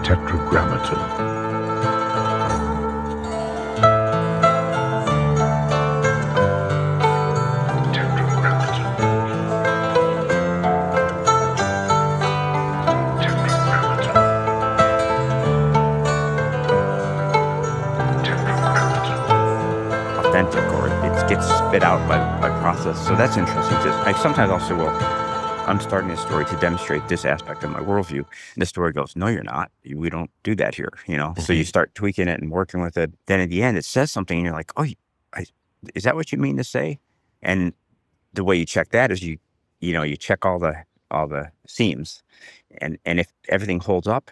tetragrammaton. Authentic, or it gets spit out by process. So that's interesting. I sometimes I'll say, well, I'm starting a story to demonstrate this aspect of my worldview. And the story goes, no, you're not. We don't do that here, So you start tweaking it and working with it. Then at the end, it says something and you're like, oh, is that what you mean to say? And the way you check that is you check all the seams. And if everything holds up,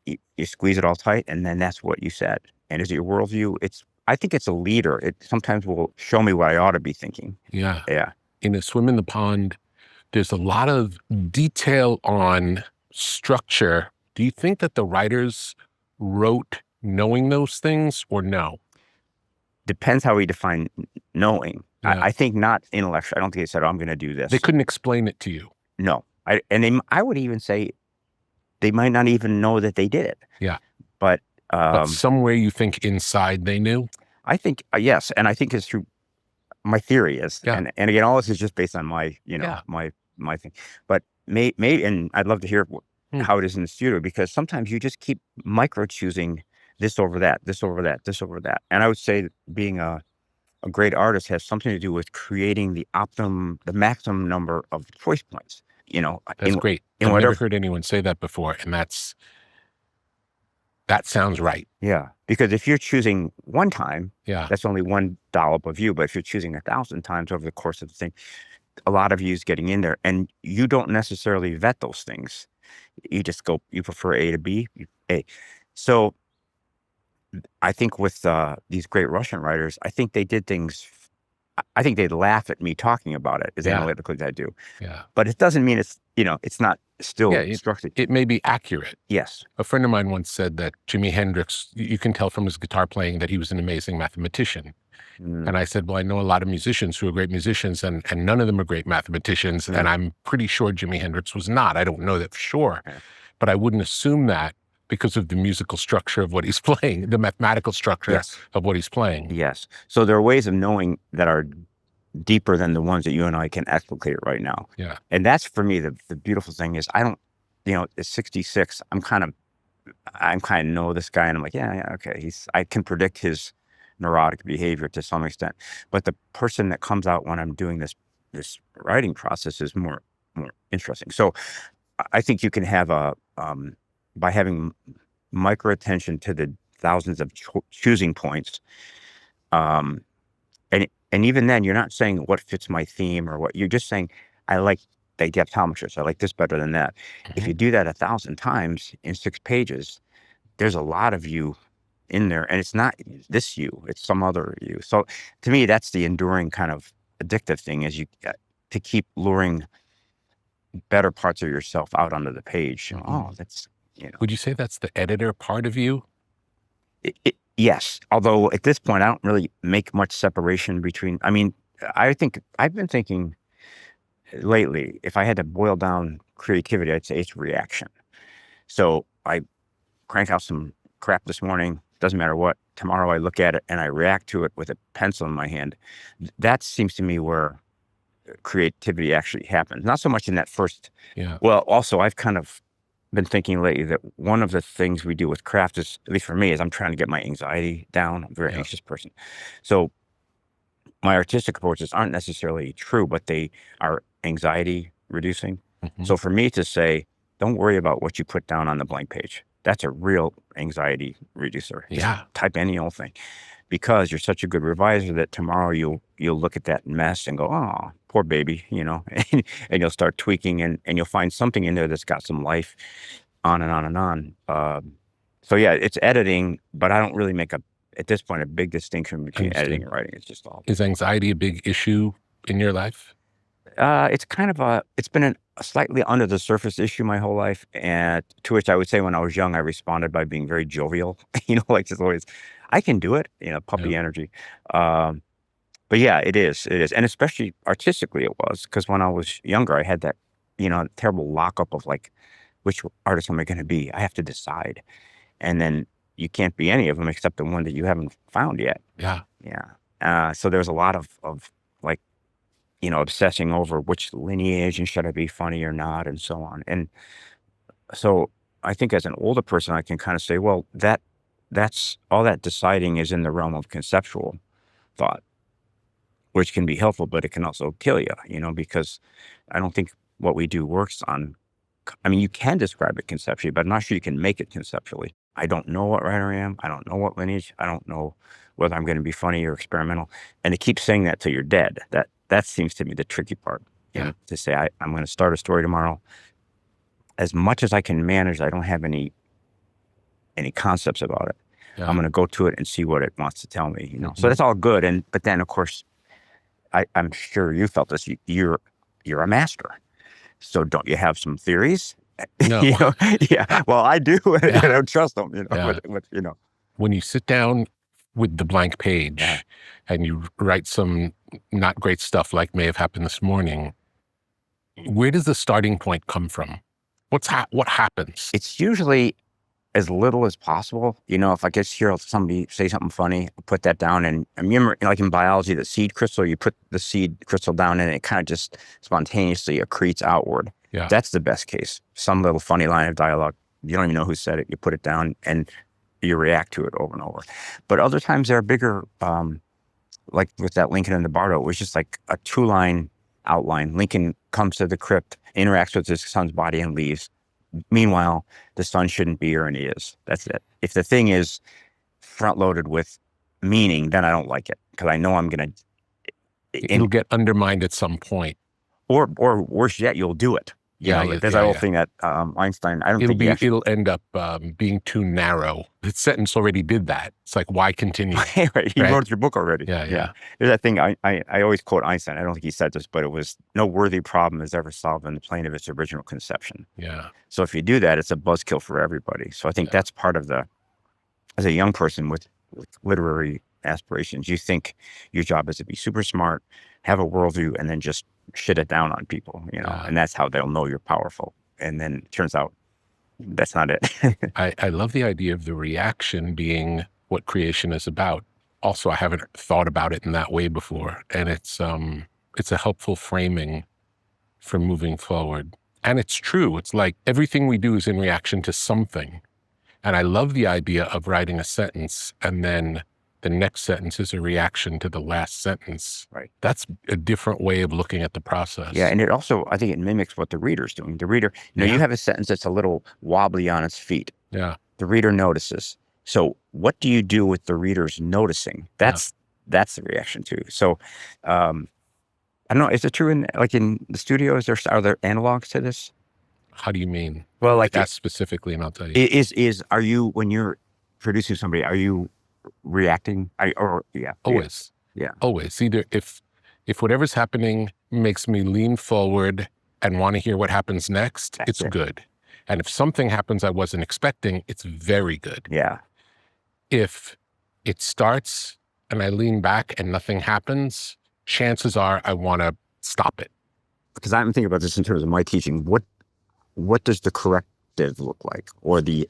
you squeeze it all tight, and then that's what you said. And is it your worldview? I think it's a leader. It sometimes will show me what I ought to be thinking. Yeah. Yeah. In A Swim in the Pond, there's a lot of detail on structure. Do you think that the writers wrote knowing those things, or no? Depends how we define knowing. Yeah. I think not intellectual. I don't think they said, oh, I'm going to do this. They couldn't explain it to you. No. I would even say they might not even know that they did it. Yeah. But somewhere you think inside they knew? I think, yes. And I think it's through, my theory is, Yeah. and again, all this is just based on my, my thing. But maybe, and I'd love to hear how it is in the studio, because sometimes you just keep micro-choosing this over that, this over that, this over that. And I would say that being a great artist has something to do with creating the maximum number of choice points. That's great. I've never heard anyone say that before, and that sounds right. Yeah, because if you're choosing one time, yeah, that's only one dollop of you. But if you're choosing 1,000 times over the course of the thing, a lot of you is getting in there, and you don't necessarily vet those things. You just go. You prefer A to B, A. So I think with these great Russian writers, I think they did things. I think they'd laugh at me talking about it as analytically as I do. Yeah, but it doesn't mean it's not still structured. It may be accurate. Yes. A friend of mine once said that Jimi Hendrix, you can tell from his guitar playing that he was an amazing mathematician. And I said, well, I know a lot of musicians who are great musicians, and none of them are great mathematicians. And I'm pretty sure Jimi Hendrix was not. I don't know that for sure, but I wouldn't assume that because of the musical structure of what he's playing, the mathematical structure of what he's playing. Yes. So there are ways of knowing that are deeper than the ones that you and I can explicate right now. Yeah. And that's, for me, the beautiful thing is, I don't, at 66, I'm kind of know this guy, and I'm like, yeah, okay. I can predict his neurotic behavior to some extent, but the person that comes out when I'm doing this writing process is more interesting. So I think you can have by having micro attention to the thousands of choosing points, and even then, you're not saying what fits my theme or what. You're just saying, I like the dioptometrist. I like this better than that. If you do that 1,000 times in 6 pages, there's a lot of you in there, and it's not this you, it's some other you. So to me, that's the enduring kind of addictive thing, is you to keep luring better parts of yourself out onto the page. Oh, that's, Would you say that's the editor part of you? Yes. Although at this point, I don't really make much separation between, I think I've been thinking lately, if I had to boil down creativity, I'd say it's reaction. So I crank out some crap this morning, doesn't matter what. Tomorrow I look at it and I react to it with a pencil in my hand. That seems to me where creativity actually happens. Not so much in that first. Yeah. Well, also, I've kind of been thinking lately that one of the things we do with craft is, at least for me, is I'm trying to get my anxiety down. I'm a very anxious person. So my artistic approaches aren't necessarily true, but they are anxiety reducing. So for me to say, don't worry about what you put down on the blank page, that's a real anxiety reducer. Yeah. Just type any old thing, because you're such a good reviser that tomorrow you'll look at that mess and go, oh, poor baby, and you'll start tweaking, and you'll find something in there that's got some life, on and on and on. So yeah, it's editing, but I don't really make at this point, a big distinction between editing and writing. It's just all. Is anxiety a big issue in your life? It's kind of it's been a slightly under the surface issue my whole life, and to which I would say when I was young, I responded by being very jovial, like just always, I can do it, puppy energy. But yeah, it is. And especially artistically it was, because when I was younger, I had that, terrible lockup of like which artist am I going to be? I have to decide. And then you can't be any of them except the one that you haven't found yet. Yeah. Yeah. So there's a lot of like, obsessing over which lineage and should I be funny or not and so on. And so I think as an older person, I can kind of say, well, that's all that deciding is in the realm of conceptual thought, which can be helpful, but it can also kill you, because I don't think what we do works on. I mean, you can describe it conceptually, but I'm not sure you can make it conceptually. I don't know what writer I am. I don't know what lineage. I don't know whether I'm going to be funny or experimental. And to keep saying that till you're dead, that seems to me the tricky part. To say I'm going to start a story tomorrow. As much as I can manage, I don't have any concepts about it. Yeah. I'm going to go to it and see what it wants to tell me. So that's all good. But then of course, I'm sure you felt this. You're a master. So don't you have some theories? No. Yeah. Well, I do. I don't trust them. When you sit down with the blank page and you write some not great stuff like may have happened this morning, where does the starting point come from? What happens? It's usually as little as possible. If I get hear somebody say something funny, I'll put that down. And I remember, like in biology, the seed crystal, you put the seed crystal down and it kind of just spontaneously accretes outward. Yeah. That's the best case. Some little funny line of dialogue. You don't even know who said it. You put it down and you react to it over and over. But other times there are bigger, like with that Lincoln and the Bardo, it was just like a 2-line outline. Lincoln comes to the crypt, interacts with his son's body and leaves. Meanwhile, the son shouldn't be here and he is. That's it. If the thing is front loaded with meaning, then I don't like it because I know I'm going to. It'll get undermined at some point. Or worse yet, you'll do it. There's that whole thing that Einstein, I don't think it'll end up being too narrow. The sentence already did that. It's like, why continue? Right. He wrote your book already. Yeah. There's that thing, I always quote Einstein. I don't think he said this, but it was, no worthy problem is ever solved in the plane of its original conception. Yeah. So if you do that, it's a buzzkill for everybody. So I think that's part of as a young person with literary aspirations, you think your job is to be super smart, have a worldview, and then just shit it down on people, and that's how they'll know you're powerful. And then it turns out that's not it. I love the idea of the reaction being what creation is about. Also, I haven't thought about it in that way before. And it's a helpful framing for moving forward. And it's true. It's like everything we do is in reaction to something. And I love the idea of writing a sentence and then the next sentence is a reaction to the last sentence. Right. That's a different way of looking at the process. Yeah. And it also, I think it mimics what the reader's doing. The reader, you have a sentence that's a little wobbly on its feet. Yeah. The reader notices. So what do you do with the reader's noticing? That's the reaction too. So, I don't know. Is it true in the studio? Are there analogs to this? How do you mean? Well, like that specifically, and I'll tell you. Are you, when you're producing somebody, are you reacting? Always. Yeah. Always. Either if whatever's happening makes me lean forward and want to hear what happens next, it's good. And if something happens I wasn't expecting, it's very good. Yeah. If it starts and I lean back and nothing happens, chances are I want to stop it. Because I'm thinking about this in terms of my teaching. What does the corrective look like? Or the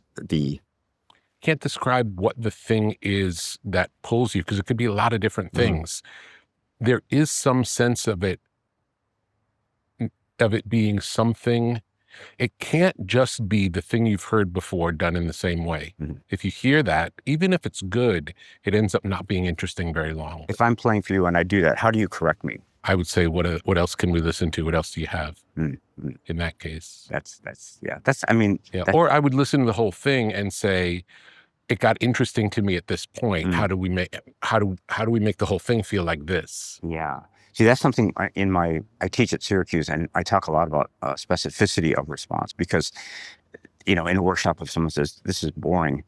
can't describe what the thing is that pulls you, because it could be a lot of different things. There is some sense of it being something. It can't just be the thing you've heard before done in the same way. If you hear that, even if it's good, it ends up not being interesting very long. If I'm playing for you and I do that, how do you correct me? I would say, what else can we listen to? What else do you have in that case? Or I would listen to the whole thing and say, it got interesting to me at this point. How do we make the whole thing feel like this? Yeah. See, that's something I teach at Syracuse, and I talk a lot about specificity of response, because, in a workshop, if someone says, this is boring,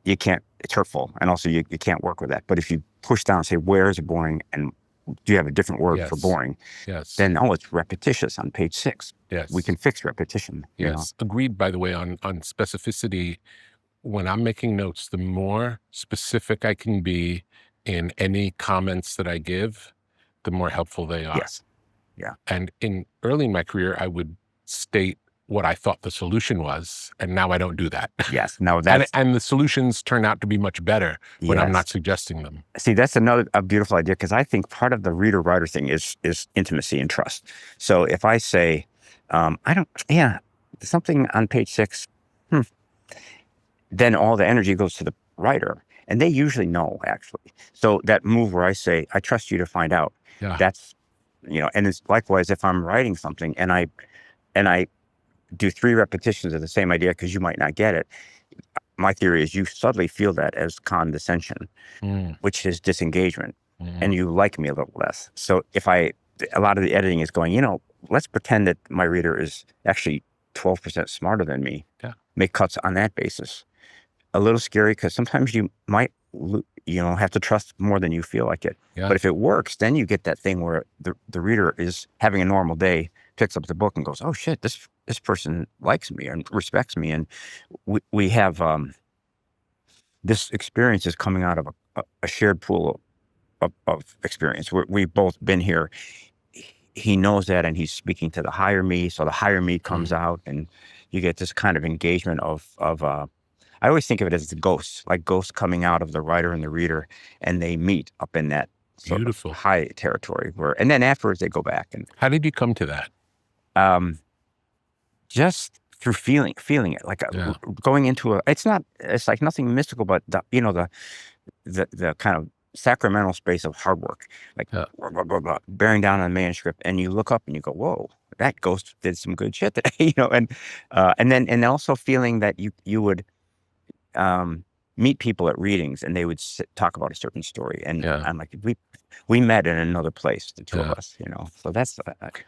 you can't, it's hurtful. And also you can't work with that. But if you push down and say, where is it boring? And do you have a different word for boring? Yes. Then, it's repetitious on page 6. Yes. We can fix repetition. Yes. Agreed, by the way, on specificity. When I'm making notes, the more specific I can be in any comments that I give, the more helpful they are. Yes. Yeah. And early in my career, I would state what I thought the solution was, and now I don't do that. Yes. No, And the solutions turn out to be much better when I'm not suggesting them. See, that's a beautiful idea, because I think part of the reader-writer thing is intimacy and trust. So if I say, something on page 6, then all the energy goes to the writer, and they usually know, actually. So that move where I say, I trust you to find out, that's, and it's likewise if I'm writing something and I do 3 repetitions of the same idea because you might not get it. My theory is you subtly feel that as condescension, which is disengagement, and you like me a little less. So a lot of the editing is going, let's pretend that my reader is actually 12% smarter than me. Yeah. Make cuts on that basis. A little scary, because sometimes you might, have to trust more than you feel like it. Yeah. But if it works, then you get that thing where the reader is having a normal day, picks up the book and goes, oh shit, this person likes me and respects me. And we have this experience is coming out of a shared pool of experience. We've both been here. He knows that, and he's speaking to the higher me. So the higher me comes out, and you get this kind of engagement of I always think of it as the ghosts, like ghosts coming out of the writer and the reader, and they meet up in that sort of high territory and then afterwards they go back. And how did you come to that? Just through feeling it, like going into it's like nothing mystical, but the kind of sacramental space of hard work, like bearing down on the manuscript, and you look up and you go, whoa, that ghost did some good shit today, and also feeling that you would meet people at readings and they would talk about a certain story, and I'm like, we met in another place, the two of us, so that's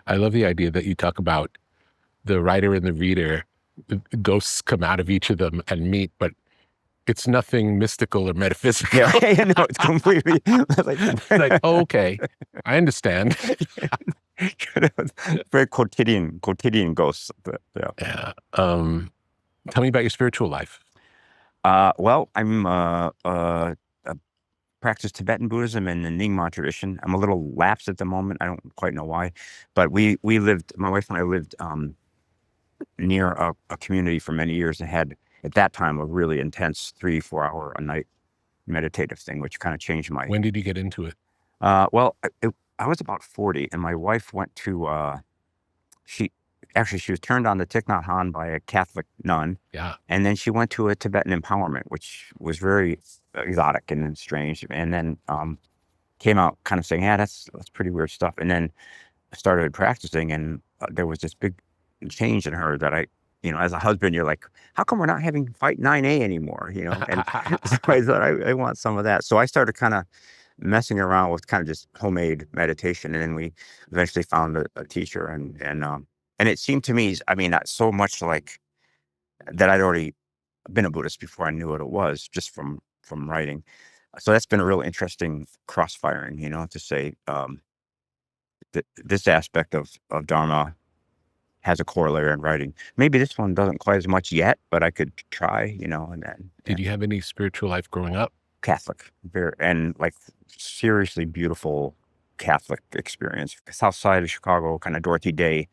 I love the idea that you talk about the writer and the reader. The ghosts come out of each of them and meet, but it's nothing mystical or metaphysical. It's completely like, oh, okay, I understand. Very quotidian ghosts. Tell me about your spiritual life. Well, I practice Tibetan Buddhism and the Nyingma tradition. I'm a little lapsed at the moment. I don't quite know why, but my wife and I lived near a community for many years and had, at that time, a really intense 3-4 hour a night meditative thing, which kind of changed my... When did you get into it? Well, I was about 40, and my wife went to, she was turned on to Thich Nhat Hanh by a Catholic nun. Yeah. And then she went to a Tibetan empowerment, which was very exotic and strange. And then came out kind of saying, yeah, that's pretty weird stuff. And then started practicing, and there was this big change in her that as a husband, you're like, how come we're not having fight 9A anymore? And so I thought I want some of that. So I started kind of messing around with kind of just homemade meditation. And then we eventually found a teacher, and it seemed to me, not so much like that I'd already been a Buddhist before I knew what it was, just from writing. So that's been a real interesting cross-firing, to say that this aspect of Dharma has a corollary in writing. Maybe this one doesn't quite as much yet, but I could try, and then. Did you have any spiritual life growing up? Catholic, and like seriously beautiful Catholic experience. South side of Chicago, kind of Dorothy Day,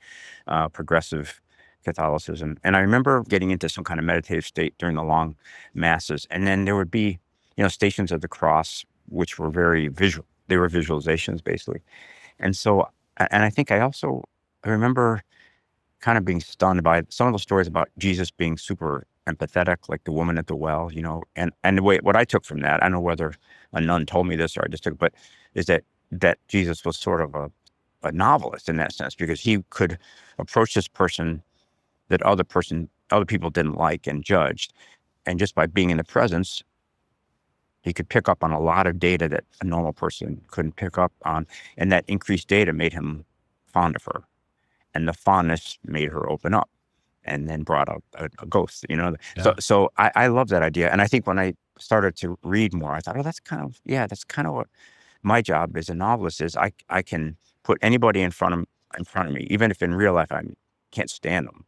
progressive Catholicism. And I remember getting into some kind of meditative state during the long masses. And then there would be, Stations of the Cross, which were very visual. They were visualizations, basically. And so, and I think I remember kind of being stunned by some of the stories about Jesus being super empathetic, like the woman at the well, and the way, what I took from that, I don't know whether a nun told me this or I just took, but is that Jesus was sort of a novelist in that sense, because he could approach this person that other people didn't like and judged. And just by being in the presence, he could pick up on a lot of data that a normal person couldn't pick up on. And that increased data made him fond of her. And the fondness made her open up, and then brought out a ghost, Yeah. So I love that idea. And I think when I started to read more, I thought, oh, that's kind of what my job as a novelist is. I can put anybody in front of me, even if in real life I can't stand them.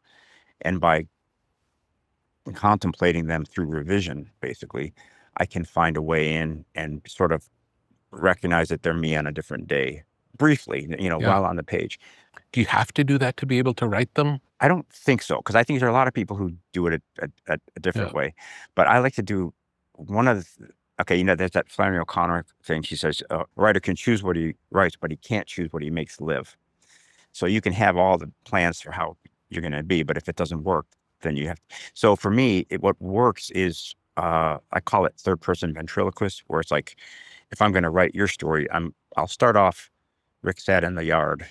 And by contemplating them through revision, basically, I can find a way in and sort of recognize that they're me on a different day, briefly, Yeah. while on the page. Do you have to do that to be able to write them? I don't think so, because I think there are a lot of people who do it a different Yeah. way. But I like to do one of the, okay, there's that Flannery O'Connor thing. She says, a writer can choose what he writes, but he can't choose what he makes live. So you can have all the plans for how you're going to be, but if it doesn't work, then you have. So for me, what works is, I call it third person ventriloquist, where it's like, if I'm going to write your story, I'll start off, Rick sat in the yard,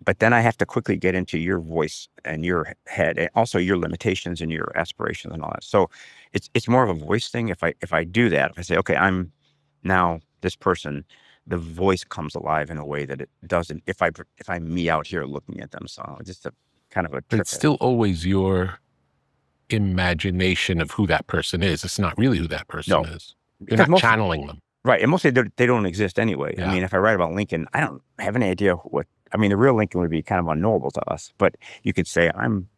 but then I have to quickly get into your voice and your head, and also your limitations and your aspirations and all that. So it's more of a voice thing. If I do that, if I say, okay, I'm now this person, the voice comes alive in a way that it doesn't if I'm me out here looking at them. So just a kind of a But it's still always your imagination of who that person is. It's not really who that person is. You're not channeling them. Right. And mostly they don't exist anyway. Yeah. I mean, if I write about Lincoln, I don't have any idea the real Lincoln would be kind of unknowable to us, but you could say I'm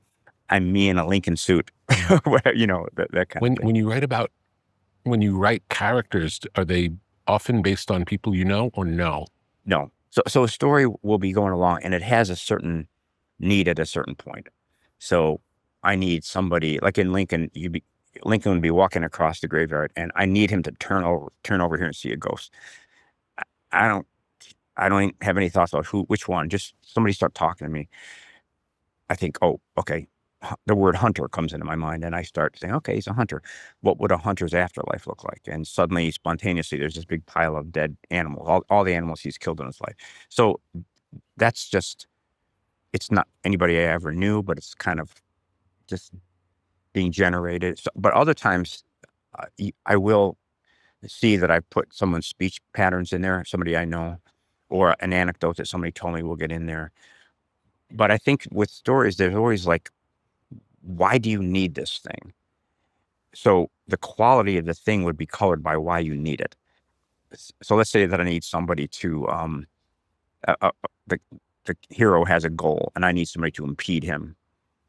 me in a Lincoln suit, that kind of thing. When you write characters, are they often based on people you know or no? No. So a story will be going along and it has a certain need at a certain point. So I need somebody, like in Lincoln, Lincoln would be walking across the graveyard and I need him to turn over here and see a ghost. I don't have any thoughts about which one. Just somebody start talking to me. I think, oh, okay. The word hunter comes into my mind and I start saying, okay, he's a hunter. What would a hunter's afterlife look like? And suddenly, spontaneously, there's this big pile of dead animals, all the animals he's killed in his life. So that's just, it's not anybody I ever knew, but it's kind of just being generated. So, but other times I will see that I put someone's speech patterns in there, somebody I know, or an anecdote that somebody told me will get in there. But I think with stories, there's always like, why do you need this thing? So the quality of the thing would be colored by why you need it. So let's say that I need somebody to, the hero has a goal and I need somebody to impede him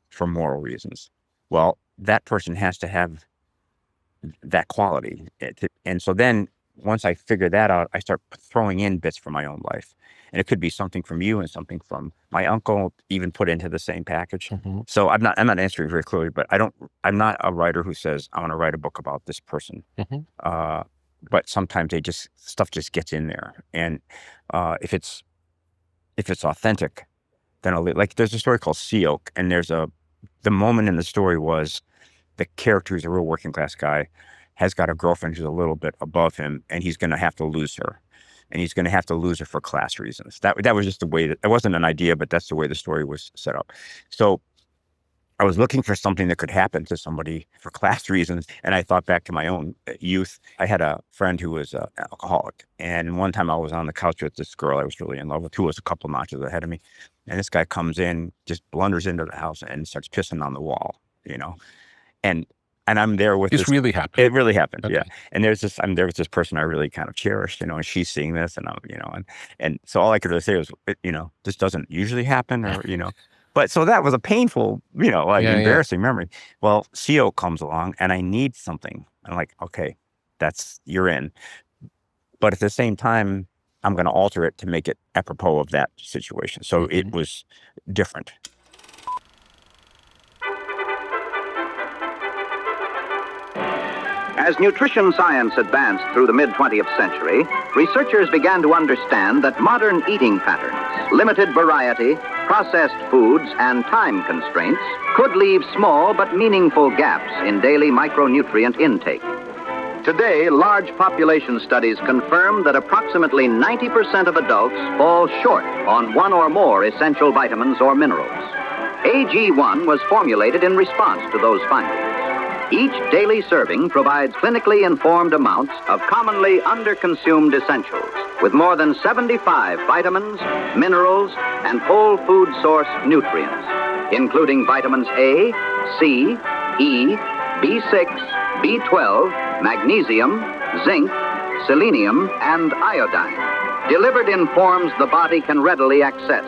for moral reasons. Well, that person has to have that quality. And so then once I figure that out, I start throwing in bits from my own life. And it could be something from you and something from my uncle, even put into the same package. Mm-hmm. So I'm not answering very clearly, but I'm not a writer who says, I want to write a book about this person. Mm-hmm. But sometimes stuff just gets in there. And if it's authentic, then like there's a story called Sea Oak, and the moment in the story was the character who's a real working class guy has got a girlfriend who's a little bit above him, and he's going to have to lose her. And he's going to have to lose her for class reasons. That was just the way it wasn't an idea, but that's the way the story was set up. So I was looking for something that could happen to somebody for class reasons. And I thought back to my own youth. I had a friend who was an alcoholic. And one time I was on the couch with this girl I was really in love with, who was a couple notches ahead of me. And this guy comes in, just blunders into the house and starts pissing on the wall, And I'm there with this. Really happened. It really happened, okay. Yeah. And I'm there with this person I really kind of cherished, and she's seeing this, and and so all I could really say was, this doesn't usually happen, or But so that was a painful, embarrassing memory. Well, CO comes along, and I need something. I'm like, okay, you're in. But at the same time, I'm going to alter it to make it apropos of that situation. So it was different. As nutrition science advanced through the mid-20th century, researchers began to understand that modern eating patterns, limited variety, processed foods, and time constraints could leave small but meaningful gaps in daily micronutrient intake. Today, large population studies confirm that approximately 90% of adults fall short on one or more essential vitamins or minerals. AG1 was formulated in response to those findings. Each daily serving provides clinically informed amounts of commonly underconsumed essentials, with more than 75 vitamins, minerals, and whole food source nutrients, including vitamins A, C, E, B6, B12, magnesium, zinc, selenium, and iodine, delivered in forms the body can readily access.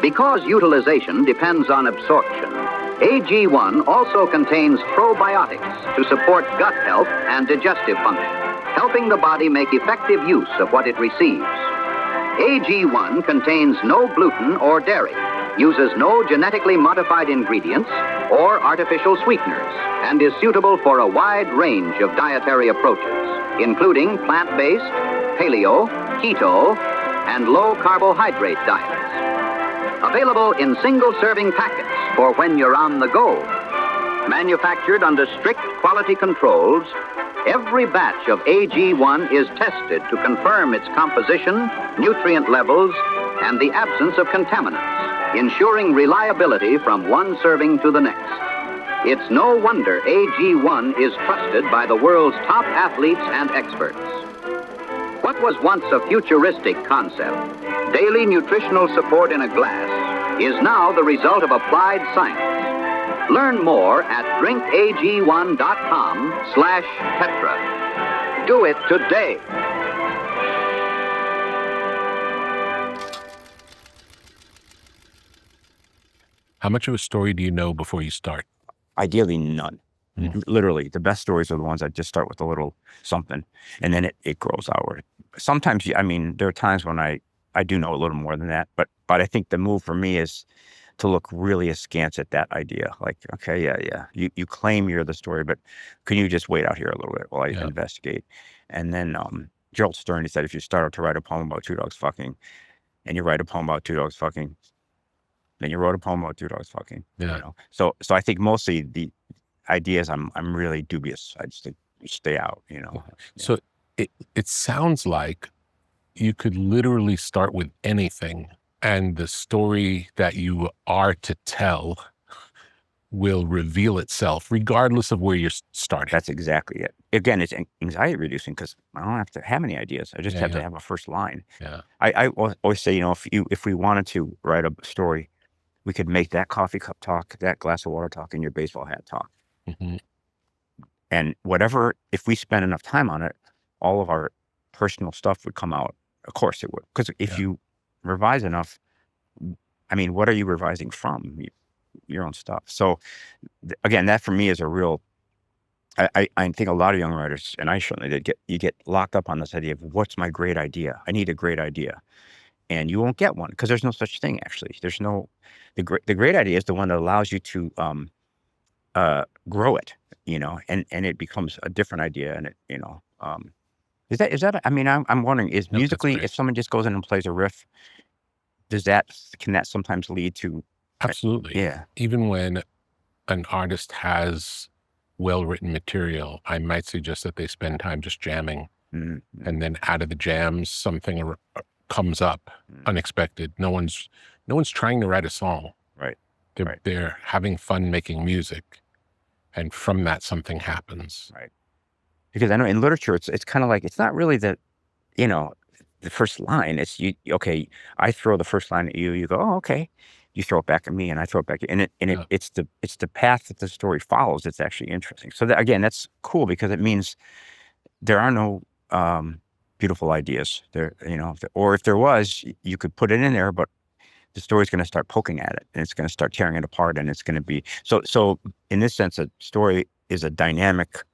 Because utilization depends on absorption, AG1 also contains probiotics to support gut health and digestive function, helping the body make effective use of what it receives. AG1 contains no gluten or dairy, uses no genetically modified ingredients or artificial sweeteners, and is suitable for a wide range of dietary approaches, including plant-based, paleo, keto, and low-carbohydrate diets. Available in single-serving packets for when you're on the go. Manufactured under strict quality controls, every batch of AG1 is tested to confirm its composition, nutrient levels, and the absence of contaminants, ensuring reliability from one serving to the next. It's no wonder AG1 is trusted by the world's top athletes and experts. What was once a futuristic concept, daily nutritional support in a glass, is now the result of applied science. Learn more at drinkag1.com/Petra. Do it today. How much of a story do you know before you start? Ideally, none. Literally, the best stories are the ones that just start with a little something, and then it grows outward. Sometimes, I mean, there are times when I do know a little more than that, but I think the move for me is to look really askance at that idea. Like, okay, yeah. You claim you're the story, but can you just wait out here a little bit while I investigate? And then Gerald Stern, he said, if you start out to write a poem about two dogs fucking, and you write a poem about two dogs fucking, then you wrote a poem about two dogs fucking. Yeah. You know? So I think mostly the ideas I'm really dubious. I just stay out, you know. So it sounds like you could literally start with anything, and the story that you are to tell will reveal itself regardless of where you're starting. That's exactly it. Again, it's anxiety reducing because I don't have to have any ideas. I just have to have a first line. Yeah. I always say, you know, if we wanted to write a story, we could make that coffee cup talk, that glass of water talk, and your baseball hat talk. Mm-hmm. And whatever, if we spend enough time on it, all of our personal stuff would come out. Of course it would. Because if you revise enough, I mean, what are you revising from? Your own stuff. So again, that for me is a real, I think a lot of young writers, and I certainly did, you get locked up on this idea of what's my great idea? I need a great idea. And you won't get one because there's no such thing, actually. There's no, the great idea is the one that allows you to grow it, you know, and it becomes a different idea. And it, you know, is that, I mean, I'm wondering, is musically, if someone just goes in and plays a riff, can that sometimes lead to? Absolutely. Yeah. Even when an artist has well-written material, I might suggest that they spend time just jamming. Mm-hmm. And then out of the jams, something comes up unexpected. No one's trying to write a song. Right. They're having fun making music. And from that, something happens. Right. Because I know in literature, it's kind of like, it's not really the first line. It's okay, I throw the first line at you, you go, oh, okay. You throw it back at me and I throw it back at you. And it's the path that the story follows that's actually interesting. So again, that's cool because it means there are no beautiful ideas there, you know, or if there was, you could put it in there, but the story's going to start poking at it and it's going to start tearing it apart, and it's going to be so in this sense, a story is a dynamic,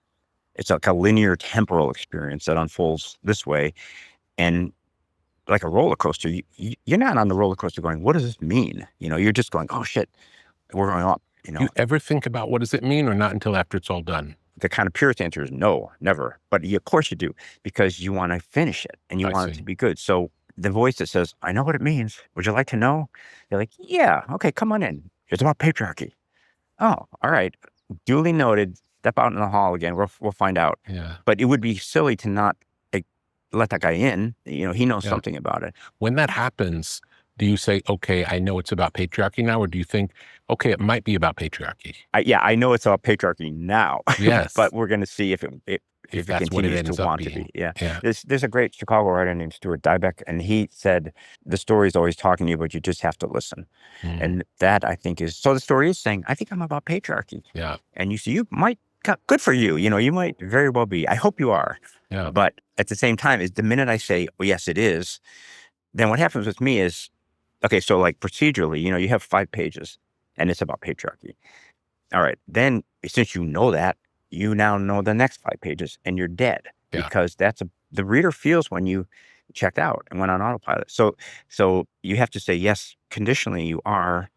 it's like a linear temporal experience that unfolds this way. And like a roller coaster, you're not on the roller coaster going, what does this mean? You know, you're just going, oh shit, we're going up. You know, you ever think about what does it mean, or not until after it's all done? The kind of purest answer is no, never. But of course you do, because you want to finish it and you want it to be good. So the voice that says, I know what it means. Would you like to know? You're like, yeah, okay, come on in. It's about patriarchy. Oh, all right. Duly noted. Step out in the hall again. We'll find out. Yeah. But it would be silly to not let that guy in. You know, he knows something about it. When that happens, do you say, okay, I know it's about patriarchy now? Or do you think, okay, it might be about patriarchy? I know it's about patriarchy now. Yes. But we're going to see if it that's what it continues ends to up want being. to be. Yeah. There's a great Chicago writer named Stuart Dybek, and he said, the story is always talking to you, but you just have to listen. And that, I think, is, so the story is saying, I think I'm about patriarchy. Yeah. And you see, you might, good for you. You know, you might very well be. I hope you are. Yeah. But at the same time, is the minute I say, well, yes, it is, then what happens with me is, okay, so like procedurally, you know, you have 5 pages and it's about patriarchy. All right. Then since you know that, you now know the next 5 pages and you're dead, because the reader feels when you checked out and went on autopilot. So you have to say, yes, conditionally you are,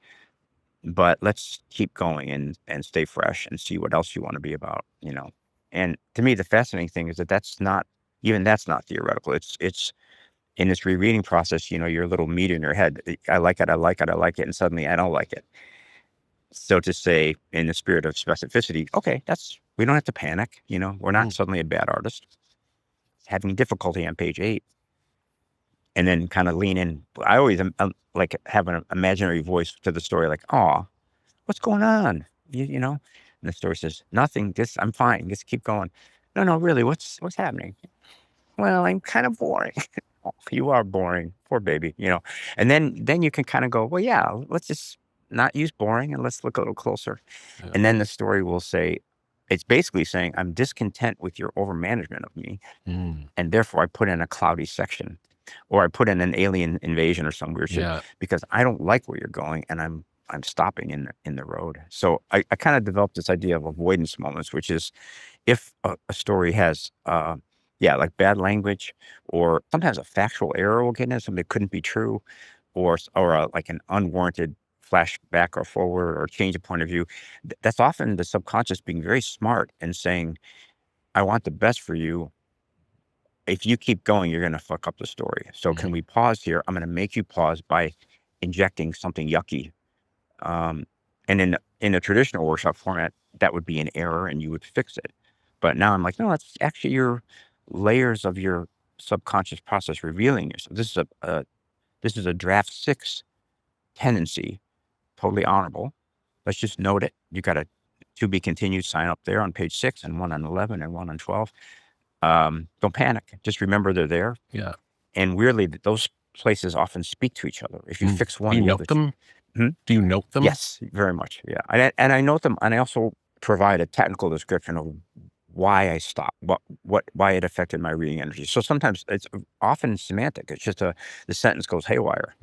but let's keep going and stay fresh and see what else you want to be about, And to me, the fascinating thing is that that's not theoretical. It's in this rereading process, your little meter in your head. I like it, and suddenly I don't like it. So to say, in the spirit of specificity, okay, we don't have to panic. We're not suddenly a bad artist having difficulty on page 8, and then kind of lean in. I always like have an imaginary voice to the story, like, "Oh, what's going on?" And the story says, "Nothing. I'm fine. Just keep going." No, really, what's happening? Well, I'm kind of boring. Oh, you are boring, poor baby. And then you can kind of go, well, yeah, let's just not use boring and let's look a little closer. Yeah. And then the story will say, it's basically saying, I'm discontent with your overmanagement of me, and therefore I put in a cloudy section, or I put in an alien invasion or some weird shit, because I don't like where you're going, and I'm stopping in the road. So I kind of developed this idea of avoidance moments, which is if a story has like bad language, or sometimes a factual error will get in, something that couldn't be true, or like an unwarranted flashback or forward or change of point of view. That's often the subconscious being very smart and saying, I want the best for you. If you keep going, you're going to fuck up the story. So can we pause here? I'm going to make you pause by injecting something yucky. And in a traditional workshop format, that would be an error and you would fix it. But now I'm like, no, that's actually your layers of your subconscious process revealing yourself. This is a draft 6 tendency, totally honorable. Let's just note it. You got a to be continued sign up there on page 6, and one on 11 and one on 12. Don't panic. Just remember they're there. Yeah. And weirdly, those places often speak to each other. If you fix one, do you note them? Do you note them? Yes, very much. Yeah, and I note them, and I also provide a technical description of why I stopped, why it affected my reading energy. So sometimes it's often semantic. It's just the sentence goes haywire.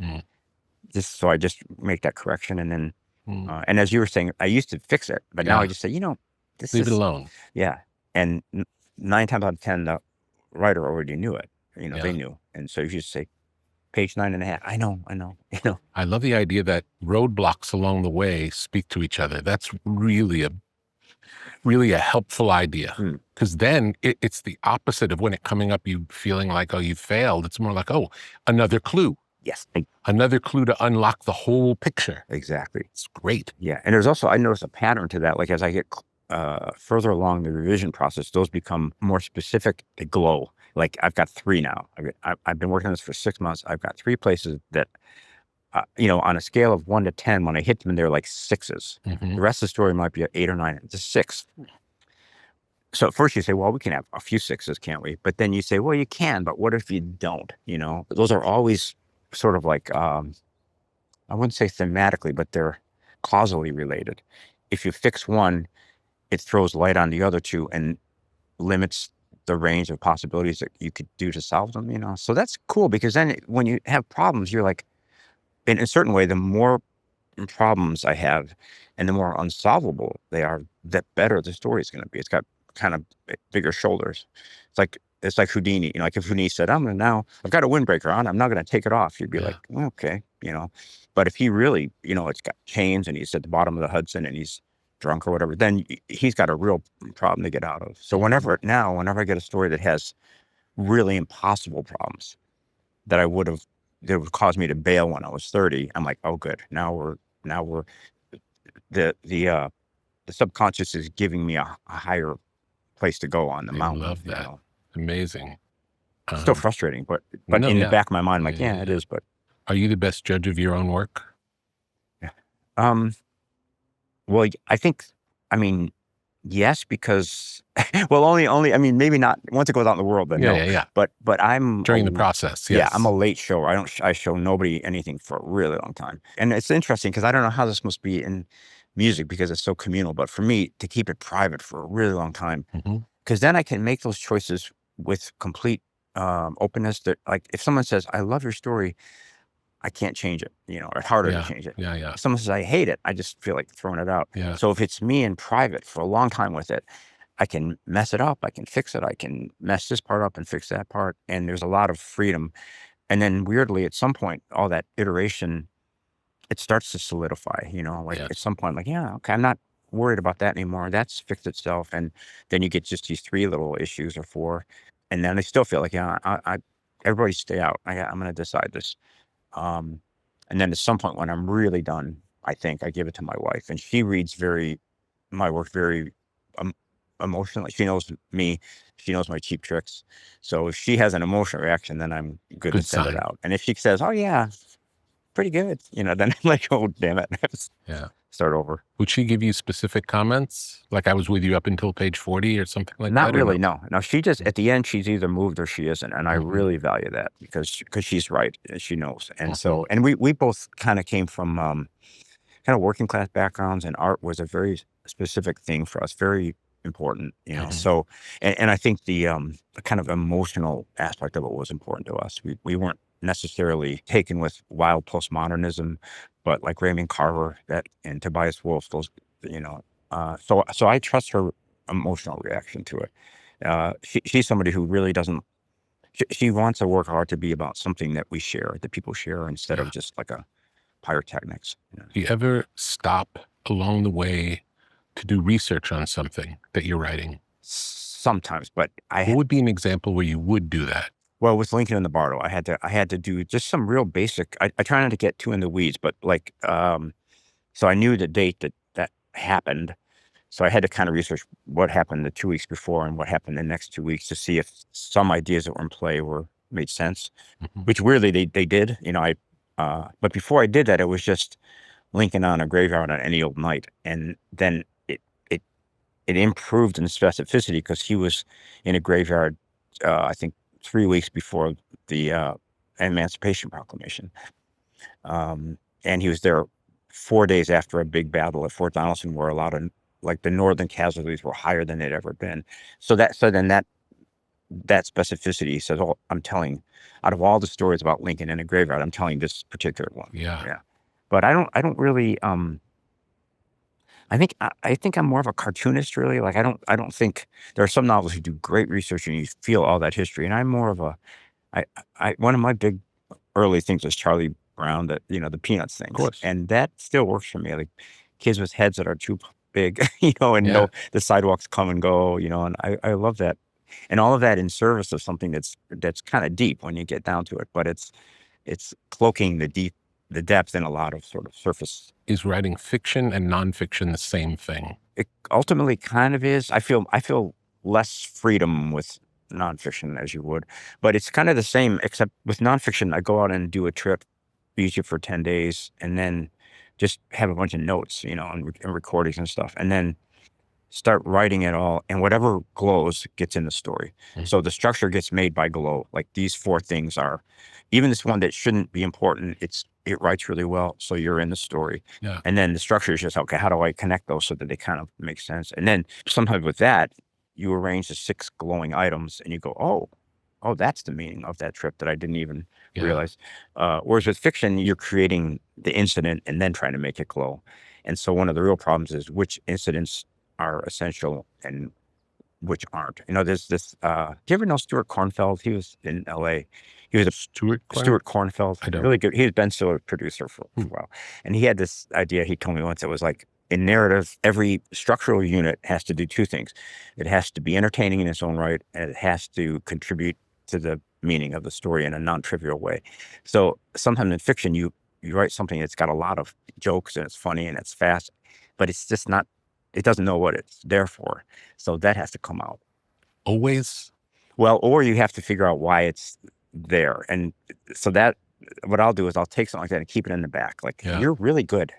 So I just make that correction, and then and as you were saying, I used to fix it, but now I just say, this leave it alone. Yeah, and 9 times out of 10, the writer already knew it. They knew, and so you just say, page 9.5. I know. I love the idea that roadblocks along the way speak to each other. That's really a helpful idea, because then it's the opposite of when it coming up, you feeling like, oh, you failed. It's more like, oh, another clue. Yes. Another clue to unlock the whole picture. Exactly. It's great. Yeah. And there's also, I notice a pattern to that. Like as I get further along the revision process, those become more specific. They glow. Like I've got 3 now. I've been working on this for 6 months. I've got 3 places that, on a scale of 1 to 10, when I hit them, they're like 6s. The rest of the story might be an 8 or 9. It's a 6. So at first you say, well, we can have a few 6s, can't we? But then you say, well, you can, but what if you don't? Those are always sort of like, I wouldn't say thematically, but they're causally related. If you fix one, it throws light on the other 2 and limits the range of possibilities that you could do to solve them, So that's cool, because then when you have problems, you're like, in a certain way, the more problems I have and the more unsolvable they are, the better the story is going to be. It's got kind of bigger shoulders. It's like Houdini, like if Houdini said, I've got a windbreaker on, I'm not going to take it off. You'd be like, well, okay, but if he really, it's got chains and he's at the bottom of the Hudson and he's drunk or whatever, then he's got a real problem to get out of. So whenever I get a story that has really impossible problems that would cause me to bail when I was 30, I'm like, oh, good. Now we're the subconscious is giving me a higher place to go on the mountain. I love that. Amazing. Still frustrating, but in the back of my mind, I'm like, it is. But are you the best judge of your own work? Well, yes, because, well, only, maybe not once it goes out in the world, then no. But I'm during the process. Yes. Yeah, I'm a late shower. I show nobody anything for a really long time. And it's interesting because I don't know how this must be in music because it's so communal, but for me to keep it private for a really long time, because then I can make those choices with complete openness. That, like, if someone says, I love your story, I can't change it, or it's harder to change it. Yeah. If someone says, I hate it, I just feel like throwing it out. Yeah. So if it's me in private for a long time with it, I can mess it up, I can fix it, I can mess this part up and fix that part. And there's a lot of freedom. And then weirdly, at some point, all that iteration, it starts to solidify, like at some point, like, yeah, okay, I'm not worried about that anymore. That's fixed itself. And then you get just these 3 little issues or 4. And then I still feel like, yeah, everybody stay out. I'm going to decide this. And then at some point when I'm really done, I think I give it to my wife, and she reads my work very emotionally. She knows me. She knows my cheap tricks. So if she has an emotional reaction, then I'm good to send sign. it out. And if she says, "Oh yeah, pretty good," then I'm like, "Oh damn it, Yeah. start over." Would she give you specific comments? Like, I was with you up until page 40 or something like that? Not really, no. No, she just, at the end, she's either moved or she isn't. And I Mhm. really value that because she's right. And she knows. And so, and we both kind of came from kind of working class backgrounds, and art was a very specific thing for us, very important, Mhm. So, and I think the kind of emotional aspect of it was important to us. We weren't necessarily taken with wild postmodernism, but like Raymond Carver and Tobias Wolff, those, so I trust her emotional reaction to it. She's somebody who really doesn't, she wants a work of art to be about something that we share, that people share, instead of just like a pyrotechnics. Do you ever stop along the way to do research on something that you're writing? Sometimes, but What would be an example where you would do that? well, with Lincoln and the Bardo, I had to do just some real basic. I try not to get too in the weeds, but like, so I knew the date that happened. So I had to kind of research what happened the 2 weeks before and what happened the next 2 weeks to see if some ideas that were in play made sense, Mhm. which weirdly they did, but before I did that, it was just Lincoln on a graveyard on any old night. And then it improved in specificity because he was in a graveyard, I think 3 weeks before the Emancipation Proclamation. And he was there 4 days after a big battle at Fort Donelson where a lot of like the northern casualties were higher than they'd ever been. So then that specificity says, oh, I'm telling, out of all the stories about Lincoln in a graveyard, I'm telling this particular one. Yeah. But I don't really, I think I'm more of a cartoonist, really. Like I don't think there are some novels who do great research and you feel all that history. And I'm more of one of my big early things was Charlie Brown, the Peanuts things. Of course. And that still works for me. Like kids with heads that are too big, and Yeah. the sidewalks come and go, and I love that. And all of that in service of something that's kind of deep when you get down to it, but it's cloaking the depth in a lot of sort of surface. Is writing fiction and nonfiction the same thing? It ultimately kind of is. I feel less freedom with nonfiction as you would, but it's kind of the same, except with nonfiction, I go out and do a trip, usually for 10 days, and then just have a bunch of notes, and recordings and stuff, and then start writing it all, and whatever glows gets in the story. Mhm. So the structure gets made by glow. Like these 4 things are, even this one that shouldn't be important, it writes really well, so you're in the story. Yeah. And then the structure is just, okay, how do I connect those so that they kind of make sense? And then sometimes with that, you arrange the 6 glowing items and you go, oh, that's the meaning of that trip that I didn't even Yeah. realize. Whereas with fiction, you're creating the incident and then trying to make it glow. And so one of the real problems is which incidents are essential and which aren't. There's this, do you ever know Stuart Cornfeld? He was in LA. He was Stuart Cornfeld. I don't. Really good. He was Ben Stiller producer for a while. And he had this idea, he told me once, it was like, in narrative, every structural unit has to do 2 things. It has to be entertaining in its own right, and it has to contribute to the meaning of the story in a non-trivial way. So sometimes in fiction, you write something that's got a lot of jokes and it's funny and it's fast, but it's just not, it doesn't know what it's there for. So that has to come out. Always? Well, or you have to figure out why it's there. And so that, what I'll do is I'll take something like that and keep it in the back. Like, Yeah. you're really good.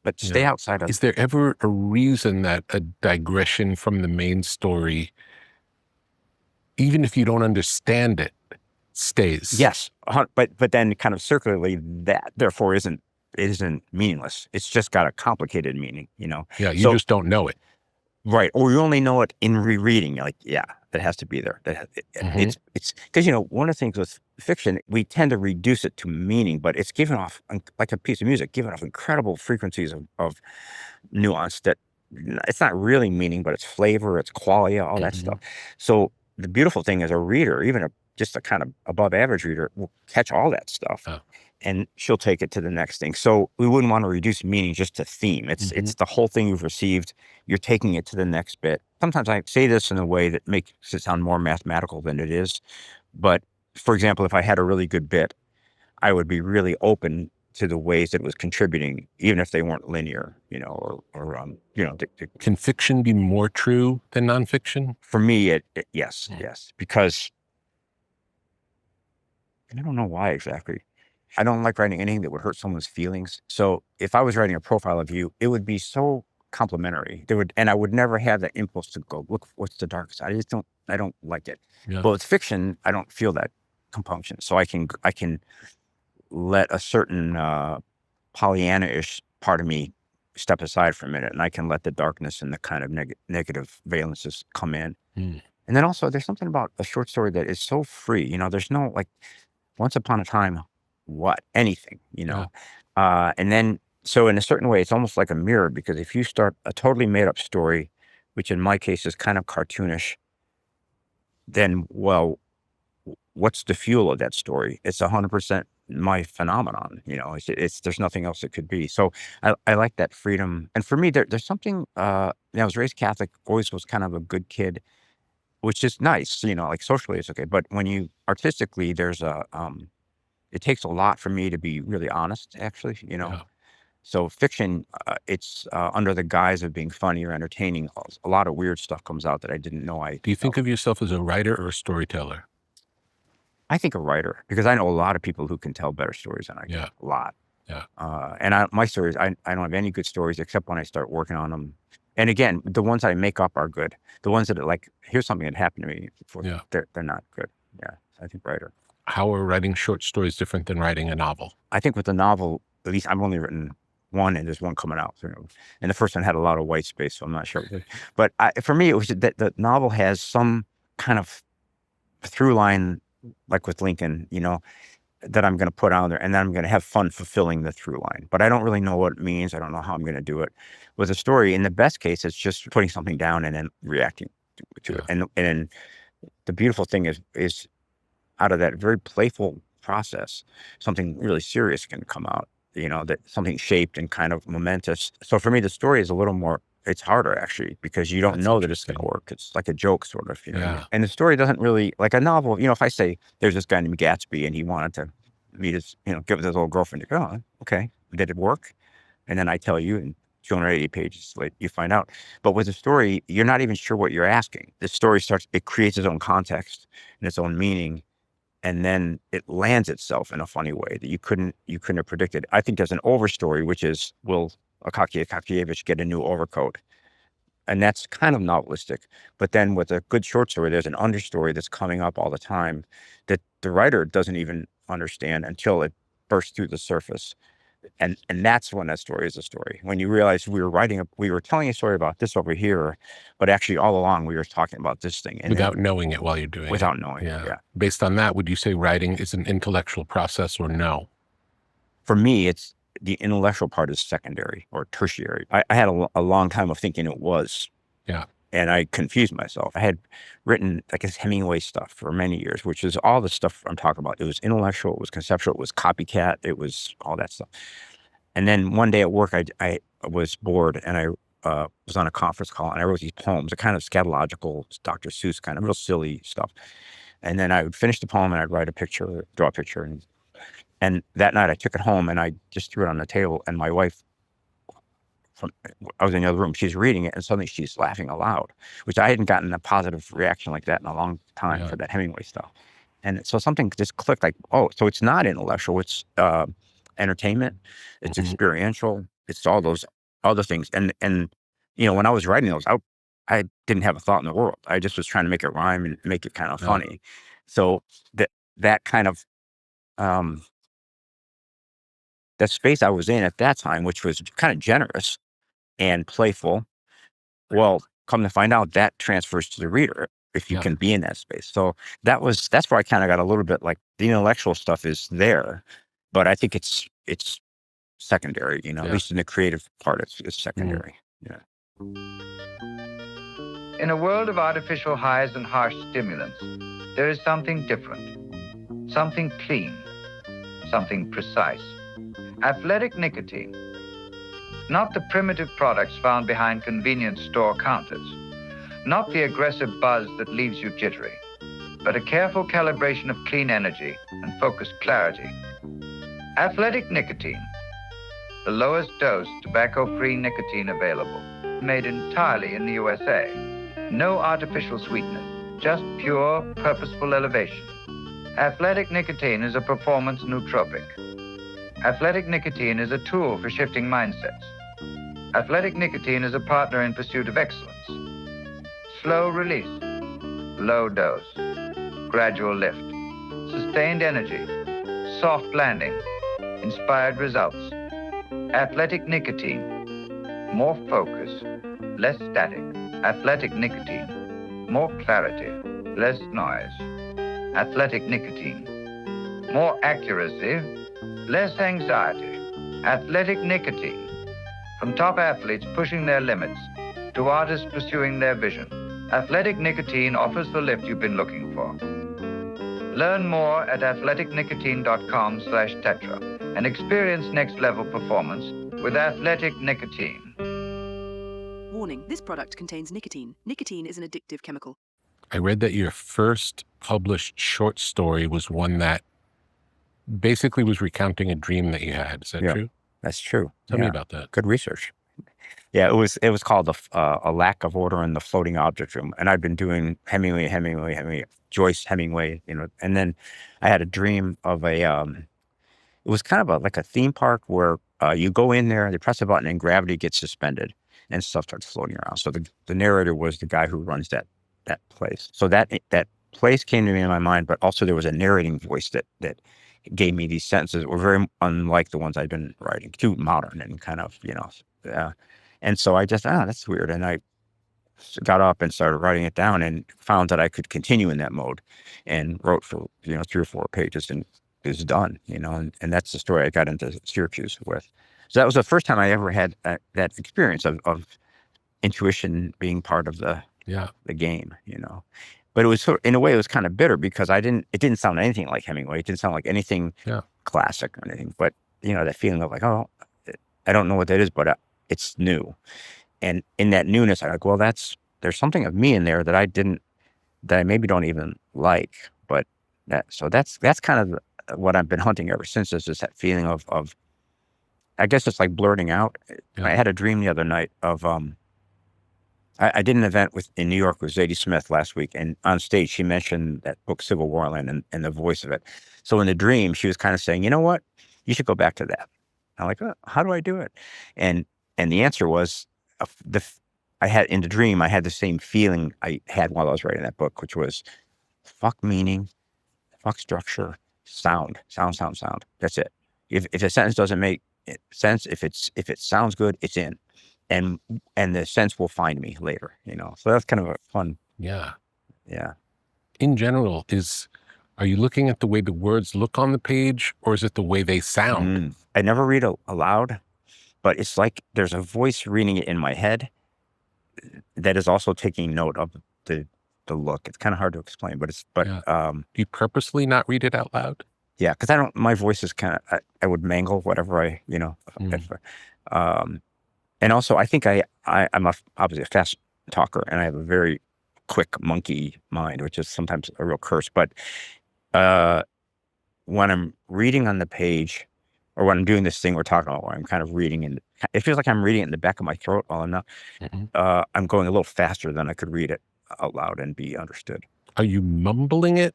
But stay outside of. Is there ever a reason that a digression from the main story, even if you don't understand it, stays? Yes. But then kind of circularly, that therefore isn't meaningless. It's just got a complicated meaning, Yeah, you So- just don't know it. Right. Or you only know it in rereading. You're like, yeah, that has to be there. Mhm. It's because, one of the things with fiction, we tend to reduce it to meaning, but it's given off like a piece of music, given off incredible frequencies of nuance that it's not really meaning, but it's flavor, it's qualia, all that stuff. So the beautiful thing is a reader, even just a kind of above average reader, will catch all that stuff. And she'll take it to the next thing. So we wouldn't want to reduce meaning just to theme. It's the whole thing you've received. You're taking it to the next bit. Sometimes I say this in a way that makes it sound more mathematical than it is. But for example, if I had a really good bit, I would be really open to the ways that it was contributing, even if they weren't linear, or Can fiction be more true than nonfiction? For me, yes, because I don't know why exactly. I don't like writing anything that would hurt someone's feelings. So if I was writing a profile of you, it would be so complimentary. And I would never have that impulse to go, look, what's the dark side? I don't like it. Yeah. But with fiction, I don't feel that compunction. So I can let a certain Pollyanna-ish part of me step aside for a minute, and I can let the darkness and the kind of negative valences come in. And then also there's something about a short story that is so free. There's no like once upon a time, anything, and then, so in a certain way, it's almost like a mirror, because if you start a totally made up story, which in my case is kind of cartoonish, then, well, what's the fuel of that story? It's 100% my phenomenon, there's nothing else it could be. So I like that freedom. And for me, there's something, I was raised Catholic, always was kind of a good kid, which is nice, like socially it's okay. But when you artistically, there's it takes a lot for me to be really honest, actually, So fiction, it's under the guise of being funny or entertaining. A lot of weird stuff comes out that I didn't know Do you think of yourself as a writer or a storyteller? I think a writer, because I know a lot of people who can tell better stories than I can. A lot. Yeah. And my stories, I don't have any good stories except when I start working on them. And again, the ones I make up are good. The ones that are like, here's something that happened to me before, they're not good. Yeah, I think writer. How are writing short stories different than writing a novel? I think with the novel, at least I've only written one, and there's one coming out. And the first one had a lot of white space, so I'm not sure. But for me, it was that the novel has some kind of through line, like with Lincoln, that I'm going to put on there, and then I'm going to have fun fulfilling the through line. But I don't really know what it means. I don't know how I'm going to do it. With a story, in the best case, it's just putting something down and then reacting to it. And the beautiful thing is out of that very playful process, something really serious can come out, that something shaped and kind of momentous. So for me, the story is a little more, it's harder actually, because you don't know that it's going to work. It's like a joke sort of, and the story doesn't really, like a novel, if I say there's this guy named Gatsby and he wanted to meet his, get with his old girlfriend, you go, oh, okay, did it work? And then I tell you, and 280 pages later, you find out. But with a story, you're not even sure what you're asking. The story it creates its own context and its own meaning. And then it lands itself in a funny way that you couldn't have predicted. I think there's an overstory, which is, will Akakievich get a new overcoat? And that's kind of novelistic. But then with a good short story, there's an understory that's coming up all the time that the writer doesn't even understand until it bursts through the surface. And that's when that story is a story. When you realize we were telling a story about this over here, but actually all along we were talking about this thing. And without knowing it while you're doing it. Without knowing it, yeah. Based on that, would you say writing is an intellectual process or no? For me, it's the intellectual part is secondary or tertiary. I had a long time of thinking it was. Yeah. And I confused myself. I had written, I guess, Hemingway stuff for many years, which is all the stuff I'm talking about. It was intellectual, it was conceptual, it was copycat, it was all that stuff. And then one day at work, I was bored, and I was on a conference call, and I wrote these poems, a kind of scatological, Dr. Seuss kind of real silly stuff. And then I would finish the poem, and I'd write a picture, draw a picture. And that night I took it home, and I just threw it on the table, and my wife, I was in the other room, she's reading it, and suddenly she's laughing aloud, which I hadn't gotten a positive reaction like that in a long time for that Hemingway stuff. And so something just clicked, like, oh, so it's not intellectual, it's entertainment, it's experiential, it's all those other things. And when I was writing those, I didn't have a thought in the world. I just was trying to make it rhyme and make it kind of funny. So that kind of that space I was in at that time, which was kind of generous and playful, well, come to find out, that transfers to the reader if you can be in that space. So that's where I kind of got a little bit like, the intellectual stuff is there, but I think it's secondary, at least in the creative part, it's secondary. Yeah. In a world of artificial highs and harsh stimulants, there is something different, something clean, something precise. Athletic nicotine. Not the primitive products found behind convenience store counters. Not the aggressive buzz that leaves you jittery, but a careful calibration of clean energy and focused clarity. Athletic nicotine. The lowest dose tobacco-free nicotine available. Made entirely in the USA. No artificial sweetener, just pure, purposeful elevation. Athletic nicotine is a performance nootropic. Athletic nicotine is a tool for shifting mindsets. Athletic nicotine is a partner in pursuit of excellence. Slow release, low dose, gradual lift, sustained energy, soft landing, inspired results. Athletic nicotine, more focus, less static. Athletic nicotine, more clarity, less noise. Athletic nicotine, more accuracy, less anxiety. Athletic nicotine, from top athletes pushing their limits to artists pursuing their vision. Athletic nicotine offers the lift you've been looking for. Learn more at athleticnicotine.com/tetra and experience next level performance with Athletic Nicotine. Warning, this product contains nicotine. Nicotine is an addictive chemical. I read that your first published short story was one that basically was recounting a dream that you had. Is that true? That's true. Tell me about that. Good research. Yeah, it was called a lack of order in the floating object room, and I'd been doing Hemingway, Joyce Hemingway, and then I had a dream of a. It was kind of like a theme park where you go in there, they press a button, and gravity gets suspended, and stuff starts floating around. So the narrator was the guy who runs that place. So that place came to me in my mind, but also there was a narrating voice that gave me these sentences that were very unlike the ones I'd been writing, too modern and kind of, and so I just, that's weird. And I got up and started writing it down and found that I could continue in that mode and wrote for, 3 or 4 pages and it was done, and that's the story I got into Syracuse with. So that was the first time I ever had that experience of intuition being part of the game, But it was in a way, it was kind of bitter because it didn't sound anything like Hemingway. It didn't sound like anything classic or anything. But, that feeling of like, I don't know what that is, but it's new. And in that newness, I'm like, well, there's something of me in there that I maybe don't even like. But that's kind of what I've been hunting ever since, is just that feeling of I guess it's like blurting out. Yeah. I had a dream the other night of, I did an event in New York with Zadie Smith last week, and on stage she mentioned that book Civil Warland and the voice of it. So in the dream, she was kind of saying, you know what, you should go back to that. I'm like, how do I do it? And the answer was, in the dream, I had the same feeling I had while I was writing that book, which was fuck meaning, fuck structure, sound. That's it. If a sentence doesn't make sense, if it sounds good, it's in. And the sense will find me later, So that's kind of a fun. Yeah. Yeah. In general, are you looking at the way the words look on the page, or is it the way they sound? I never read aloud, but it's like there's a voice reading it in my head that is also taking note of the look. It's kind of hard to explain, but do you purposely not read it out loud? Yeah, because my voice is kind of, I would mangle whatever and also, I think I'm obviously a fast talker, and I have a very quick monkey mind, which is sometimes a real curse. But when I'm reading on the page, or when I'm doing this thing we're talking about, where I'm kind of reading, it feels like I'm reading it in the back of my throat while I'm not. I'm going a little faster than I could read it out loud and be understood. Are you mumbling it?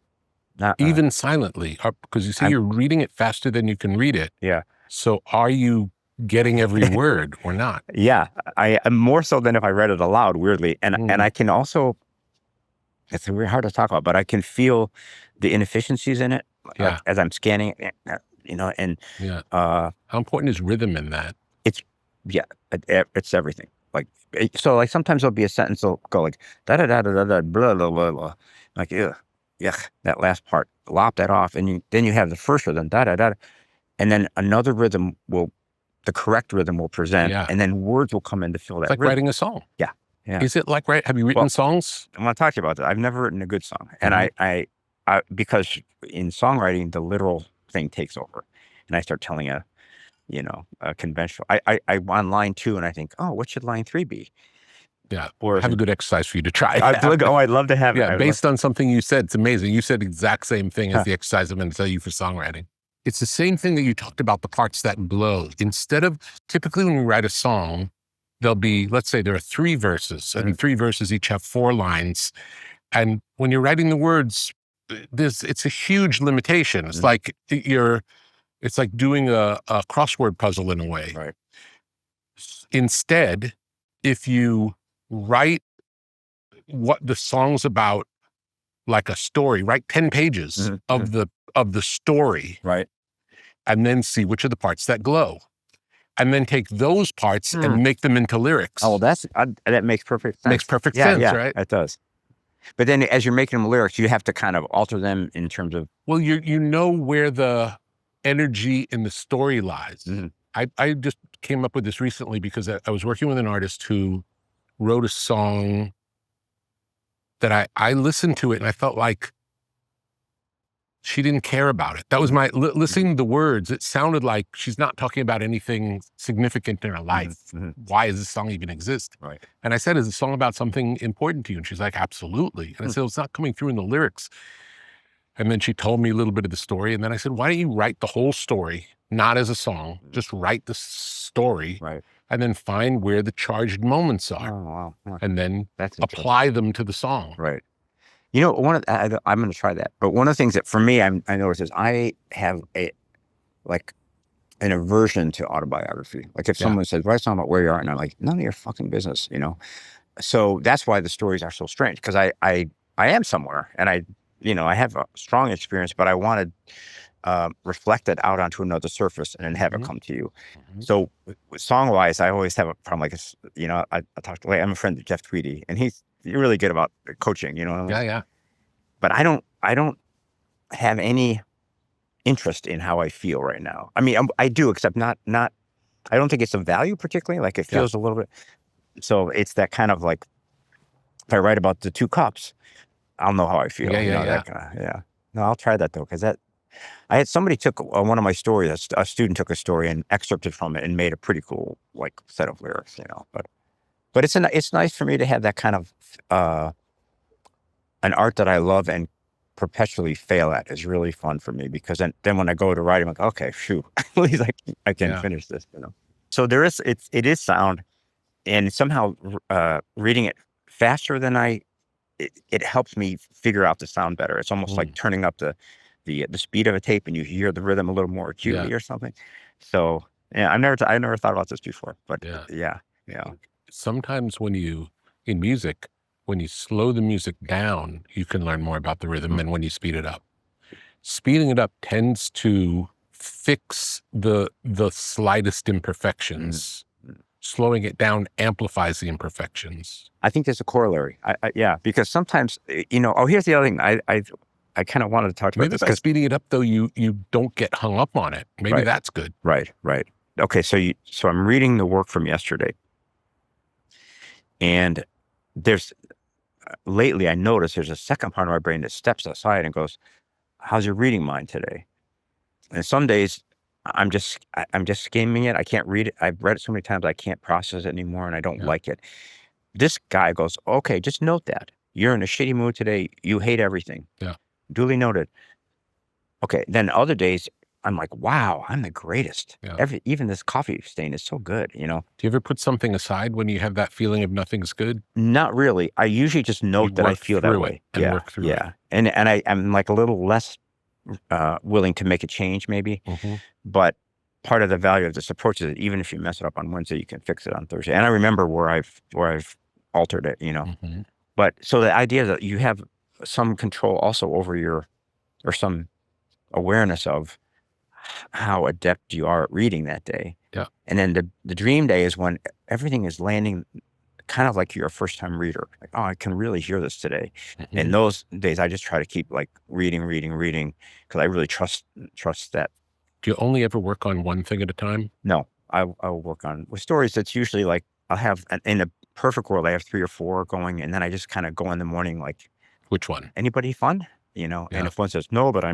Even silently? Because you see, you're reading it faster than you can read it. Yeah. So are you getting every word or not? Yeah, I am more so than if I read it aloud, weirdly. And I can also, it's really hard to talk about, but I can feel the inefficiencies in it as I'm scanning it, and how important is rhythm in that? It's everything. Like sometimes there'll be a sentence that'll go like da da da da da blah blah blah blah, like that last part, lop that off, and then you have the first rhythm da da da, and then another rhythm will the correct rhythm will present, Yeah. and then words will come in to fill that It's like rhythm. writing a song. Yeah. Is it like have you written songs? I want to talk to you about that. I've never written a good song. And I because in songwriting, the literal thing takes over. And I start telling a conventional, I on line 2 and I think, oh, what should line 3 be? Yeah. Or have a good exercise for you to try. I'd love to have it. Yeah, based on something you said. It's amazing. You said the exact same thing as the exercise I'm going to tell you for songwriting. It's the same thing that you talked about, the parts that glow. Instead of, typically when we write a song, there'll be, let's say there are 3 verses, and 3 verses each have 4 lines. And when you're writing the words, it's a huge limitation. It's like it's like doing a crossword puzzle in a way. Right. Instead, if you write what the song's about, like a story, write 10 pages of the story, right, and then see which are the parts that glow, and then take those parts and make them into lyrics. Oh, well, that makes perfect sense. Makes perfect sense, right? It does. But then as you're making them lyrics, you have to kind of alter them in terms of... Well, you know where the energy in the story lies. I just came up with this recently because I was working with an artist who wrote a song that I listened to it and I felt like she didn't care about it. That was my, listening to the words, it sounded like she's not talking about anything significant in her life. Why does this song even exist? Right. And I said, is the song about something important to you? And she's like, absolutely. And I said, well, it's not coming through in the lyrics. And then she told me a little bit of the story. And then I said, why don't you write the whole story, not as a song, just write the story, right, and then find where the charged moments are. Oh, wow. And then apply them to the song. Right. You know, I'm going to try that. But one of the things that for me, I notice is I have an aversion to autobiography. Like if someone says, write a song about where you are, and I'm like, none of your fucking business, So that's why the stories are so strange, because I am somewhere, and I have a strong experience, but I want to reflect it out onto another surface and then have it come to you. So song-wise, I always have a problem. Like, I'm a friend of Jeff Tweedy, and he's really good about coaching, Yeah. But I don't have any interest in how I feel right now. I mean, I do, except not. I don't think it's of value particularly. Like it feels a little bit. So it's that kind of like, if I write about the 2 cups, I'll know how I feel. Yeah. No, I'll try that though, because I had somebody took one of my stories. A student took a story and excerpted from it and made a pretty cool set of lyrics. But it's nice for me to have that kind of an art that I love and perpetually fail at is really fun for me, because then when I go to write, I'm like, okay, phew, at least I can finish this. So it is sound, and somehow reading it faster than it helps me figure out the sound better. It's almost like turning up the speed of a tape, and you hear the rhythm a little more acutely or something. So yeah, I never thought about this before, but yeah. Sometimes in music, when you slow the music down, you can learn more about the rhythm than when you speed it up. Speeding it up tends to fix the slightest imperfections. Slowing it down amplifies the imperfections. I think there's a corollary. Because sometimes, here's the other thing. I kind of wanted to talk about this. Maybe by speeding it up, though, you don't get hung up on it. Maybe that's good. Right. Okay, so I'm reading the work from yesterday. And lately I noticed there's a second part of my brain that steps aside and goes, how's your reading mind today? And some days I'm just skimming it. I can't read it. I've read it so many times I can't process it anymore, and I don't like it. This guy goes, okay, just note that. You're in a shitty mood today. You hate everything. Yeah. Duly noted. Okay, then other days I'm like, wow, I'm the greatest. Yeah. Even this coffee stain is so good, Do you ever put something aside when you have that feeling of nothing's good? Not really. I usually just note that I feel that way. Work through it. And I'm like a little less willing to make a change maybe. But part of the value of this approach is that even if you mess it up on Wednesday, you can fix it on Thursday. And I remember where I've altered it, But so the idea that you have some control also over or some awareness of how adept you are at reading that day. Yeah. And then the dream day is when everything is landing kind of like you're a first time reader. Like, oh, I can really hear this today. And those days I just try to keep reading, because I really trust that. Do you only ever work on one thing at a time? No. I'll work on with stories. That's usually like I'll have in a perfect world, I have 3 or 4 going, and then I just kind of go in the morning like, Which one? anybody fun? And Yeah. if one says no, but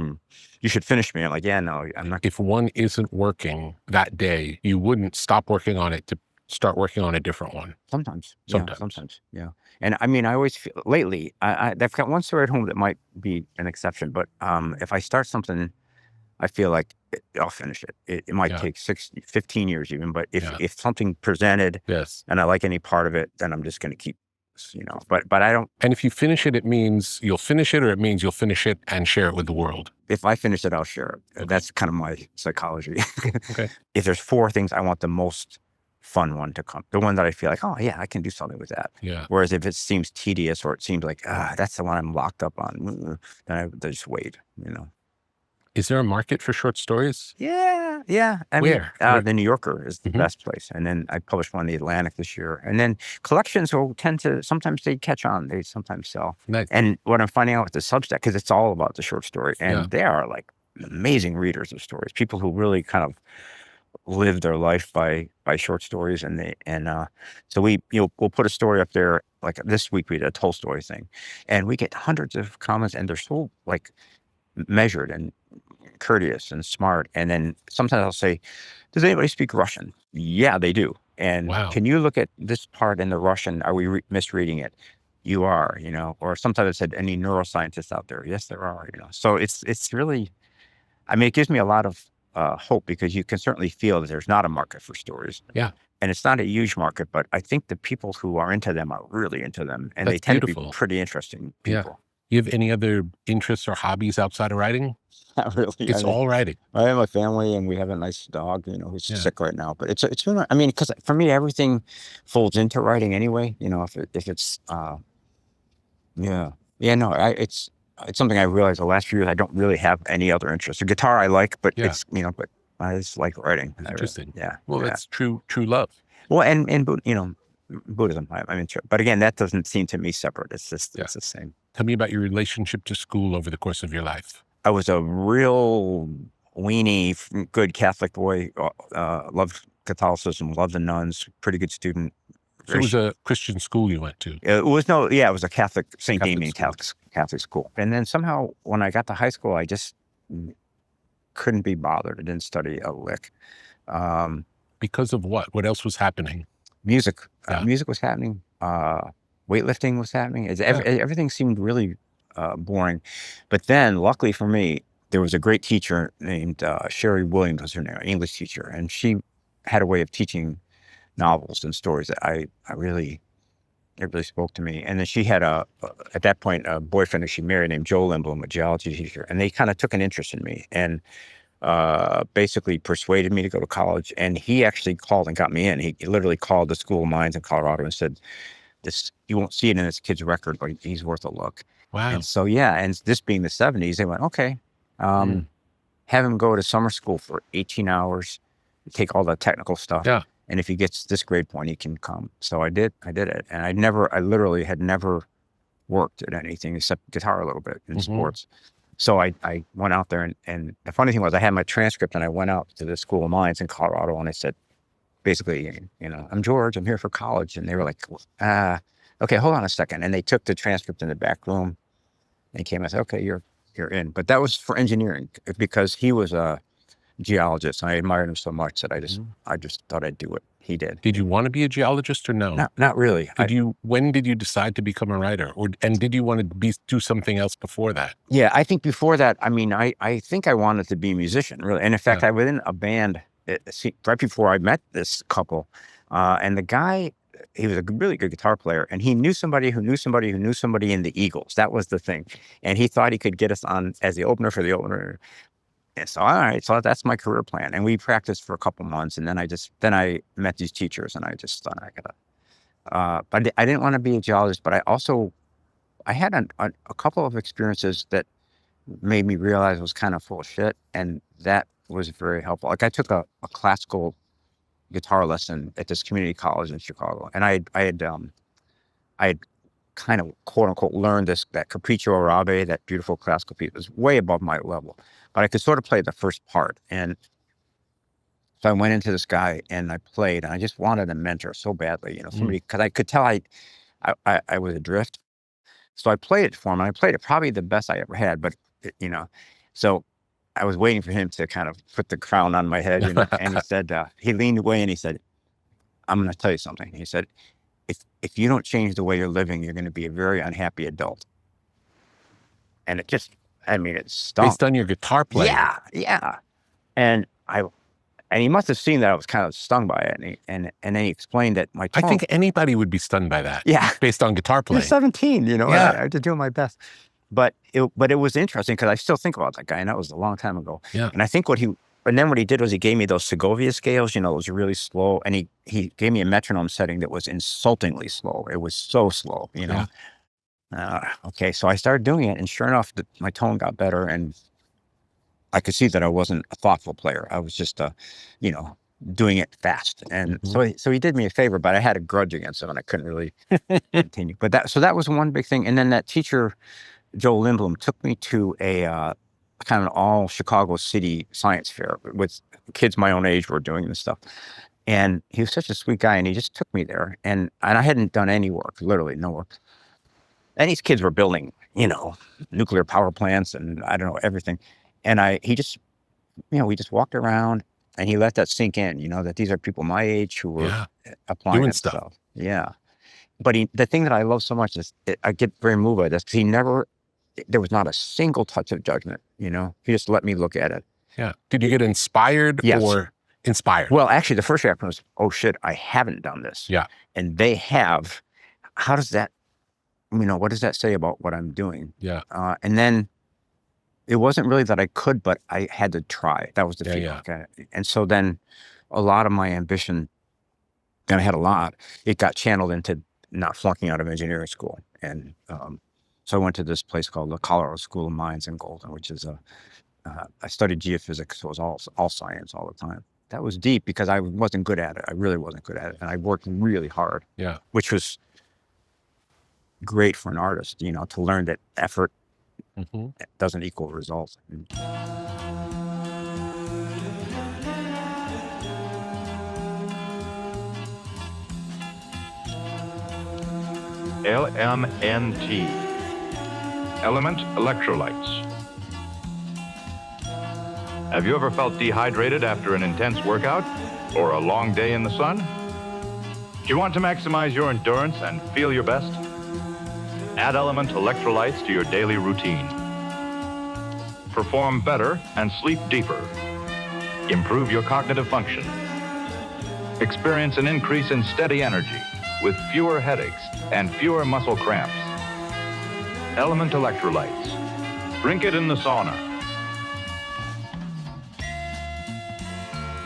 you should finish me. I'm like, yeah, no, I'm not. If one isn't working that day, you wouldn't stop working on it to start working on a different one. Sometimes. Sometimes. Yeah. And I mean, I always feel lately, I've got one story at home that might be an exception, but if I start something, I feel like I'll finish it. It might Yeah. take 15 years even, but Yeah. if something presented Yes. and I like any part of it, then I'm just going to keep, but I don't, And if you finish it, it means you'll finish it, or it means you'll finish it and share it with the world. if I finish it, I'll share it. Okay. That's kind of my psychology. Okay. If there's 4 things, I want the most fun one to come. The one that I feel like, oh yeah, I can do something with that. Yeah. Whereas if it seems tedious or it seems like, that's the one I'm locked up on, then I just wait, Is there a market for short stories? Yeah. I mean, Where? the New Yorker is the Mhm. best place. And then I published one in the Atlantic this year. And then collections will tend to, sometimes they catch on. They sometimes sell. Nice. And what I'm finding out with the Substack, because it's all about the short story. And Yeah. they are like amazing readers of stories, people who really kind of live their life by short stories. So we'll put a story up there. Like this week we did a Tolstoy thing. And we get hundreds of comments, and they're so like measured and courteous and smart. And then sometimes I'll say, does anybody speak Russian? Yeah, they do. And Wow. can you look at this part in the Russian? Are we misreading it? You are, or sometimes I said, any neuroscientists out there? Yes, there are, So it's really, I mean, it gives me a lot of hope, because you can certainly feel that there's not a market for stories. Yeah. And it's not a huge market, but I think the people who are into them are really into them. And they That's tend to beautiful. be pretty interesting Yeah. people. You have any other interests or hobbies outside of writing? Not really. It's all writing. I have a family, and we have a nice dog, who's Yeah. sick right now. But it's been, I mean, because for me, everything folds into writing anyway. If it's, no, it's something I realized the last few years. I don't really have any other interests. The guitar I like, but Yeah. it's, but I just like writing. Interesting. Yeah. Well, yeah. that's true love. Well, and Buddhism, I'm into. But again, that doesn't seem to me separate. It's just, Yeah. it's the same. Tell me about your relationship to school over the course of your life. I was a real weenie, good Catholic boy. Loved Catholicism, loved the nuns. Pretty good student. So it was a Christian school you went to. It was it was a Catholic, St. Catholic Damien school. Catholic school. And then somehow when I got to high school, I just couldn't be bothered. I didn't study a lick. Because of what? What else was happening? Music. Yeah. Music was happening. Weightlifting was happening. Everything seemed really boring. But then, luckily for me, there was a great teacher named Sherry Williams, was her name, an English teacher, and she had a way of teaching novels and stories that it really spoke to me. And then she had at that point, a boyfriend that she married named Joe Lindblom, a geology teacher, and they kind of took an interest in me and basically persuaded me to go to college. And he actually called and got me in. He literally called the School of Mines in Colorado and said, you won't see it in this kid's record, but he's worth a look. Wow. And so, and this being the 70s, they went, okay, have him go to summer school for 18 hours, take all the technical stuff. Yeah. And if he gets this grade point, he can come. So I did it. And I literally had never worked at anything except guitar a little bit in sports. So I went out there, and the funny thing was I had my transcript, and I went out to the School of Mines in Colorado, and I said, basically, I'm George, I'm here for college. And they were like, okay, hold on a second. And they took the transcript in the back room and came and said, okay, you're in. But that was for engineering, because he was a geologist. And I admired him so much that I just thought I'd do what he did. Did you want to be a geologist or no? Not really. When did you decide to become a writer, and did you want to do something else before that? Yeah, I think before that, I mean, I think I wanted to be a musician, really. And in fact, I was in a band right before I met this couple, and the guy, he was a really good guitar player, and he knew somebody who knew somebody who knew somebody in the Eagles. That was the thing. And he thought he could get us on as the opener for the opener. And so, all right, so that's my career plan. And we practiced for a couple months, and then I met these teachers, and I just thought but I didn't want to be a geologist, but I had a couple of experiences that made me realize I was kind of full of shit, and that was very helpful. Like I took a classical guitar lesson at this community college in Chicago, and I had kind of quote unquote learned that Capriccio Arabe, that beautiful classical piece, was way above my level, but I could sort of play the first part. And So I went into this guy and I played, and I just wanted a mentor so badly, you know, somebody, because I could tell I was adrift. So I played it for him, and I played it probably the best I ever had, but, you know, so I was waiting for him to kind of put the crown on my head, you know, and he said, he leaned away and he said, I'm going to tell you something. He said, if you don't change the way you're living, you're going to be a very unhappy adult. And it just, I mean, it stunk. Based on your guitar playing. Yeah. And he must have seen that I was kind of stung by it. And then he explained that my tone. I think anybody would be stunned by that. Yeah. Based on guitar playing. You're 17, you know, Yeah. I had to do my best. But it was interesting because I still think about that guy, and that was a long time ago. Yeah. And I think what he did was he gave me those Segovia scales, you know, it was really slow. And he gave me a metronome setting that was insultingly slow. It was so slow, you know. Okay, so I started doing it, and sure enough, my tone got better, and I could see that I wasn't a thoughtful player. I was just, you know, doing it fast. And so he did me a favor, but I had a grudge against him, and I couldn't really continue. But that was one big thing. And then that teacher, Joe Lindblom, took me to a kind of an all Chicago City science fair with kids my own age were doing this stuff. And he was such a sweet guy, and he just took me there. And I hadn't done any work, literally no work. And these kids were building, you know, nuclear power plants and I don't know, everything. And we just walked around, and he let that sink in, you know, that these are people my age who were applying doing that stuff. Yeah. But the thing that I love so much is I get very moved by this, because there was not a single touch of judgment, you know, he just let me look at it. Yeah. Did you get inspired? Yes. Or inspired? Well, actually the first reaction was, oh shit, I haven't done this. Yeah. And they have. How does that, you know, what does that say about what I'm doing? Yeah. And then it wasn't really that I could, but I had to try. That was the feedback. And so then a lot of my ambition, and I had a lot, it got channeled into not flunking out of engineering school. And so I went to this place called the Colorado School of Mines in Golden, which is I studied geophysics, so it was all science all the time. That was deep because I wasn't good at it. I really wasn't good at it. And I worked really hard, which was great for an artist, you know, to learn that effort doesn't equal results. LMNT, element electrolytes. Have you ever felt dehydrated after an intense workout or a long day in the sun? Do you want to maximize your endurance and feel your best? Add element electrolytes to your daily routine. Perform better and sleep deeper. Improve your cognitive function. Experience an increase in steady energy with fewer headaches and fewer muscle cramps. Element electrolytes. Drink it in the sauna.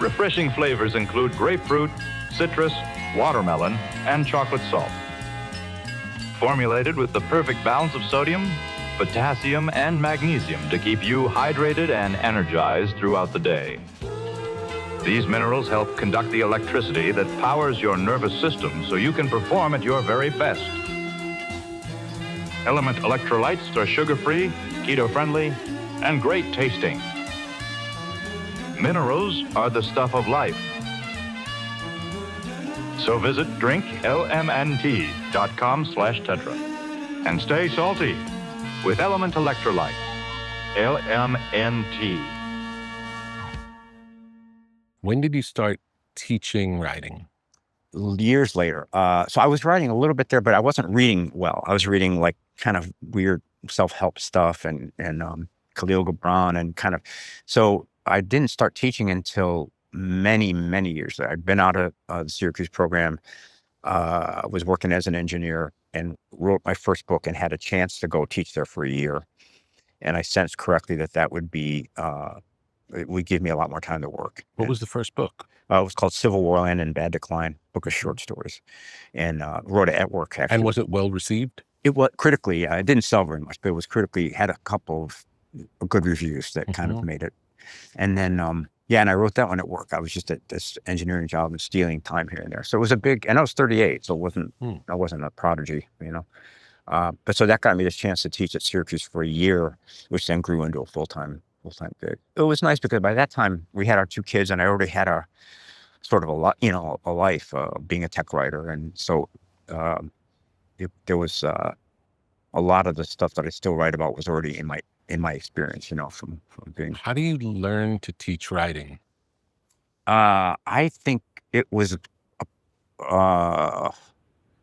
Refreshing flavors include grapefruit, citrus, watermelon, and chocolate salt. Formulated with the perfect balance of sodium, potassium, and magnesium to keep you hydrated and energized throughout the day. These minerals help conduct the electricity that powers your nervous system so you can perform at your very best. Element electrolytes are sugar-free, keto-friendly, and great tasting. Minerals are the stuff of life. So visit drinklmnt.com/tetra and stay salty with Element Electrolytes. LMNT. When did you start teaching writing? Years later. So I was writing a little bit there, but I wasn't reading well. I was reading like kind of weird self-help stuff and Khalil Gibran and kind of, so I didn't start teaching until many, many years later. I'd been out of the Syracuse program, was working as an engineer and wrote my first book and had a chance to go teach there for a year. And I sensed correctly that would be, it would give me a lot more time to work. What was the first book? It was called Civil War Land in Bad Decline, book of short stories. And wrote it at work, actually. And was it well received? It was critically, it didn't sell very much, but it was critically, had a couple of good reviews that kind of made it. And then, and I wrote that one at work. I was just at this engineering job and stealing time here and there. So it was a big, and I was 38, so I wasn't a prodigy, you know. But so that got me this chance to teach at Syracuse for a year, which then grew into a full-time full-time gig. It was nice because by that time we had our 2 kids, and I already had a sort of a life being a tech writer, and so there was a lot of the stuff that I still write about was already in my experience, from being. How do you learn to teach writing? I think it was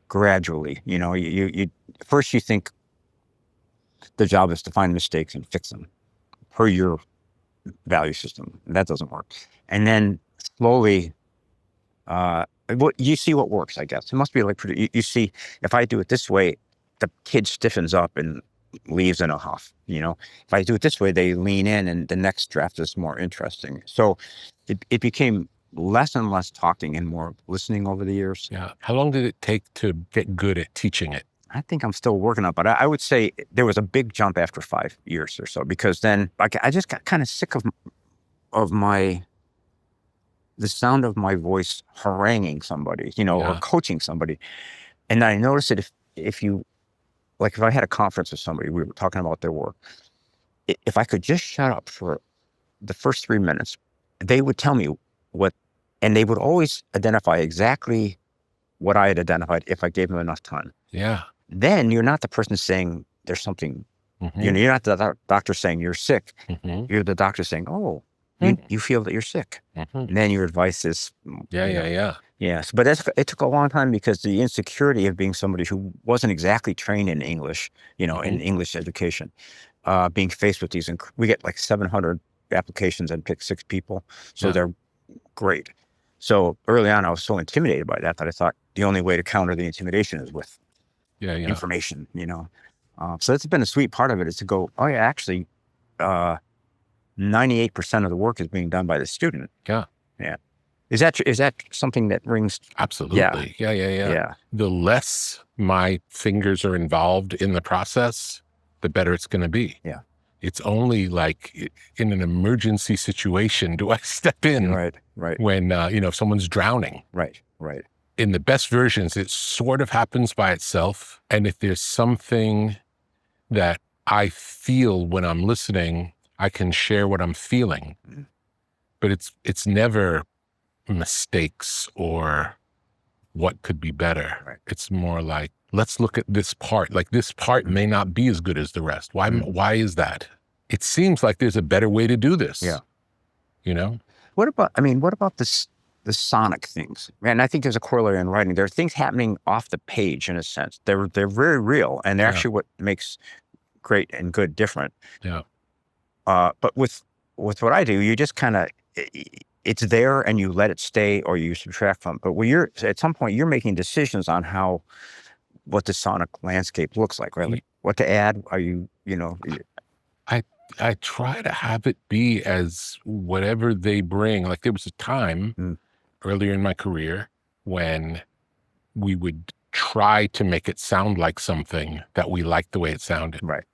gradually. You first you think the job is to find mistakes and fix them per your value system. That doesn't work. And then slowly, you see what works, I guess. It must be like, you see, if I do it this way, the kid stiffens up and leaves in a huff. If I do it this way, they lean in and the next draft is more interesting. So it became less and less talking and more listening over the years. Yeah. How long did it take to get good at teaching it? I think I'm still working on it, but I would say there was a big jump after 5 years or so, because then I just got kind of sick of the sound of my voice haranguing somebody, or coaching somebody. And I noticed that if I had a conference with somebody, we were talking about their work, if I could just shut up for the first 3 minutes, they would tell me and they would always identify exactly what I had identified if I gave them enough time. Yeah. Then you're not the person saying there's something, you're not the doctor saying you're sick. You're the doctor saying, oh, you feel that you're sick. And then your advice is, Yeah. Yes, but it took a long time because the insecurity of being somebody who wasn't exactly trained in English, in English education, being faced with these, we get like 700 applications and pick 6 people. So they're great. So early on, I was so intimidated by that I thought the only way to counter the intimidation is with information, So that's been a sweet part of it, is to go, oh yeah, actually, 98% of the work is being done by the student. Yeah. Yeah. Is that something that rings? Absolutely. Yeah. The less my fingers are involved in the process, the better it's going to be. Yeah. It's only like in an emergency situation do I step in. Right. When, if someone's drowning. Right. In the best versions, it sort of happens by itself. And if there's something that I feel when I'm listening, I can share what I'm feeling. But it's never mistakes or what could be better. Right. It's more like, let's look at this part. Like, this part may not be as good as the rest. Why is that? It seems like there's a better way to do this. Yeah. What about the sonic things? And I think there's a corollary in writing. There are things happening off the page, in a sense. They're very real, and they're actually what makes great and good different. Yeah. But with what I do, you just kind of, it's there and you let it stay, or you subtract from it. But when at some point, you're making decisions on what the sonic landscape looks like, right? Like what to add. Are you, I try to have it be as whatever they bring. Like, there was a time earlier in my career when we would try to make it sound like something that we liked the way it sounded. Right.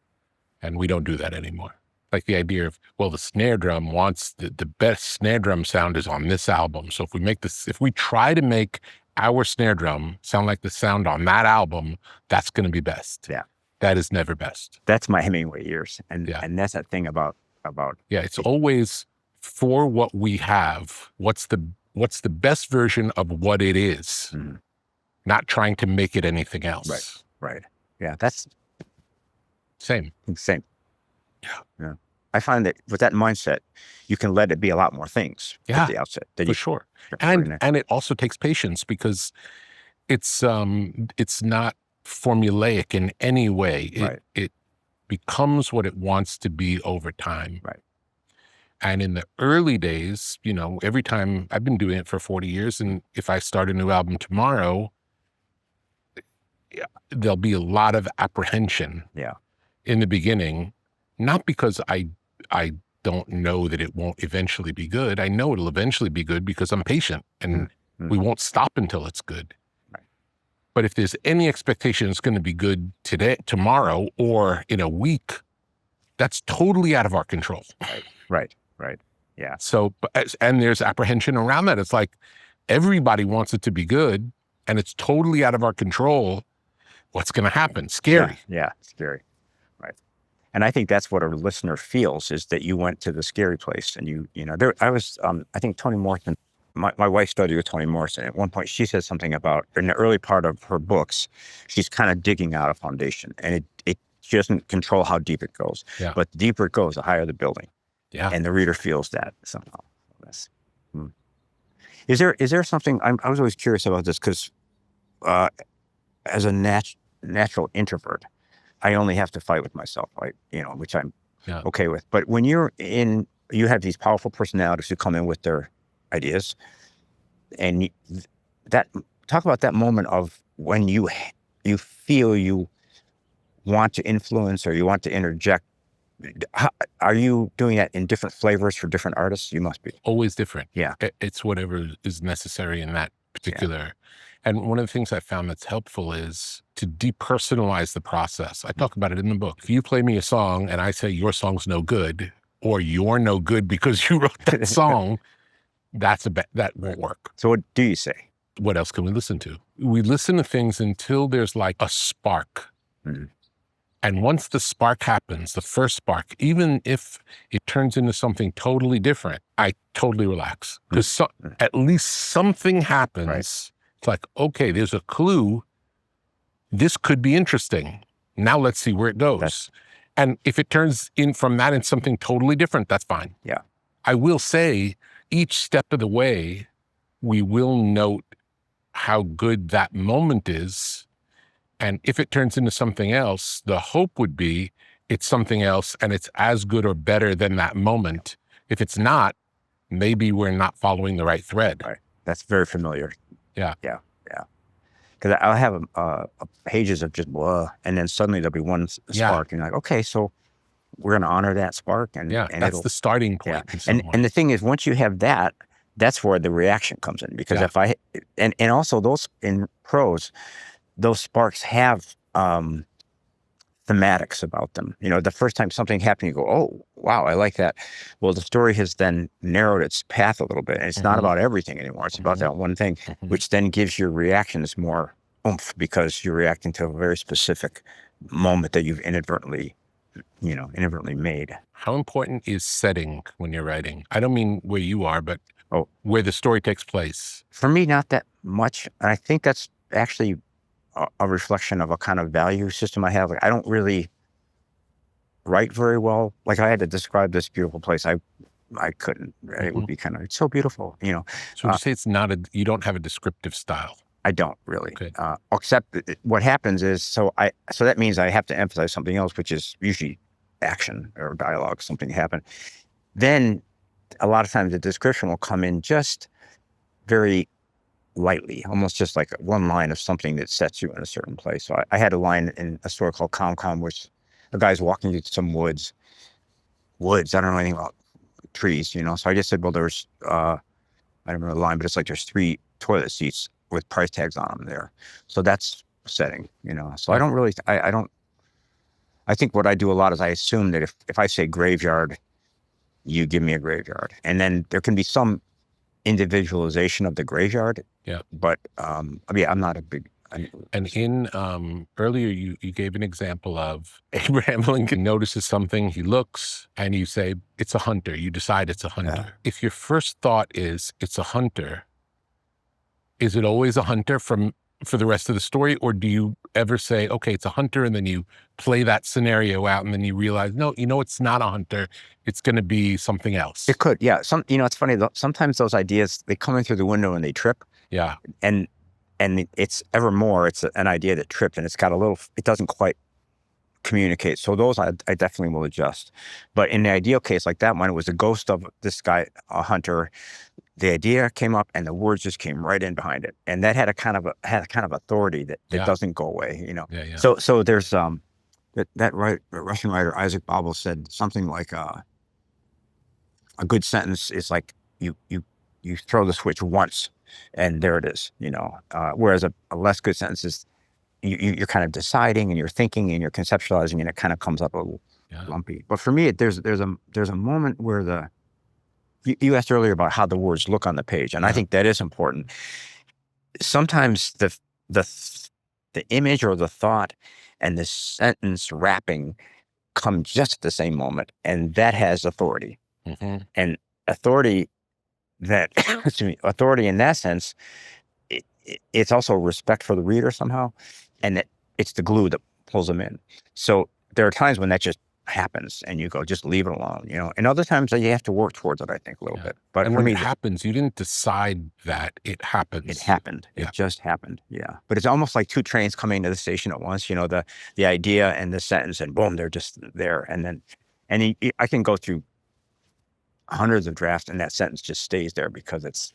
And we don't do that anymore. Like the idea of, well, the snare drum wants the best snare drum sound is on this album. So if we try to make our snare drum sound like the sound on that album, that's going to be best. Yeah. That is never best. That's my Hemingway years. And that's that thing about. Yeah. It's always for what we have. What's the best version of what it is, not trying to make it anything else. Right. Yeah. That's same. Yeah. I find that with that mindset, you can let it be a lot more things at the outset. For sure. And it also takes patience, because it's not formulaic in any way. It becomes what it wants to be over time. Right. And in the early days, every time, I've been doing it for 40 years, and if I start a new album tomorrow, there'll be a lot of apprehension in the beginning, not because I don't know that it won't eventually be good. I know it'll eventually be good because I'm patient, and we won't stop until it's good. Right. But if there's any expectation it's going to be good today, tomorrow, or in a week, that's totally out of our control. Right. Yeah. So, and there's apprehension around that. It's like everybody wants it to be good, and it's totally out of our control. What's going to happen? Scary. Yeah, scary. Right. And I think that's what a listener feels, is that you went to the scary place. And I think Toni Morrison, my wife studied with Toni Morrison. At one point, she said something about, in the early part of her books, she's kind of digging out a foundation. And she doesn't control how deep it goes. Yeah. But the deeper it goes, the higher the building. Yeah. And the reader feels that somehow. Is there something, I was always curious about this, because as a natural introvert, I only have to fight with myself, which I'm okay with. But when you have these powerful personalities who come in with their ideas, and talk about that moment of when you feel you want to influence or you want to interject. Are you doing that in different flavors for different artists? You must be. Always different. Yeah. It's whatever is necessary in that particular. Yeah. And one of the things I found that's helpful is to depersonalize the process. I talk about it in the book. If you play me a song and I say your song's no good, or you're no good because you wrote that song, that won't work. So what do you say? What else can we listen to? We listen to things until there's like a spark. Mm-hmm. And once the spark happens, the first spark, even if it turns into something totally different, I totally relax. Because at least something happens. Right. It's like, okay, there's a clue. This could be interesting. Now let's see where it goes. And if it turns in from that into something totally different, that's fine. Yeah. I will say each step of the way, we will note how good that moment is. And if it turns into something else, the hope would be it's something else and it's as good or better than that moment. If it's not, maybe we're not following the right thread. Right. That's very familiar. Yeah. Yeah. Yeah. Because I'll have pages of just blah, and then suddenly there'll be one spark, and you're like, okay, so we're going to honor that spark. And that's the starting point. Yeah. And the thing is, once you have that, that's where the reaction comes in. Because if and also those in prose, those sparks have thematics about them. The first time something happened, you go, oh, wow, I like that. Well, the story has then narrowed its path a little bit. And it's not about everything anymore. It's about that one thing, which then gives your reactions more oomph, because you're reacting to a very specific moment that you've inadvertently made. How important is setting when you're writing? I don't mean where you are, but where the story takes place. For me, not that much. And I think that's actually a reflection of a kind of value system I have. Like, I don't really write very well. Like, I had to describe this beautiful place. I couldn't. It would be it's so beautiful, So would you say it's not you don't have a descriptive style? I don't really. Okay. Except what happens is, so that means I have to emphasize something else, which is usually action or dialogue, something happened. Then a lot of times the description will come in just very lightly, almost just like one line of something that sets you in a certain place. So I had a line in a story called ComCom, which a guy's walking through some woods. I don't know anything about trees, So I just said, well, there's, I don't remember the line, but it's like there's 3 toilet seats with price tags on them there. So that's setting, So I don't really, I think what I do a lot is I assume that if I say graveyard, you give me a graveyard. And then there can be some individualisation of the graveyard. Yeah. But I'm not a big. And in earlier, you gave an example of Abraham Lincoln notices something, he looks, and you say it's a hunter. You decide it's a hunter. Yeah. If your first thought is it's a hunter, is it always a hunter for the rest of the story, or do you ever say, okay, it's a hunter, and then you play that scenario out, and then you realize, no, it's not a hunter. It's going to be something else. It could, yeah. It's funny though. Sometimes those ideas, they come in through the window and they trip. Yeah. And it's it's an idea that tripped, and it's got it doesn't quite communicate. So those I definitely will adjust. But in the ideal case like that one, it was the ghost of this guy, a hunter. The idea came up and the words just came right in behind it. And that had a kind of authority that doesn't go away, Yeah. So there's that Russian writer Isaac Babel said something like a good sentence is like you throw the switch once and there it is, whereas a less good sentence is you're kind of deciding and you're thinking and you're conceptualizing, and it kind of comes up a little lumpy. But for me, there's a moment where you asked earlier about how the words look on the page, and I think that is important. Sometimes the image or the thought and the sentence wrapping come just at the same moment, and that has authority. Mm-hmm. And authority that, authority in that sense, it's also respect for the reader somehow, and it's the glue that pulls them in. So there are times when that just happens and you go, just leave it alone, and other times you have to work towards it, I think, a little bit. But and for when me, it happens, you didn't decide that, it happens. it happened. Yeah. It just happened. Yeah. But it's almost like two trains coming to the station at once, the idea and the sentence, and boom, they're just there. And then, I can go through hundreds of drafts and that sentence just stays there because it's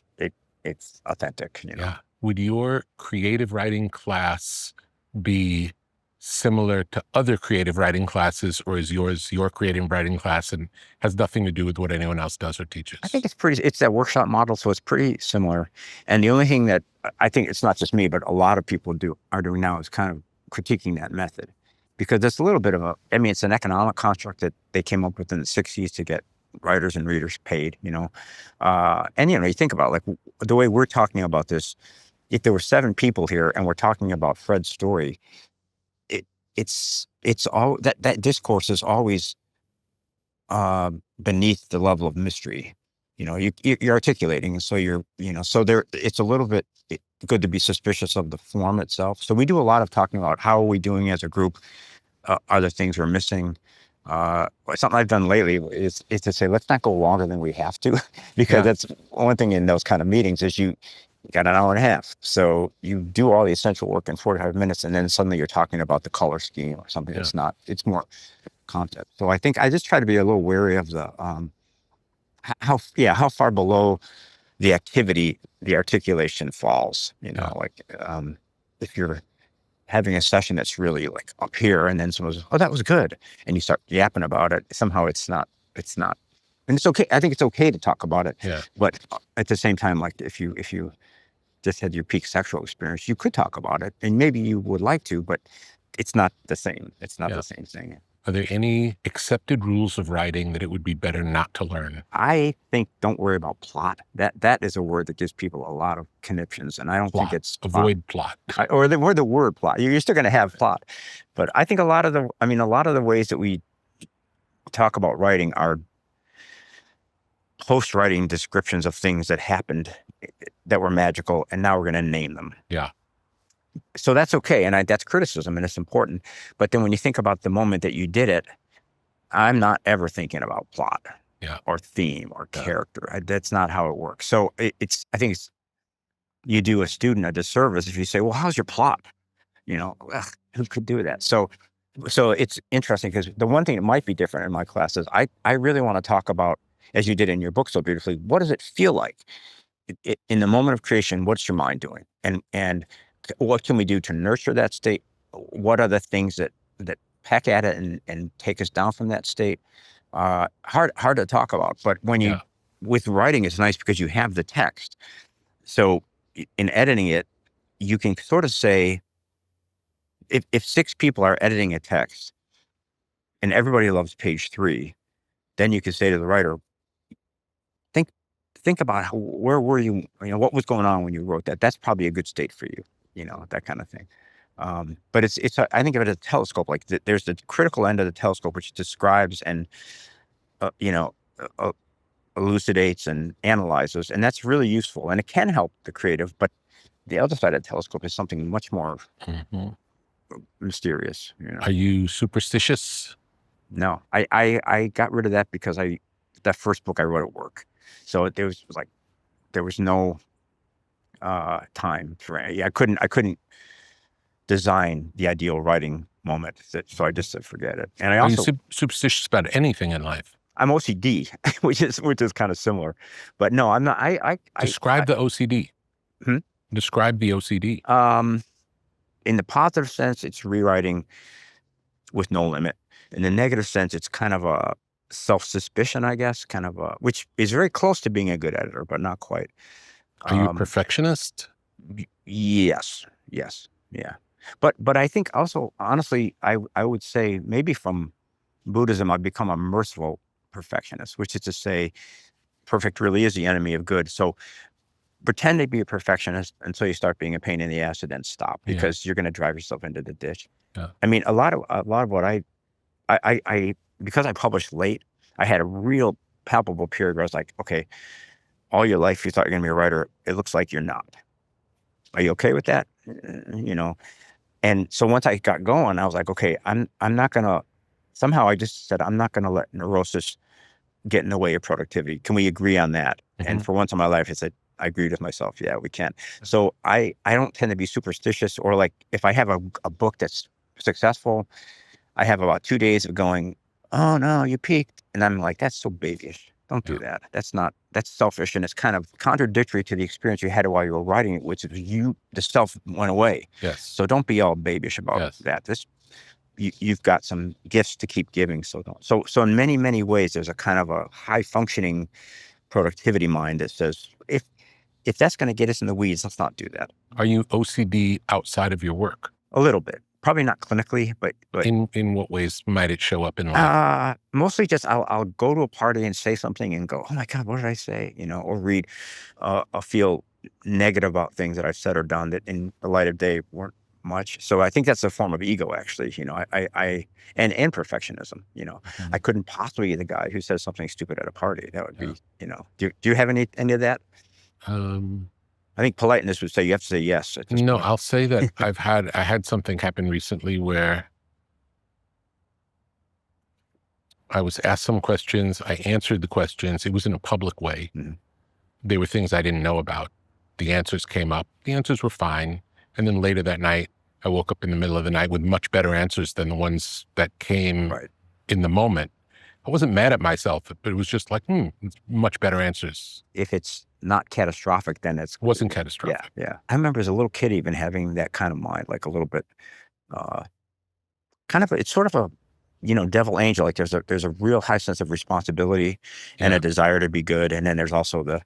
authentic, Yeah. Would your creative writing class be similar to other creative writing classes, or is yours your creative writing class and has nothing to do with what anyone else does or teaches? I think it's that workshop model, so it's pretty similar. And the only thing that I think, it's not just me, but a lot of people are doing now, is kind of critiquing that method, because it's a little bit of it's an economic construct that they came up with in the 60s to get writers and readers paid, and you think about, like, the way we're talking about this. If there were 7 people here and we're talking about Fred's story, it's all that discourse is always beneath the level of mystery. You're articulating, so so there, it's a little bit good to be suspicious of the form itself. So we do a lot of talking about how are we doing as a group. Are there things we're missing? Something I've done lately is to say, let's not go longer than we have to, because that's one thing in those kind of meetings is you got an hour and a half. So you do all the essential work in 45 minutes, and then suddenly you're talking about the color scheme or something that's not, it's more content. So I think I just try to be a little wary of the, how far below the activity, the articulation falls, if you're having a session that's really like up here, and then someone goes, oh, that was good, and you start yapping about it, somehow it's not, and it's okay. I think it's okay to talk about it. Yeah. But at the same time, like if you just had your peak sexual experience, you could talk about it, and maybe you would like to, but it's not the same. It's not the same thing. Are there any accepted rules of writing that it would be better not to learn? I think don't worry about plot. That is a word that gives people a lot of conniptions, and I don't think it's avoid plot. Or the word plot. You're still going to have plot, but I think a lot of the ways that we talk about writing are post-writing descriptions of things that happened that were magical, and now we're going to name them. Yeah. So that's okay, and that's criticism, and it's important. But then when you think about the moment that you did it, I'm not ever thinking about plot, or theme, or character. That's not how it works. So I think you do a student a disservice if you say, "Well, how's your plot?" Who could do that? So it's interesting, because the one thing that might be different in my class is I really want to talk about, as you did in your book so beautifully, what does it feel like in the moment of creation? What's your mind doing, and what can we do to nurture that state? What are the things that peck at it and take us down from that state? Hard to talk about, but when with writing, it's nice because you have the text. So in editing it, you can sort of say, if 6 people are editing a text and everybody loves page 3, then you can say to the writer, think about where were you, what was going on when you wrote that? That's probably a good state for you. That kind of thing. But I think of it as a telescope. Like there's the critical end of the telescope, which describes and, elucidates and analyzes, and that's really useful, and it can help the creative. But the other side of the telescope is something much more mysterious. Are you superstitious? No, I got rid of that because that first book I wrote at work, so there was no time for I couldn't design the ideal writing moment, so I just said forget it. And I also, are you superstitious about anything in life? I'm OCD, which is kind of similar, but no, I'm not. Describe the OCD. Describe the OCD. In the positive sense, it's rewriting with no limit. In the negative sense, it's kind of a self-suspicion, I guess, which is very close to being a good editor, but not quite. Are you a perfectionist? Yes. Yeah. But I think also, honestly, I would say maybe from Buddhism, I've become a merciful perfectionist, which is to say perfect really is the enemy of good. So pretend to be a perfectionist until you start being a pain in the ass, and then stop, because you're going to drive yourself into the ditch. Yeah. I mean, a lot of what I because I published late, I had a real palpable period where I was like, okay, all your life you thought you're going to be a writer. It looks like you're not. Are you okay with that? You know? And so once I got going, I was like, okay, I'm not going to, somehow I just said, I'm not going to let neurosis get in the way of productivity. Can we agree on that? And for once in my life, I said, I agreed with myself. Yeah, we can. So I don't tend to be superstitious, or like if I have a book that's successful, I have about 2 days of going, oh no, you peaked. And I'm like, that's so babyish. Don't do that. That's selfish. And it's kind of contradictory to the experience you had while you were writing it, which is the self went away. Yes. So don't be all babyish about that. You've got some gifts to keep giving. So in many, many ways, there's a kind of a high functioning productivity mind that says, if that's going to get us in the weeds, let's not do that. Are you OCD outside of your work? A little bit. Probably not clinically, but in what ways might it show up in life? Mostly just I'll go to a party and say something and go, oh my God, what did I say? You know, or read, I'll feel negative about things that I've said or done that in the light of day weren't much. So I think that's a form of ego, actually. You know, and perfectionism. You know, I couldn't possibly be the guy who says something stupid at a party. That would be, you know. Do you have any of that? I think politeness would say you have to say yes. No, I'll say that I had something happen recently where I was asked some questions. I answered the questions. It was in a public way. There were things I didn't know about. The answers came up. The answers were fine. And then later that night, I woke up in the middle of the night with much better answers than the ones that came in the moment. I wasn't mad at myself, but it was just like, much better answers. If it's not catastrophic, then it wasn't catastrophic. Yeah. I remember as a little kid even having that kind of mind, like a little bit, it's sort of a, you know, devil angel. Like there's a real high sense of responsibility and a desire to be good. And then there's also the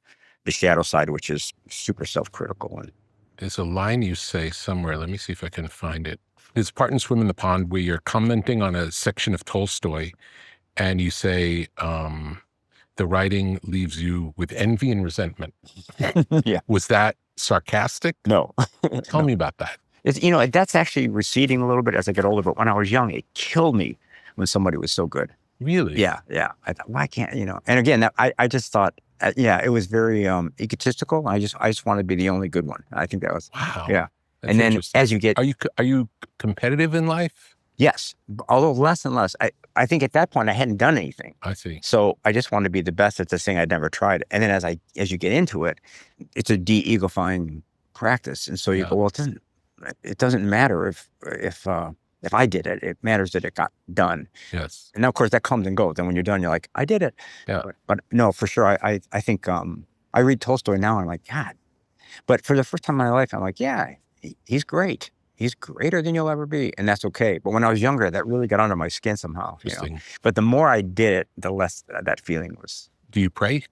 shadow side, which is super self-critical. And there's a line you say somewhere. Let me see if I can find it. There's a part in Swim in the Pond where you're commenting on a section of Tolstoy and you say, the writing leaves you with envy and resentment. Yeah. Was that sarcastic? No. Tell me about that. It's, you know, that's actually receding a little bit as I get older, but when I was young, it killed me when somebody was so good. Really? Yeah. I thought, why can't, you know, and again, I just thought, it was very egotistical. I just wanted to be the only good one. I think that was, wow. Yeah. That's and then as you get... Are you competitive in life? Yes, although less and less. I think at that point I hadn't done anything. I see. So I just wanted to be the best at this thing I'd never tried. And then as you get into it, it's a de-egofying practice. And so you go, well, it doesn't matter if I did it. It matters that it got done. Yes. And now, of course, that comes and goes. Then when you're done, you're like, I did it. Yeah. But no, for sure. I think I read Tolstoy now and I'm like, God. But for the first time in my life, I'm like, yeah, he's great. He's greater than you'll ever be, and that's okay. But when I was younger, that really got under my skin somehow. Interesting. You know? But the more I did it, the less that feeling was. Do you pray?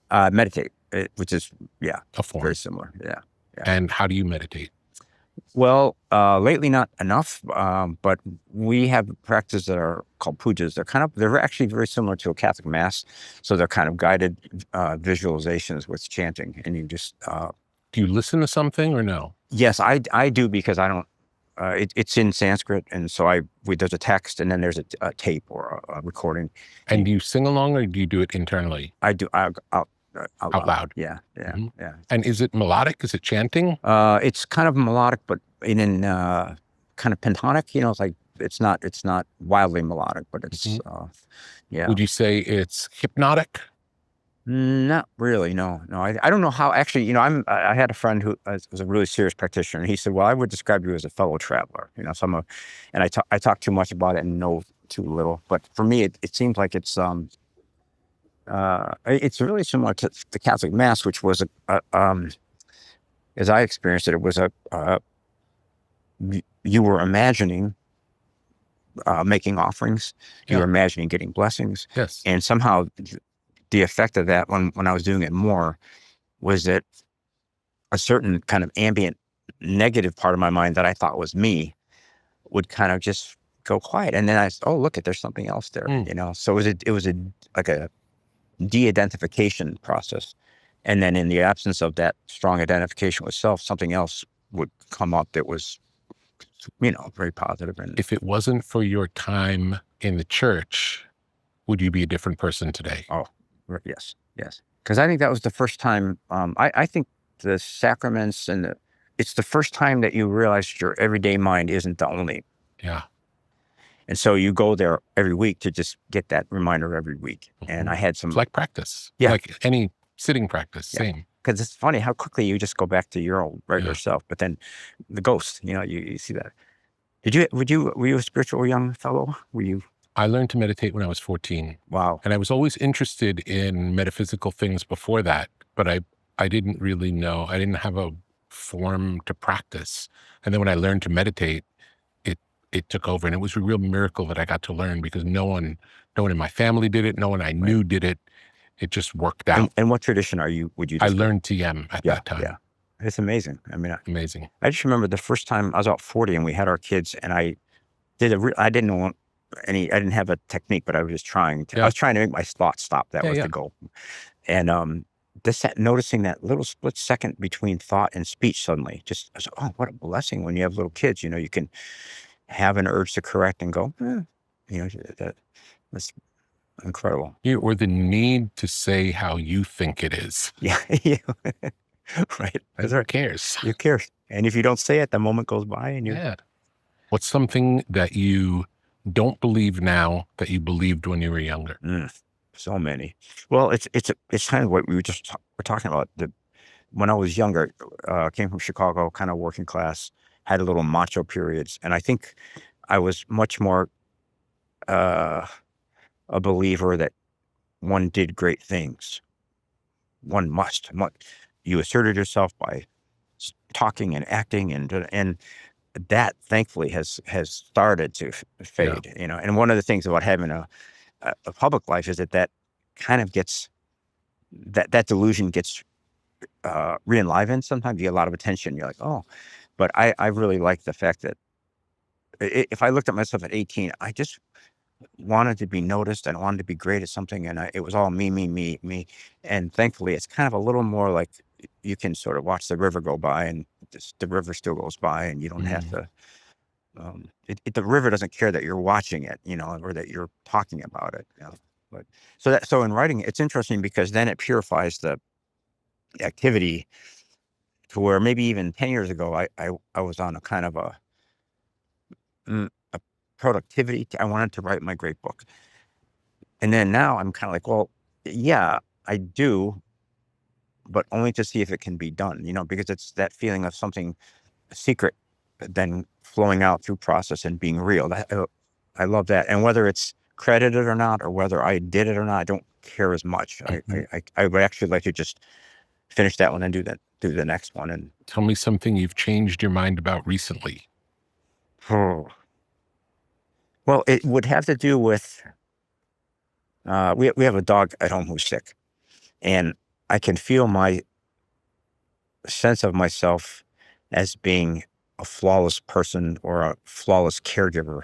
Meditate, which is, a form. Very similar. Yeah. And how do you meditate? Well, lately not enough, but we have practices that are called pujas. They're actually very similar to a Catholic Mass. So they're kind of guided visualizations with chanting, and you just... do you listen to something or no? Yes, I do, because I don't, it's in Sanskrit. And so there's a text and then there's a tape or a recording. And do you sing along or do you do it internally? I do, out loud. Yeah. And is it melodic? Is it chanting? It's kind of melodic, but in kind of pentatonic, you know, it's like, it's not wildly melodic, but it's, Would you say it's hypnotic? Not really, no. I don't know how, actually, you know, I had a friend who was a really serious practitioner, and he said, well, I would describe you as a fellow traveler, you know, and I talk too much about it and know too little, but for me, it seems like it's really similar to the Catholic Mass, which was as I experienced it, it was you were imagining making offerings, you were imagining getting blessings. Yes. And somehow the effect of that when I was doing it more was that a certain kind of ambient negative part of my mind that I thought was me would kind of just go quiet. And then I said, oh, look, there's something else there, you know? So it was like a de-identification process. And then in the absence of that strong identification with self, something else would come up that was very positive. And If it wasn't for your time in the church, would you be a different person today? yes. Because I think that was the first time, I think the sacraments it's the first time that you realize your everyday mind isn't the only. Yeah. And so you go there every week to just get that reminder every week. And I had some, It's like practice. Yeah. Like any sitting practice, same. because it's funny how quickly you just go back to your own regular self. But then the ghost, you see that. Were you a spiritual young fellow? Were you? I learned to meditate when I was 14. Wow. And I was always interested in metaphysical things before that, but I didn't really know. I didn't have a form to practice. And then when I learned to meditate, it took over. And it was a real miracle that I got to learn, because no one in my family did it. No one I knew did it. It just worked out. And what tradition would you? I learned TM at that time. Yeah. It's amazing. I mean, Amazing. I just remember the first time I was about 40 and we had our kids, and I didn't know I didn't have a technique, but I was just trying to, I was trying to make my thoughts stop. That was the goal. And noticing that little split second between thought and speech suddenly, I was like, oh, what a blessing when you have little kids. You can have an urge to correct and go, that's incredible. Or the need to say how you think it is. Yeah. Right. Who cares? You care. And if you don't say it, the moment goes by and you're. What's something that you don't believe now that you believed when you were younger? So many. Well, it's kind of what we were talking about. When I was younger, came from Chicago, kind of working class, had a little macho periods, and I think I was much more a believer that one did great things. One must. You asserted yourself by talking and acting, and that thankfully has started to fade. And one of the things about having a public life is that kind of gets that delusion gets re-enlivened. Sometimes you get a lot of attention. You're like, oh, but I really like the fact that if I looked at myself at 18, I just wanted to be noticed and wanted to be great at something, and it was all me. And thankfully, it's kind of a little more like you can sort of watch the river go by, and the river still goes by, and you don't have to. The river doesn't care that you're watching it, or that you're talking about it. But so in writing, it's interesting because then it purifies the activity to where maybe even 10 years ago, I was on a kind of a productivity. I wanted to write my great book. And then now I'm kind of like, well, yeah, I do, but only to see if it can be done, because it's that feeling of something secret then flowing out through process and being real. I love that. And whether it's credited or not, or whether I did it or not, I don't care as much. I would actually like to just finish that one and do the next one. And tell me something you've changed your mind about recently. Well, it would have to do with, we have a dog at home who's sick, and I can feel my sense of myself as being a flawless person or a flawless caregiver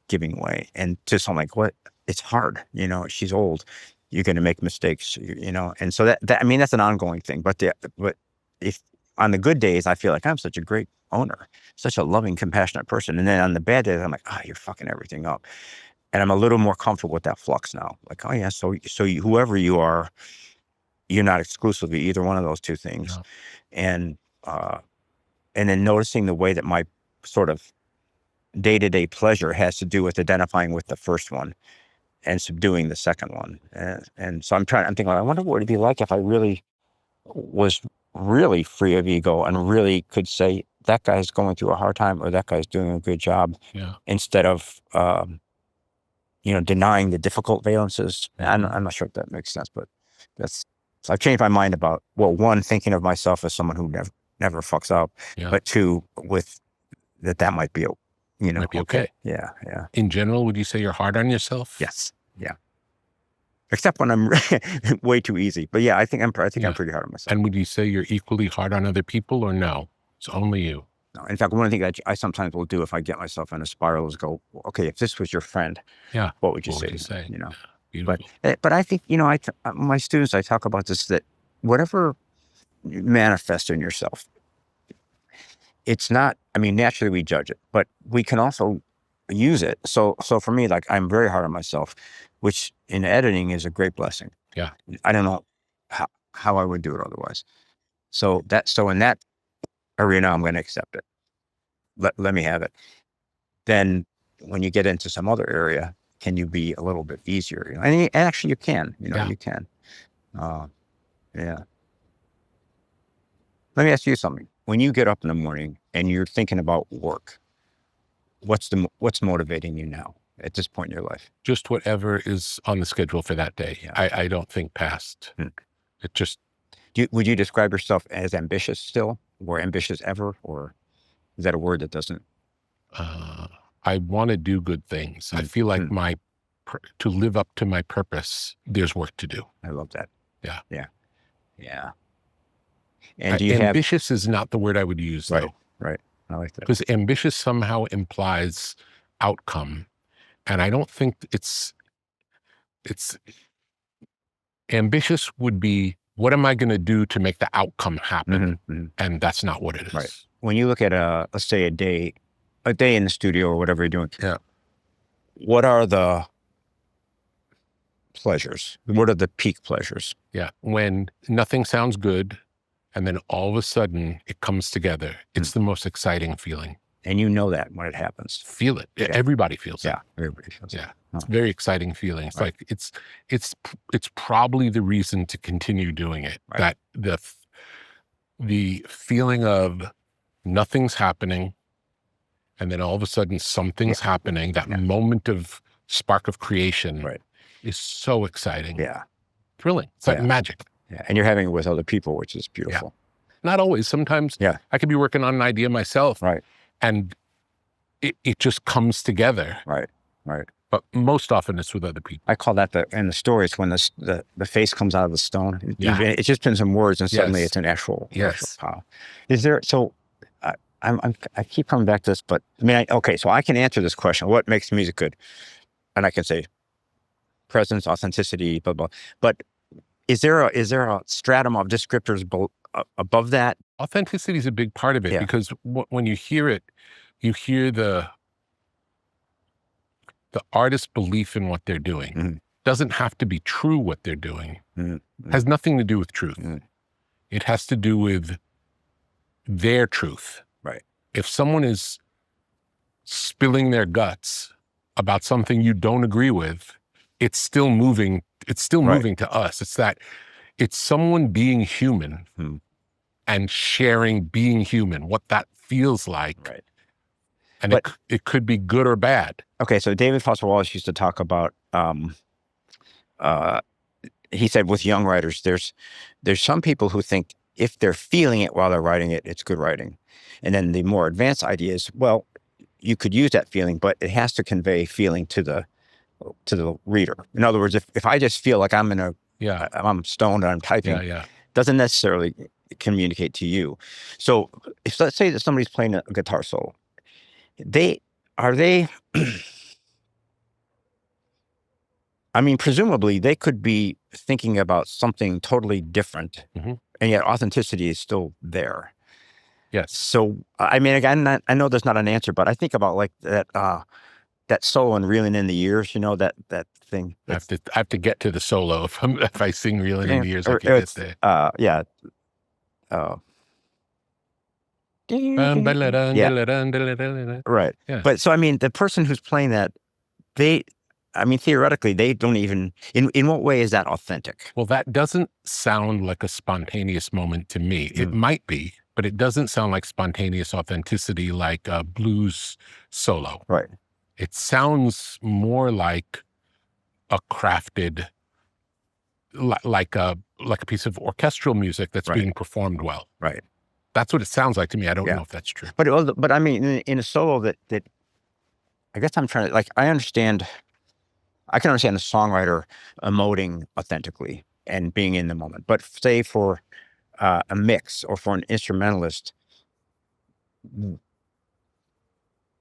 giving way. And just I'm like, what? It's hard, she's old, you're going to make mistakes, and so that that's an ongoing thing. But if on the good days, I feel like I'm such a great owner, such a loving, compassionate person. And then on the bad days, I'm like, you're fucking everything up. And I'm a little more comfortable with that flux now. Like, oh yeah, so whoever you are, you're not exclusively either one of those two things. No. And then noticing the way that my sort of day-to-day pleasure has to do with identifying with the first one and subduing the second one. And so I'm thinking, I wonder what it'd be like if I really was really free of ego and really could say that guy's going through a hard time or that guy's doing a good job, instead of denying the difficult valences. I'm not sure if that makes sense, but so I've changed my mind about, well, one, thinking of myself as someone who never fucks up, but two, with that might be might be okay. Yeah. In general, would you say you're hard on yourself? Yes. Yeah. Except when I'm way too easy. But yeah, I think I'm pretty hard on myself. And would you say you're equally hard on other people, or no? It's only you. No. In fact, one of the things I sometimes will do if I get myself in a spiral is go, okay, if this was your friend, what would you say? Beautiful. But I think, my students, I talk about this, that whatever you manifest in yourself, it's not, I mean, naturally we judge it, but we can also use it. So for me, like, I'm very hard on myself, which in editing is a great blessing. Yeah. I don't know how I would do it otherwise. So in that arena, I'm going to accept it. Let me have it. Then when you get into some other area, can you be a little bit easier? You know? And actually you can, you can. Yeah. Let me ask you something. When you get up in the morning and you're thinking about work, what's motivating you now at this point in your life? Just whatever is on the schedule for that day. Yeah. I don't think past. It just. Would you describe yourself as ambitious still, or ambitious ever, or is that a word that doesn't? I want to do good things. I feel like to live up to my purpose, there's work to do. I love that. Yeah. And do you ambitious is not the word I would use, though. Right. I like that. Because ambitious somehow implies outcome. And I don't think it's ambitious would be, what am I going to do to make the outcome happen? And that's not what it is. Right. When you look at let's say a day in the studio or whatever you're doing. Yeah. What are the pleasures? What are the peak pleasures? Yeah. When nothing sounds good, and then all of a sudden it comes together. It's the most exciting feeling. And you know that when it happens. Feel it. Yeah. Everybody feels it. Yeah. Everybody feels it. Yeah. It's a very exciting feeling. It's like, it's probably the reason to continue doing it. That the feeling of nothing's happening, and then all of a sudden something's happening, that moment of spark of creation is so exciting. Yeah. Thrilling. It's like magic. Yeah. And you're having it with other people, which is beautiful. Yeah. Not always. Sometimes I could be working on an idea myself. Right. And it just comes together. Right. But most often it's with other people. I call that in the story, it's when the face comes out of the stone. It's just been some words and suddenly it's an actual power. Is there, so I keep coming back to this, but I mean, so I can answer this question, what makes music good? And I can say presence, authenticity, blah, blah. But is there a stratum of descriptors above that? Authenticity is a big part of it because when you hear it, you hear the artist's belief in what they're doing. Doesn't have to be true what they're doing. Has nothing to do with truth. It has to do with their truth. Right. If someone is spilling their guts about something you don't agree with, it's still moving. It's still moving to us. It's someone being human and sharing being human, what that feels like. Right. And it could be good or bad. Okay, so David Foster Wallace used to talk about, he said with young writers, there's some people who think if they're feeling it while they're writing it, it's good writing. And then the more advanced idea is, well, you could use that feeling, but it has to convey feeling to the reader. In other words, if I just feel like I'm I'm stoned and I'm typing, doesn't necessarily communicate to you. So if let's say that somebody's playing a guitar solo, I mean, presumably they could be thinking about something totally different, and yet authenticity is still there. Yes. So, I mean, again, I know there's not an answer, but I think about like that solo and Reeling in the Years, that thing. I have to get to the solo if I sing Reeling in the Years. I can get there. Right. Yeah. But so, I mean, the person who's playing that, theoretically, they don't even, in what way is that authentic? Well, that doesn't sound like a spontaneous moment to me. It might be, but it doesn't sound like spontaneous authenticity like a blues solo. Right. It sounds more like a crafted, like a piece of orchestral music that's being performed well. Right. That's what it sounds like to me. I don't know if that's true. But I mean, in a solo that I guess I'm trying to, like, I can understand a songwriter emoting authentically and being in the moment. But say for a mix or for an instrumentalist,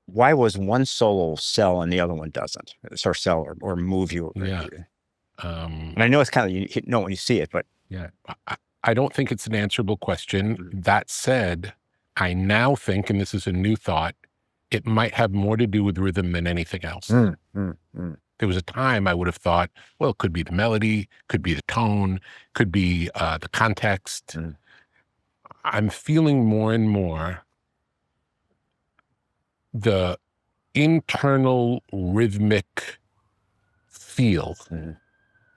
why was one solo sell and the other one doesn't? Or sell or move you? And I know it's kind of, you know when you see it, but. Yeah. I don't think it's an answerable question. That said, I now think, and this is a new thought, it might have more to do with rhythm than anything else. There was a time I would have thought, well, it could be the melody, could be the tone, could be the context. I'm feeling more and more the internal rhythmic feel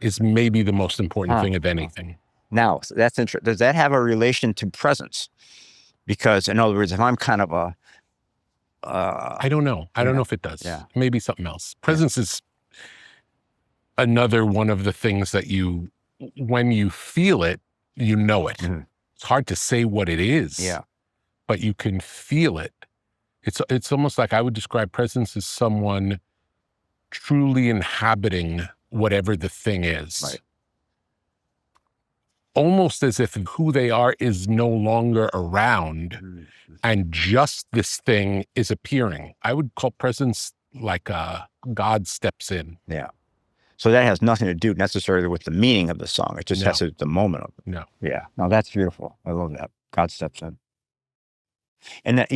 is maybe the most important thing of anything. Now, that's interesting. Does that have a relation to presence? Because, in other words, if I'm kind of a... I don't know. I don't know if it does. Yeah. Maybe something else. Presence is another one of the things that you, when you feel it, you know it. It's hard to say what it is. Yeah. But you can feel it. It's almost like I would describe presence as someone truly inhabiting whatever the thing is. Right. Almost as if who they are is no longer around and just this thing is appearing. I would call presence like God steps in. Yeah. So that has nothing to do necessarily with the meaning of the song. It just has to do with the moment of it. No. Yeah. No, that's beautiful. I love that. God steps in. And that,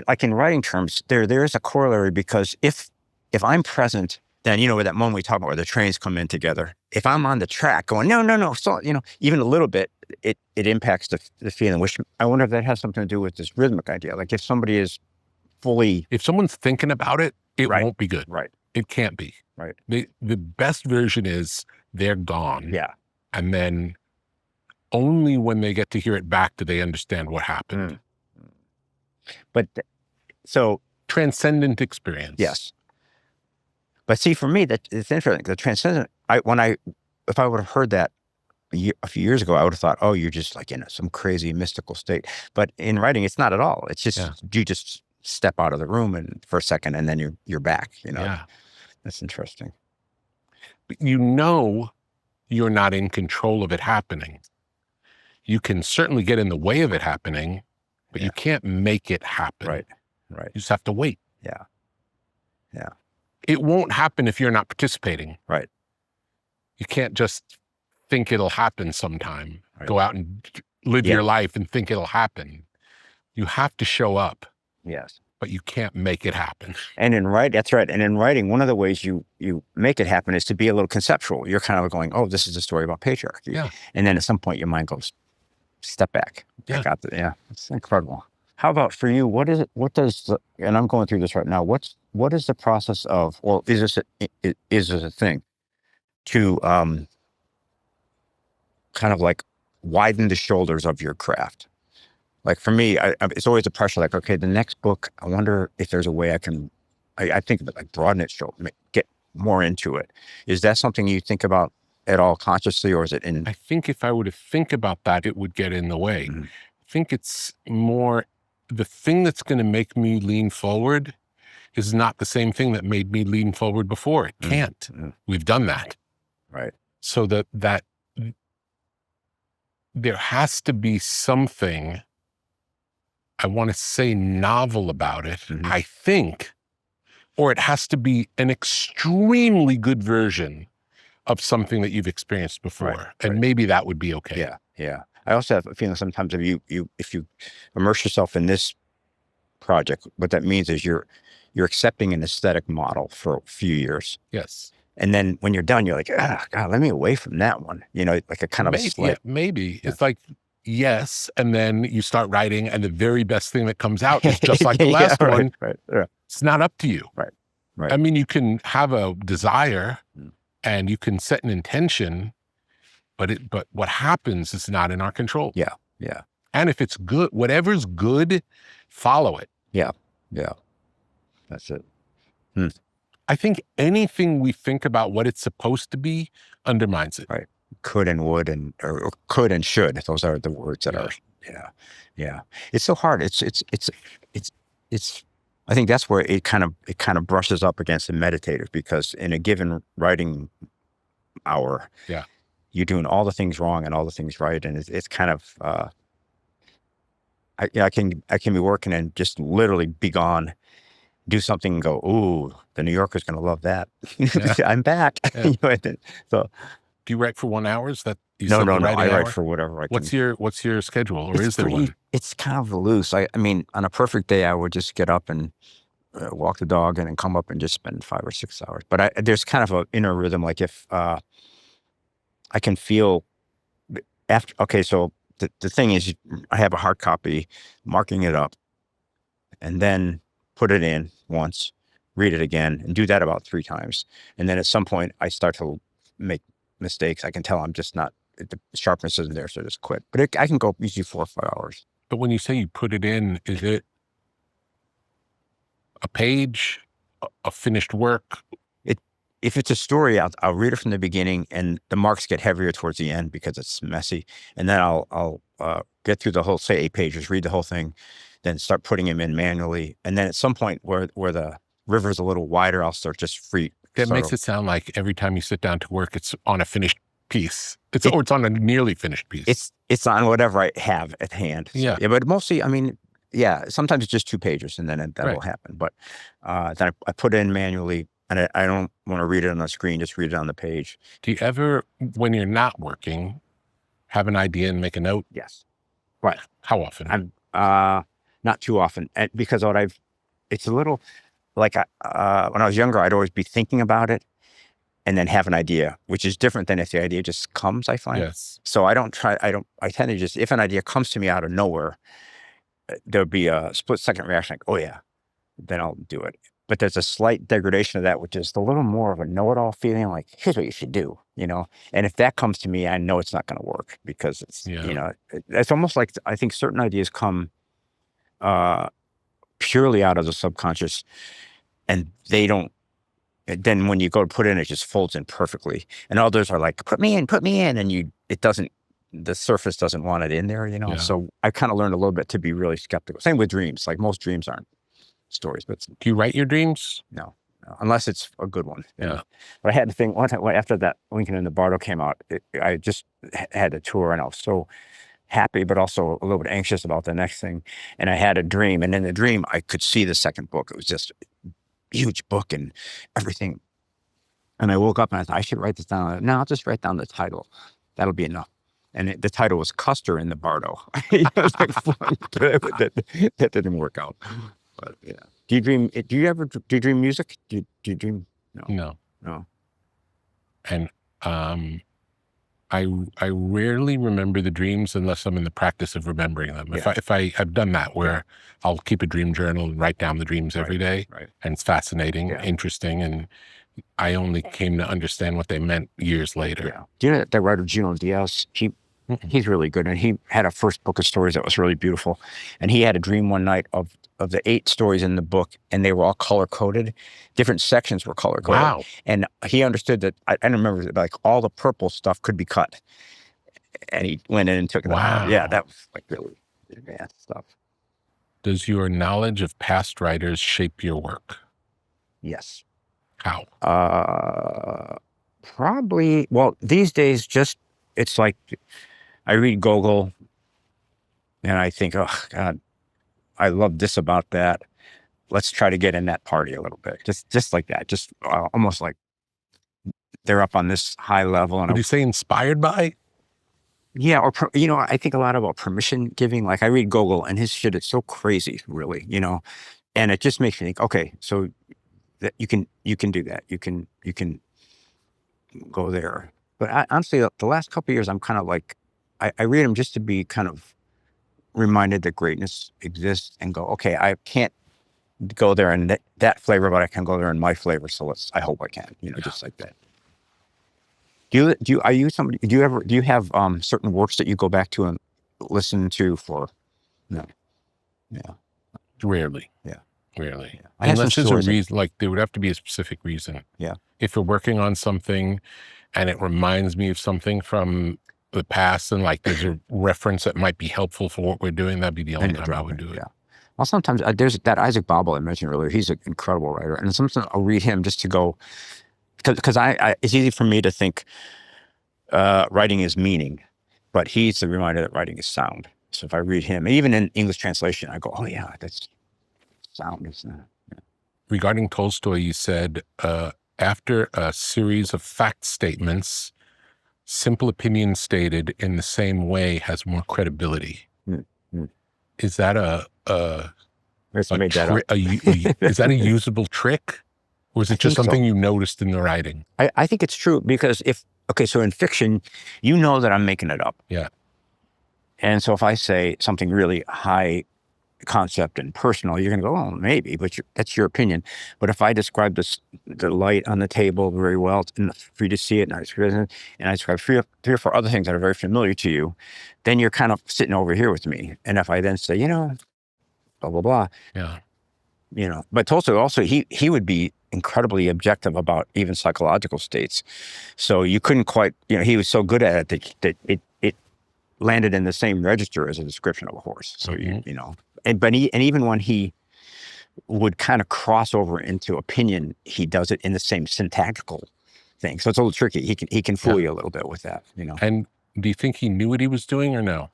like in writing terms, there is a corollary, because if I'm present, then, with that moment we talk about where the trains come in together, if I'm on the track going, no, so, even a little bit, it impacts the feeling, which I wonder if that has something to do with this rhythmic idea. Like if somebody is fully... If someone's thinking about it, it won't be good. Right. It can't be. Right. The best version is they're gone. Yeah. And then only when they get to hear it back do they understand what happened. But so... Transcendent experience. Yes. But see, for me, that it's interesting. The transcendent, if I would have heard that a few years ago, I would have thought, oh, you're just like in some crazy mystical state. But in writing, it's not at all. It's just, you just step out of the room for a second, and then you're back, Yeah. That's interesting. But you're not in control of it happening. You can certainly get in the way of it happening, but you can't make it happen. Right. You just have to wait. Yeah. Yeah. It won't happen if you're not participating. Right. You can't just think it'll happen sometime. Right. Go out and live your life and think it'll happen. You have to show up. Yes. But you can't make it happen. And in writing, that's right. And in writing, one of the ways you make it happen is to be a little conceptual. You're kind of going, oh, this is a story about patriarchy. Yeah. And then at some point your mind goes, step back. Yeah. It's incredible. How about for you? And I'm going through this right now. What is the process of, or is this a thing to kind of like widen the shoulders of your craft? Like for me, it's always a pressure, like, okay, the next book, I wonder if there's a way I think of it like broaden it, get more into it. Is that something you think about at all consciously, or is it in? I think if I were to think about that, it would get in the way. I think it's more, the thing that's going to make me lean forward is not the same thing that made me lean forward before. It can't. We've done that. Right. So that there has to be something, I want to say, novel about it, I think, or it has to be an extremely good version of something that you've experienced before. And maybe that would be okay. Yeah. Yeah. I also have a feeling sometimes if you immerse yourself in this project, what that means is you're accepting an aesthetic model for a few years. Yes. And then when you're done, you're like, God, let me away from that one. Like a kind of a slip. Maybe. Yeah. It's like, yes. And then you start writing and the very best thing that comes out is just like the last one. Right. Yeah. It's not up to you. Right. Right. I mean, you can have a desire and you can set an intention, but what happens is not in our control. Yeah. Yeah. And if it's good, whatever's good, follow it. Yeah. Yeah. That's it. I think anything we think about what it's supposed to be undermines it. Right. Could and would or could and should. Those are the words that are. Yeah. Yeah. It's so hard. It's. I think that's where it kind of brushes up against the meditative, because in a given writing hour, you're doing all the things wrong and all the things right, and it's kind of. I can be working and just literally be gone, do something and go, ooh, the New Yorker's going to love that. I'm back. Yeah. So, do you write for 1 hour? Is You No, set no, the no. right I write hour? for whatever I can. What's your schedule, or is there one? It's kind of loose. I mean, on a perfect day, I would just get up and walk the dog and then come up and just spend 5 or 6 hours. But there's kind of an inner rhythm. Like if I can feel after. Okay, so the thing is, I have a hard copy, marking it up, and then put it in once, read it again, and do that about 3 times. And then at some point, I start to make mistakes. I can tell I'm just not, the sharpness isn't there, so I just quit. But I can go usually 4 or 5 hours. But when you say you put it in, is it a page, a finished work? If it's a story, I'll read it from the beginning, and the marks get heavier towards the end because it's messy. And then I'll get through the whole, say, 8 pages, read the whole thing, then start putting them in manually. And then at some point where the river's a little wider, I'll start just free. That makes it sound like every time you sit down to work, it's on a finished piece. It's on a nearly finished piece. It's on whatever I have at hand. Yeah. But mostly, I mean, yeah, sometimes it's just 2 pages, and then that will happen. But then I put it in manually, and I don't want to read it on the screen, just read it on the page. Do you ever, when you're not working, have an idea and make a note? Yes. Right. How often? I'm not too often, because it's a little like when I was younger, I'd always be thinking about it and then have an idea, which is different than if the idea just comes, I find. Yes. So I tend to just, if an idea comes to me out of nowhere, there'll be a split-second reaction, like, oh yeah, then I'll do it. But there's a slight degradation of that, which is a little more of a know-it-all feeling, like, here's what you should do, And if that comes to me, I know it's not going to work, because it's, it's almost like, I think certain ideas come purely out of the subconscious, and they don't, then when you go to put it in, it just folds in perfectly. And others are like, put me in, and it doesn't, the surface doesn't want it in there, Yeah. So I kind of learned a little bit to be really skeptical. Same with dreams. Like, most dreams aren't stories, but Do you write your dreams? no, unless it's a good one. Yeah. But I had the thing one time, after that Lincoln and the Bardo came out, I just had a tour, and I was so happy, but also a little bit anxious about the next thing. And I had a dream, and in the dream, I could see the second book. It was just a huge book and everything. And I woke up and I thought, I should write this down. No, I'll just write down the title. That'll be enough. And the title was Custer in the Bardo. That didn't work out. But yeah. Do you dream? Do you dream music? Do you dream? No. No. And I rarely remember the dreams unless I'm in the practice of remembering them. Yeah. If I've done that, where I'll keep a dream journal and write down the dreams every day. Right. And it's fascinating, interesting, and I only came to understand what they meant years later. Yeah. Do you know that writer Gino Diaz? He's really good, and he had a first book of stories that was really beautiful. And he had a dream one night of the 8 stories in the book, and they were all color coded. Different sections were color coded. Wow. And he understood that. I remember, like, all the purple stuff could be cut, and he went in and took it out. Yeah, that was like really advanced stuff. Does your knowledge of past writers shape your work? Yes. How? Probably. Well, these days, it's like I read Gogol, and I think, oh God, I love this about that. Let's try to get in that party a little bit. Just like that. Just almost like they're up on this high level. And Would you say inspired by? Yeah, or I think a lot about permission giving. Like, I read Gogol, and his shit is so crazy, really, and it just makes me think, okay, so that you can do that. You can go there. But honestly, the last couple of years, I'm kind of like, I read them just to be kind of reminded that greatness exists, and go, okay, I can't go there in that flavor, but I can go there in my flavor. So I hope I can, just like that. Do you have certain works that you go back to and listen to for? No. Yeah. Rarely. Yeah. Rarely. Yeah. I have Unless some there's a stories reason, like there would have to be a specific reason. Yeah. If we're working on something and it reminds me of something from the past, and like there's a reference that might be helpful for what we're doing, that'd be the only time I would do it. Yeah. Well, sometimes there's that Isaac Babel I mentioned earlier. He's an incredible writer, and sometimes I'll read him just to go, because it's easy for me to think writing is meaning, but he's a reminder that writing is sound. So if I read him, even in English translation, I go, oh yeah, that's sound, isn't it? Yeah. Regarding Tolstoy, you said after a series of fact statements, simple opinion stated in the same way has more credibility. Mm. Is that a Let's make that up. is that a usable trick? Or is it just something you noticed in the writing? I think it's true because so in fiction, you know that I'm making it up. Yeah. And so if I say something really high concept and personal, you're going to go, oh, maybe, but that's your opinion. But if I describe the light on the table very well for you to see it, and I describe three or four other things that are very familiar to you, then you're kind of sitting over here with me. And if I then say, blah, blah, blah. Yeah. But Tolstoy also, he would be incredibly objective about even psychological states. So you couldn't quite, he was so good at it that it landed in the same register as a description of a horse. So, and even when he would kind of cross over into opinion, he does it in the same syntactical thing. So it's a little tricky. He can fool you a little bit with that, And do you think he knew what he was doing or no?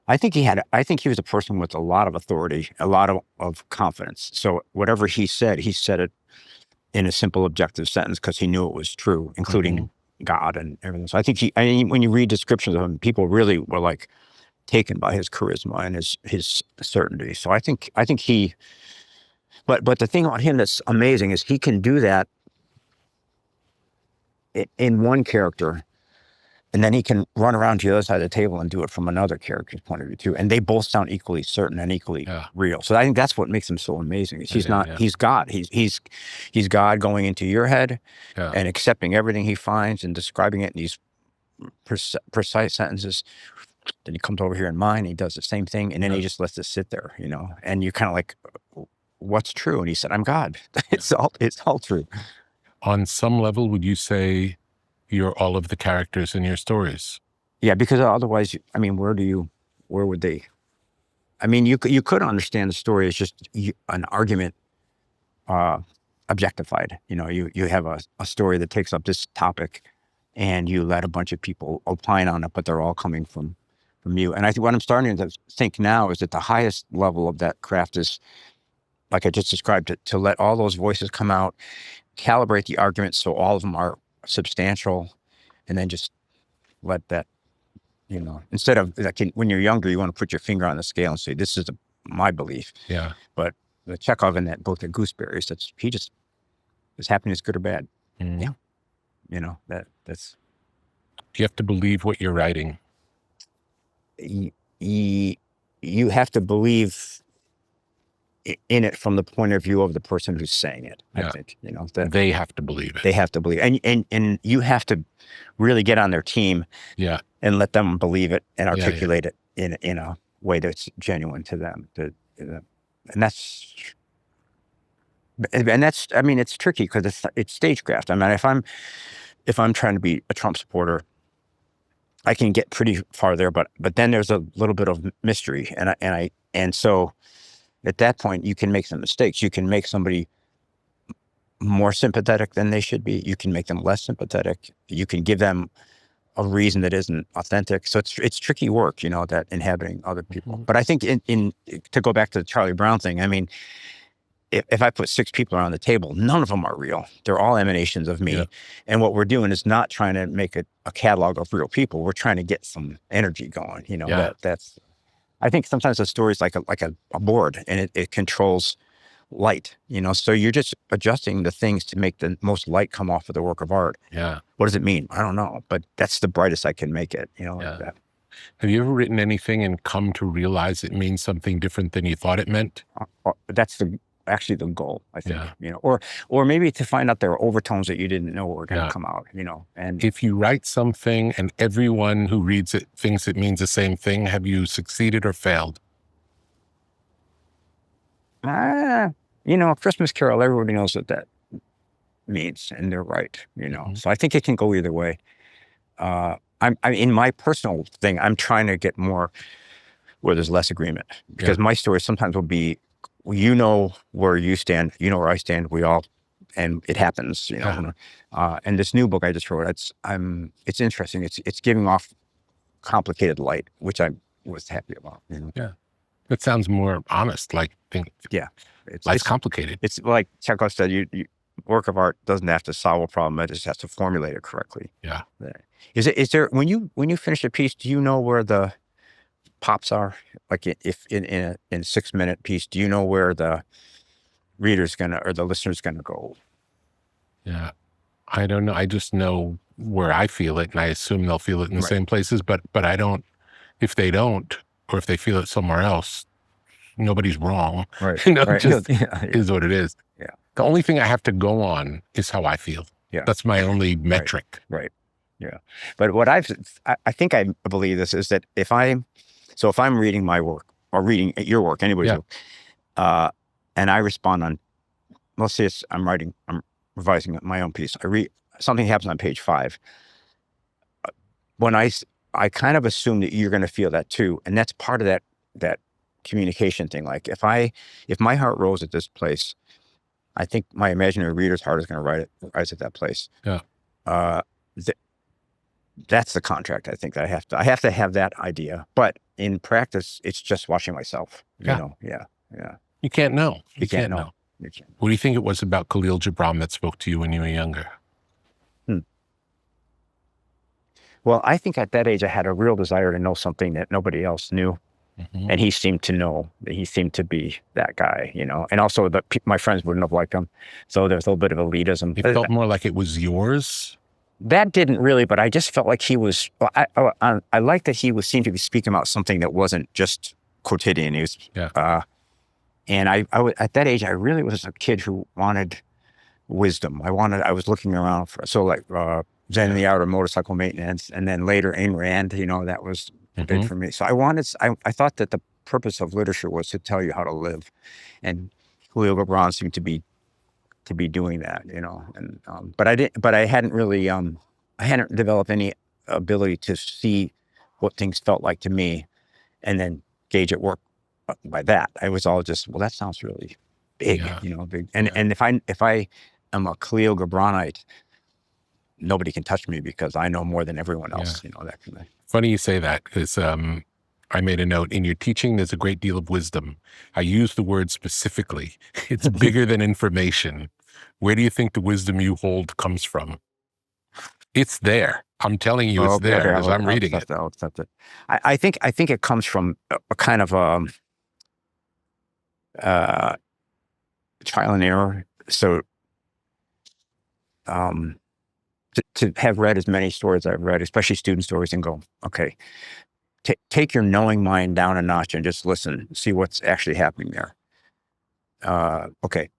I think he was a person with a lot of authority, a lot of confidence. So whatever he said it in a simple objective sentence because he knew it was true, including God and everything. So I think when you read descriptions of him, people really were like taken by his charisma and his certainty. So I think he, but the thing about him that's amazing is he can do that in one character, and then he can run around to the other side of the table and do it from another character's point of view too. And they both sound equally certain and equally real. So I think that's what makes him so amazing. He's he's God. He's God going into your head and accepting everything he finds and describing it in these precise sentences. Then he comes over here in mine, and he does the same thing, and then he just lets it sit there, and you're kind of like, what's true? And he said, I'm God. It's all true. On some level, would you say you're all of the characters in your stories? Yeah, because otherwise, where would they? You could understand the story as just an argument objectified. You have a story that takes up this topic and you let a bunch of people opine on it, but they're all coming from you. And I think what I'm starting to think now is that the highest level of that craft is, like I just described it, to let all those voices come out, calibrate the arguments so all of them are substantial, and then just let that, instead of like when you're younger, you want to put your finger on the scale and say, this is my belief. Yeah. But the Chekhov in that book, The Gooseberries, is happiness good or bad? Yeah. That's. You have to believe what you're writing. You have to believe in it from the point of view of the person who's saying it. I think that they have to believe it. They have to believe, and you have to really get on their team. Yeah, and let them believe it and articulate it in a way that's genuine to them. And that's. It's tricky because it's stagecraft. If I'm trying to be a Trump supporter, I can get pretty far there, but then there's a little bit of mystery, and so at that point you can make some mistakes. You can make somebody more sympathetic than they should be. You can make them less sympathetic. You can give them a reason that isn't authentic. So it's tricky work, that inhabiting other people. But I think to go back to the Charlie Brown thing, if I put 6 people around the table, none of them are real. They're all emanations of me. Yeah. And what we're doing is not trying to make a catalog of real people. We're trying to get some energy going. That's. I think sometimes a story is like a board, and it controls light. So you're just adjusting the things to make the most light come off of the work of art. Yeah. What does it mean? I don't know, but that's the brightest I can make it. Like that. Have you ever written anything and come to realize it means something different than you thought it meant? That's actually the goal, I think. Or maybe to find out there are overtones that you didn't know were going to come out. And if you write something and everyone who reads it thinks it means the same thing, have you succeeded or failed? A Christmas Carol, everybody knows what that means, and they're right. So I think it can go either way. I'm in my personal thing, I'm trying to get more where there's less agreement, because my story sometimes will be, where you stand, where I stand, and it happens, and this new book I just wrote, it's interesting. It's giving off complicated light, which I was happy about. Yeah. That sounds more honest, life's complicated. It's like Chekhov said, work of art doesn't have to solve a problem; it just has to formulate it correctly. Yeah. Is there when you finish a piece, do you know where the pops are? Like if in a 6-minute piece, do you know where the reader's gonna or the listener's gonna go? Yeah. I don't know. I just know where I feel it, and I assume they'll feel it in the same places, but I don't, if they don't, or if they feel it somewhere else, nobody's wrong. Right. It just is what it is. Yeah. The only thing I have to go on is how I feel. Yeah. That's my only metric. Right. Yeah. But what I think I believe this is that if I'm reading my work or reading your work, anybody's work, and I respond on, let's say I'm revising my own piece. I read something happens on page 5. When I kind of assume that you're going to feel that too, and that's part of that communication thing. Like if my heart rose at this place, I think my imaginary reader's heart is going to rise at that place. Yeah. That's the contract. I think that I have to have that idea, but in practice, it's just watching myself. You know? Yeah. You can't know. You can't know. You can't. What do you think it was about Khalil Gibran that spoke to you when you were younger? Well, I think at that age, I had a real desire to know something that nobody else knew. Mm-hmm. And he seemed to know. He seemed to be that guy, And also, my friends wouldn't have liked him. So there's a little bit of elitism. It felt more like it was yours? That didn't really, but I just felt like he was, I liked that he seemed to be speaking about something that wasn't just quotidian. He was, and I at that age, I really was a kid who wanted wisdom. I was looking around for, Zen in the Art of Motorcycle Maintenance, and then later Ayn Rand, that was big for me. So I thought that the purpose of literature was to tell you how to live. And Khalil Gibran seemed to be doing that, and but I hadn't really I hadn't developed any ability to see what things felt like to me and then gauge at work by that. I was all just, well, that sounds really big, big. And if I am a Khalil Gibranite, nobody can touch me because I know more than everyone else, that kind of thing. Funny you say that, because I made a note, in your teaching, there's a great deal of wisdom. I use the word specifically. It's bigger than information. Where do you think the wisdom you hold comes from? It's there. I'm telling you, it's there as I'm reading it. I'll accept it. I think it comes from a kind of trial and error. So to have read as many stories I've read, especially student stories, and go, okay, take your knowing mind down a notch and just listen, see what's actually happening there. Okay.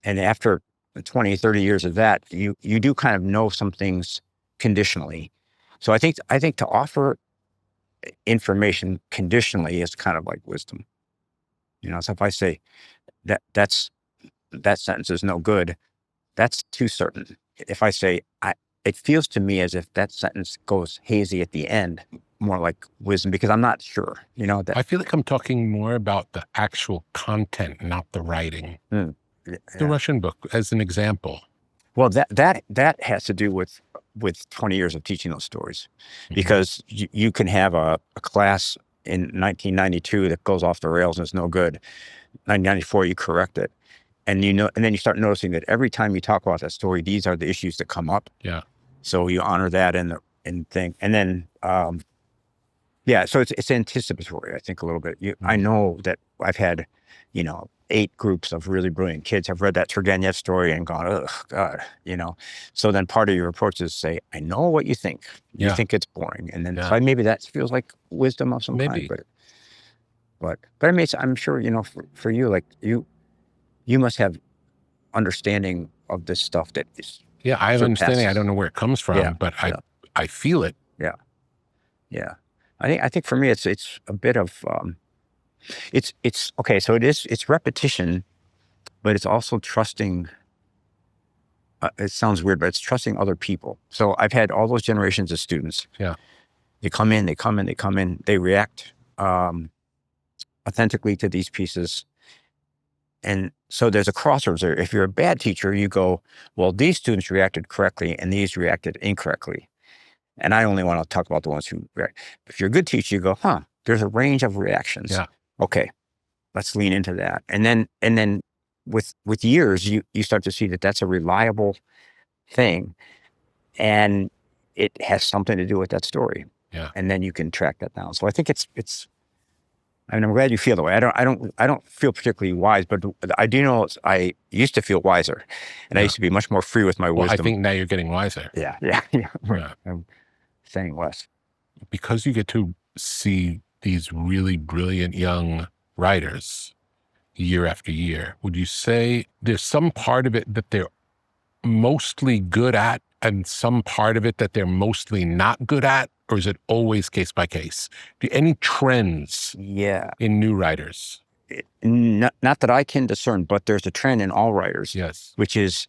And after 20, 30 years of that, you do kind of know some things conditionally. So I think to offer information conditionally is kind of like wisdom. So if I say that sentence is no good, that's too certain. If I say, it feels to me as if that sentence goes hazy at the end, more like wisdom, because I'm not sure, I feel like I'm talking more about the actual content, not the writing. The Russian book, as an example. Well, that has to do with 20 years of teaching those stories, because you can have a class in 1992 that goes off the rails and is no good. 1994, you correct it. And and then you start noticing that every time you talk about that story, these are the issues that come up. Yeah. So you honor that and thing. And then, so it's anticipatory, I think, a little bit. I know that I've had, 8 groups of really brilliant kids have read that Turgenev story and gone, oh, God, So then part of your approach is say, I know what you think. You think it's boring. And then so maybe that feels like wisdom of some kind. But I mean, I'm sure, for you, like you must have understanding of this stuff that is. Yeah, I have understanding. I don't know where it comes from, but I feel it. Yeah. Yeah. I think for me, it's a bit of, it's okay. So it's repetition, but it's also trusting. It sounds weird, but it's trusting other people. So I've had all those generations of students. Yeah. They come in, they react authentically to these pieces. And so there's a crossroads there. If you're a bad teacher, you go, well, these students reacted correctly and these reacted incorrectly. And I only want to talk about the ones who react. If you're a good teacher, you go, there's a range of reactions. Yeah. Okay, let's lean into that. And then with years, you start to see that that's a reliable thing, and it has something to do with that story. Yeah. And then you can track that down. So I think it's. I mean, I'm glad you feel the way. I don't feel particularly wise, but I do know I used to feel wiser, and I used to be much more free with my wisdom. I think now you're getting wiser. Yeah. Right. I'm saying less. Because you get to see these really brilliant young writers year after year, would you say there's some part of it that they're mostly good at and some part of it that they're mostly not good at? Or is it always case by case? Any trends in new writers? Not that I can discern, but there's a trend in all writers. Yes. Which is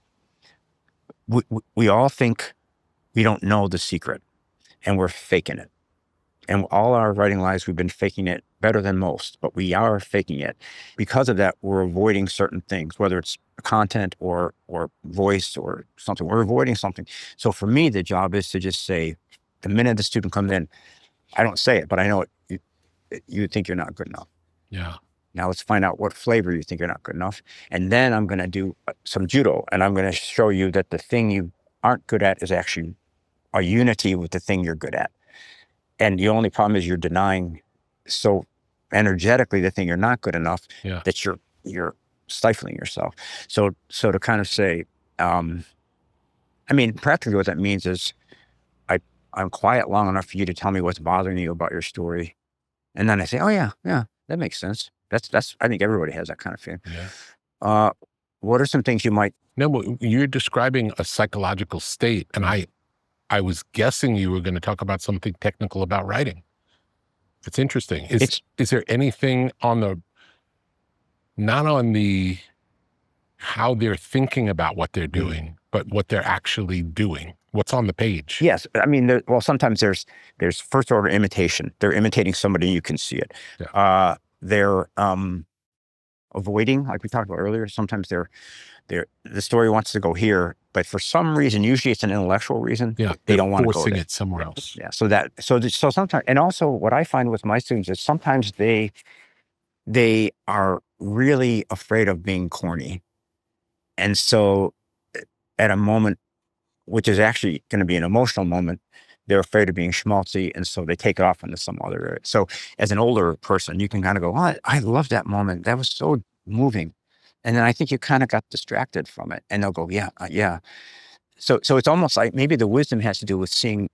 we all think we don't know the secret, and we're faking it. And all our writing lives, we've been faking it better than most, but we are faking it. Because of that, we're avoiding certain things, whether it's content or voice or something. We're avoiding something. So for me, the job is to just say, the minute the student comes in, I don't say it, but I know it, you think you're not good enough. Yeah. Now let's find out what flavor you think you're not good enough. And then I'm going to do some judo, and I'm going to show you that the thing you aren't good at is actually a unity with the thing you're good at. And the only problem is you're denying so energetically the thing you're not good enough that you're stifling yourself. So to kind of say, I mean, practically what that means is I'm quiet long enough for you to tell me what's bothering you about your story. And then I say, oh yeah, that makes sense. That's I think everybody has that kind of feeling. Yeah. What are some things you might... No, but you're describing a psychological state, and I was guessing you were going to talk about something technical about writing. It's interesting. Is there anything not on the how they're thinking about what they're doing, but what they're actually doing? What's on the page? Yes. I mean, sometimes there's first order imitation. They're imitating somebody, you can see it. Yeah. They're avoiding, like we talked about earlier. Sometimes the story wants to go here, but for some reason, usually it's an intellectual reason. Yeah, they don't want to go forcing there. it somewhere else. Yeah. So sometimes, and also what I find with my students is sometimes they are really afraid of being corny, and so at a moment, which is actually going to be an emotional moment, they're afraid of being schmaltzy, and so they take it off into some other area. So as an older person, you can kind of go, oh, I love that moment. That was so moving. And then I think you kind of got distracted from it. And they'll go, yeah. So it's almost like maybe the wisdom has to do with seeing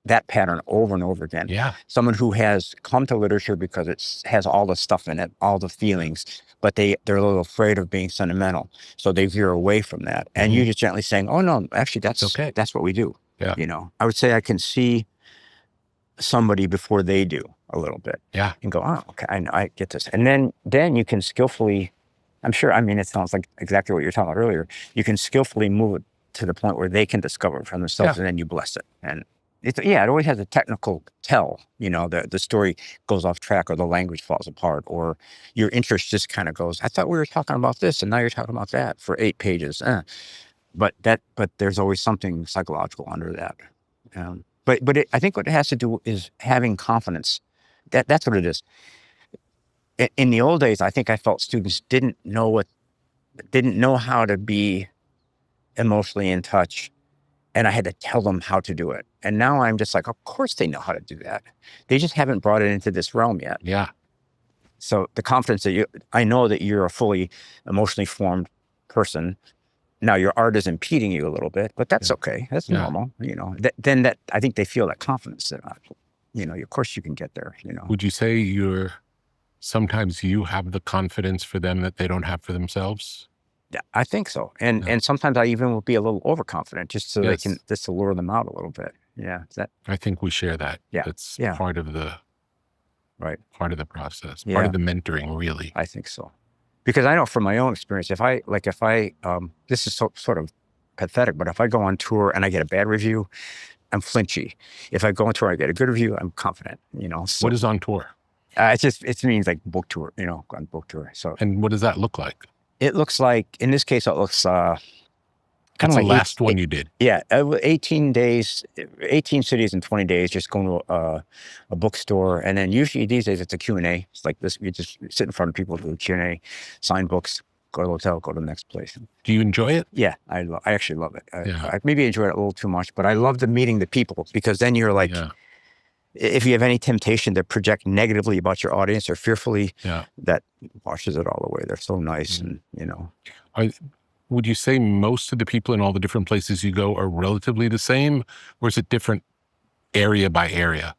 that pattern over and over again. Yeah. Someone who has come to literature because it has all the stuff in it, all the feelings, but they're a little afraid of being sentimental. So they veer away from that. And you just gently saying, oh no, actually that's okay. That's what we do. Yeah. You know, I would say I can see somebody before they do a little bit. Yeah. And go, oh, okay, I get this. And then you can skillfully, I'm sure, I mean, it sounds like exactly what you were talking about earlier. You can skillfully move it to the point where they can discover it for themselves, and then you bless it. And it always has a technical tell, you know, the story goes off track, or the language falls apart, or your interest just kind of goes, I thought we were talking about this and now you're talking about that for 8 pages. But there's always something psychological under that. I think what it has to do is having confidence. That's what it is. In the old days, I think I felt students didn't know how to be emotionally in touch, and I had to tell them how to do it. And now I'm just like, of course they know how to do that. They just haven't brought it into this realm yet. Yeah. So the confidence that I know that you're a fully emotionally formed person. Now your art is impeding you a little bit, but that's okay. That's normal. You know, then I think they feel that confidence that, you know, of course you can get there, you know. Would you say sometimes you have the confidence for them that they don't have for themselves? Yeah, I think so. And sometimes I even will be a little overconfident just so they can, just to lure them out a little bit. Yeah. I think we share that. Yeah. It's part of the process, part of the mentoring, really. I think so. Because I know from my own experience, if I this is sort of pathetic, but if I go on tour and I get a bad review, I'm flinchy. If I go on tour and I get a good review, I'm confident, you know. So, what is on tour? It means like book tour, you know, on book tour. So. And what does that look like? It looks like, in this case, it looks kind of like the last one you did. Yeah, 18 days, 18 cities in 20 days, just going to a bookstore. And then usually these days it's a Q&A. It's like this, you just sit in front of people, do a Q&A, sign books. go to the hotel, go to the next place. Do you enjoy it? Yeah, I actually love it. Yeah. I maybe enjoy it a little too much, but I love the meeting the people, because then you're like, if you have any temptation to project negatively about your audience or fearfully, that washes it all away. They're so nice, and Would you say most of the people in all the different places you go are relatively the same, or is it different area by area?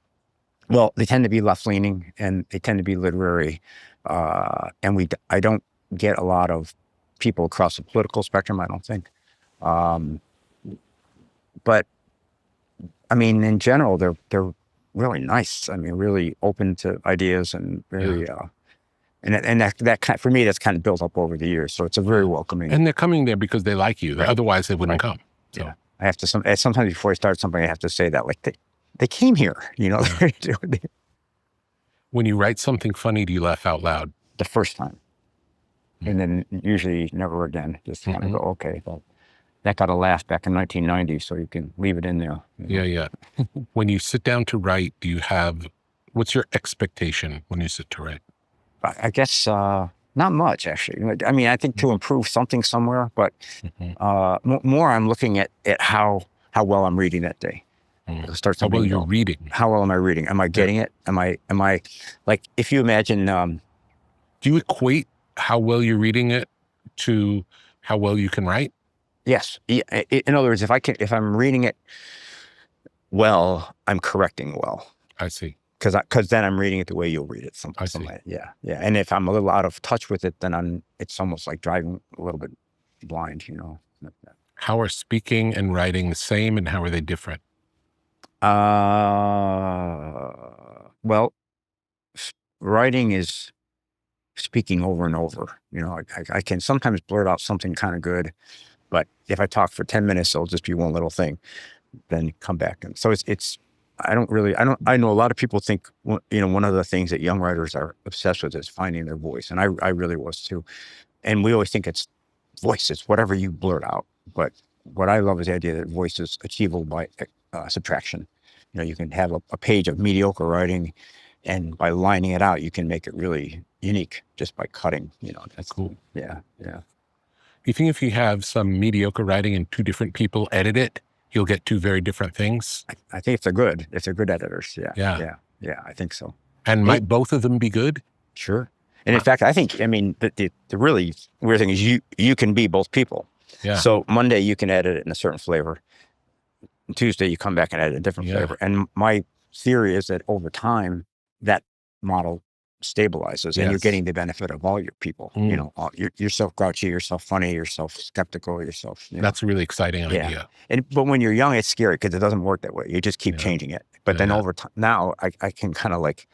Well, they tend to be left-leaning, and they tend to be literary, and I don't get a lot of people across the political spectrum, I don't think. But I mean, in general, they're really nice. I mean, really open to ideas, and very, and that kind, for me, that's kind of built up over the years. So it's a very welcoming. And they're coming there because they like you. Right. Otherwise, they wouldn't come. So. Yeah, I have to sometimes before I start something, I have to say that, like, they came here, When you write something funny, do you laugh out loud? The first time, and then usually never again. Just kind of go, okay, well, that got a laugh back in 1990, so you can leave it in there. Yeah. When you sit down to write, what's your expectation when you sit to write? I guess not much, actually. I mean, I think to improve something somewhere, but more I'm looking at how well I'm reading that day. Start how well you're reading. How well am I reading? Am I getting it? Am I like, if you imagine, do you equate how well you're reading it to how well you can write? Yes. In other words, if I'm reading it well, I'm correcting well. I see. Because then I'm reading it the way you'll read it. Something like, yeah. And if I'm a little out of touch with it, then it's almost like driving a little bit blind, How are speaking and writing the same, and how are they different? Well, writing is speaking over and over. I can sometimes blurt out something kind of good, but if I talk for 10 minutes, it'll just be one little thing, then come back. And so I know a lot of people think, one of the things that young writers are obsessed with is finding their voice. And I really was too. And we always think it's voice, it's whatever you blurt out. But what I love is the idea that voice is achievable by subtraction. You can have a page of mediocre writing, and by lining it out, you can make it really unique just by cutting. That's cool. Yeah. You think if you have some mediocre writing and two different people edit it, you'll get two very different things? I think if they're good editors, yeah, I think so. And might both of them be good? Sure. And in fact, I think, the really weird thing is you can be both people. Yeah. So Monday you can edit it in a certain flavor. Tuesday you come back and edit a different flavor. And my theory is that over time, that model stabilizes, and you're getting the benefit of all your people. You're self-grouchy, you're self-funny, you're self-skeptical, That's a really exciting idea. But when you're young, it's scary because it doesn't work that way. You just keep changing it. But then over time, now I can kind of like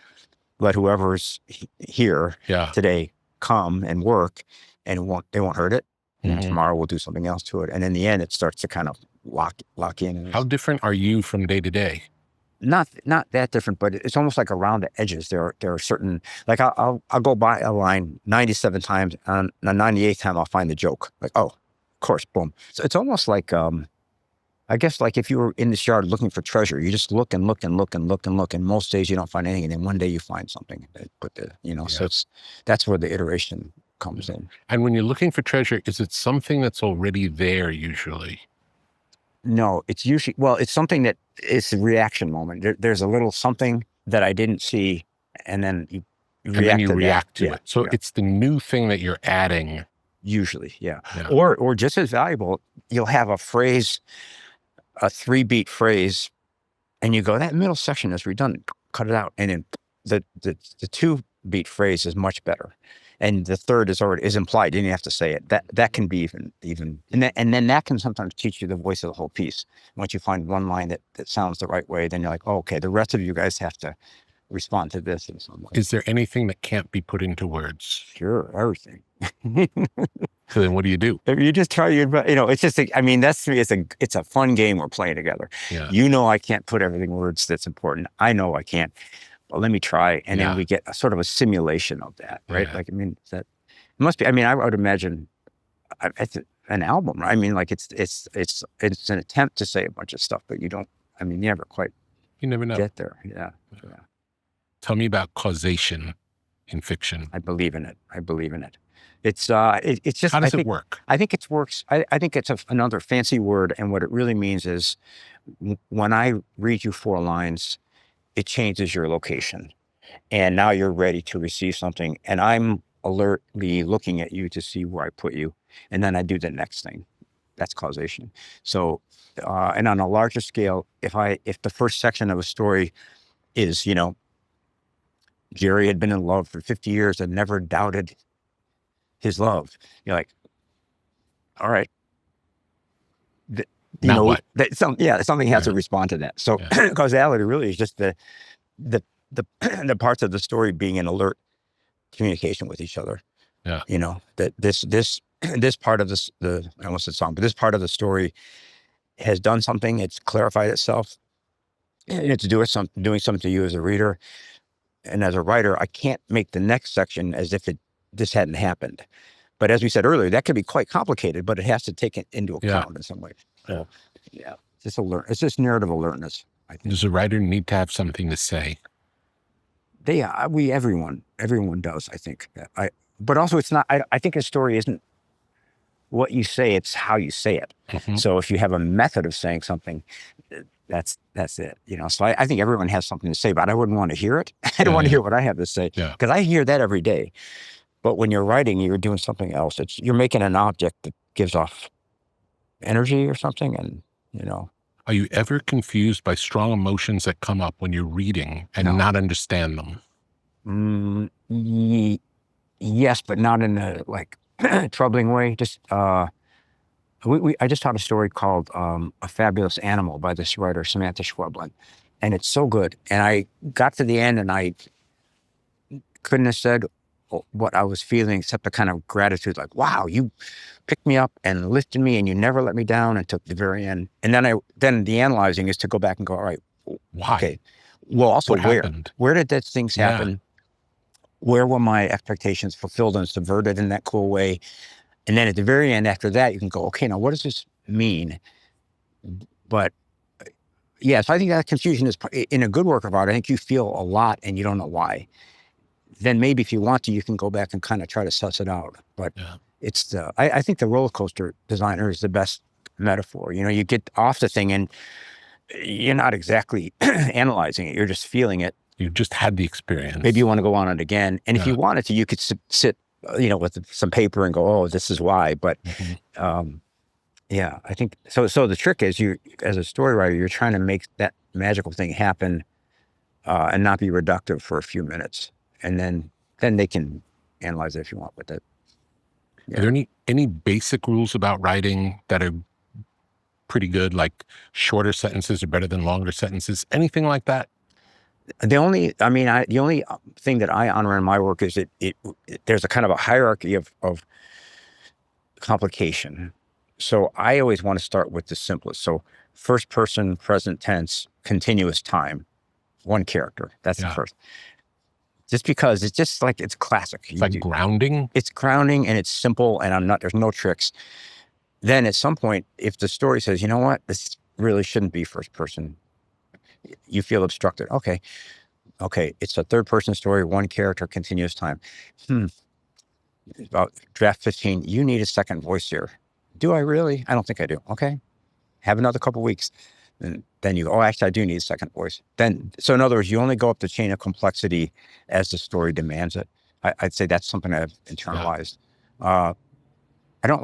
let whoever's here today come and work, and they won't hurt it. And tomorrow we'll do something else to it. And in the end, it starts to kind of lock in. How different are you from day to day? Not that different, but it's almost like around the edges. There are certain, like I'll go by a line 97 times, and the 98th time I'll find the joke. Like, oh, of course, boom. So it's almost like, I guess, like if you were in this yard looking for treasure, you just look and look and look and look and look, and most days you don't find anything, and then one day you find something. So that's where the iteration comes in. And when you're looking for treasure, is it something that's already there usually? No, it's usually, it's something that it's a reaction moment. There's a little something that I didn't see, and then you react to it. So it's the new thing that you're adding. Usually, yeah. Or just as valuable, you'll have a phrase, a 3-beat phrase, and you go, that middle section is redundant, cut it out. And then the 2-beat phrase is much better. And the third is implied. You didn't have to say it. That can be even, and then that can sometimes teach you the voice of the whole piece. Once you find one line that sounds the right way, then you're like, oh, okay, the rest of you guys have to respond to this in some way. Is there anything that can't be put into words? Sure, everything. So then what do? You just try it's just, that's to me, it's a fun game we're playing together. Yeah. I can't put everything in words that's important. I know I can't. Well, let me try, and then we get a sort of a simulation of that, right? Yeah. It must be. I would imagine it's an album, right? It's an attempt to say a bunch of stuff, but you don't. You never quite. You never know. Get there, yeah. Tell me about causation in fiction. I believe in it. It's just. How does it work? I think it works. I think it's another fancy word, and what it really means is when I read you 4 lines, it changes your location, and now you're ready to receive something, and I'm alertly looking at you to see where I put you, and then I do the next thing. That's causation. So, and on a larger scale, if the first section of a story is, Jerry had been in love for 50 years and never doubted his love, you're like, all right. Now what? Something has to respond to that. So causality really is just the parts of the story being in alert communication with each other. Yeah. That this part of I almost said song, but this part of the story has done something. It's clarified itself, and it's doing something to you as a reader, and as a writer, I can't make the next section as if this hadn't happened. But as we said earlier, that can be quite complicated, but it has to take it into account in some way. So, it's just narrative alertness, I think. Does a writer need to have something to say? Everyone does, I think. But also it's not, I think a story isn't what you say, it's how you say it. Mm-hmm. So if you have a method of saying something, that's it. So I think everyone has something to say, but I wouldn't want to hear it. I don't want to hear what I have to say, because I hear that every day. But when you're writing, you're doing something else. You're making an object that gives off energy or something, and Are you ever confused by strong emotions that come up when you're reading and not understand them? Yes, but not in a troubling way. Just I just taught a story called A Fabulous Animal by this writer, Samantha Schweblin, and it's so good. And I got to the end and I couldn't have said what I was feeling except a kind of gratitude, like, wow, you picked me up and lifted me and you never let me down until the very end. And then the analyzing is to go back and go, all right, why? Okay. Well, also what happened? Where did those things happen? Where were my expectations fulfilled and subverted in that cool way? And then at the very end, after that, you can go, okay, now what does this mean? But so I think that confusion is, in a good work of art, I think you feel a lot and you don't know why. Then maybe if you want to, you can go back and kind of try to suss it out. But it's I think the roller coaster designer is the best metaphor. You get off the thing and you're not exactly analyzing it. You're just feeling it. You just had the experience. Maybe you want to go on it again. And if you wanted to, you could sit, with some paper and go, oh, this is why. But I think so. So the trick is, you, as a story writer, you're trying to make that magical thing happen and not be reductive for a few minutes. And then they can analyze it if you want with it. Are there any basic rules about writing that are pretty good, like shorter sentences are better than longer sentences? Anything like that? The only thing that I honor in my work is there's a kind of a hierarchy of complication. So I always want to start with the simplest. So first person, present tense, continuous time, one character. That's the first. Just because it's just like, it's classic. It's like grounding? It's grounding and it's simple and there's no tricks. Then at some point, if the story says, you know what, this really shouldn't be first person, you feel obstructed. Okay, it's a third person story, one character, continuous time. About draft 15, you need a second voice here. Do I really? I don't think I do. Okay, have another couple weeks. And then you go, oh, actually, I do need a second voice. So in other words, you only go up the chain of complexity as the story demands it. I'd say that's something I've internalized. I don't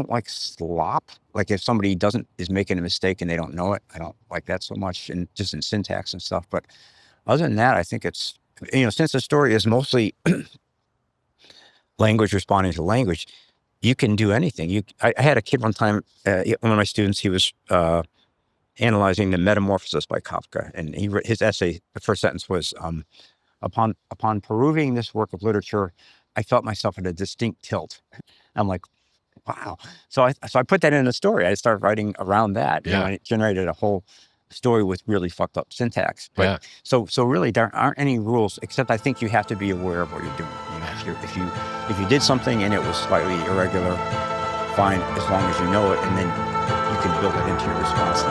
like slop. Like if somebody is making a mistake and they don't know it, I don't like that so much, and just in syntax and stuff. But other than that, I think it's, since the story is mostly language responding to language, you can do anything. I had a kid one time, one of my students, he was analyzing the Metamorphosis by Kafka, and his essay, the first sentence was, upon perusing this work of literature, I felt myself at a distinct tilt. I'm like, wow. So I put that in a story. I started writing around that, and it generated a whole story with really fucked up syntax. But so really there aren't any rules, except I think you have to be aware of what you're doing. If you did something and it was slightly irregular, fine, as long as you know it, and then you can build it into your response.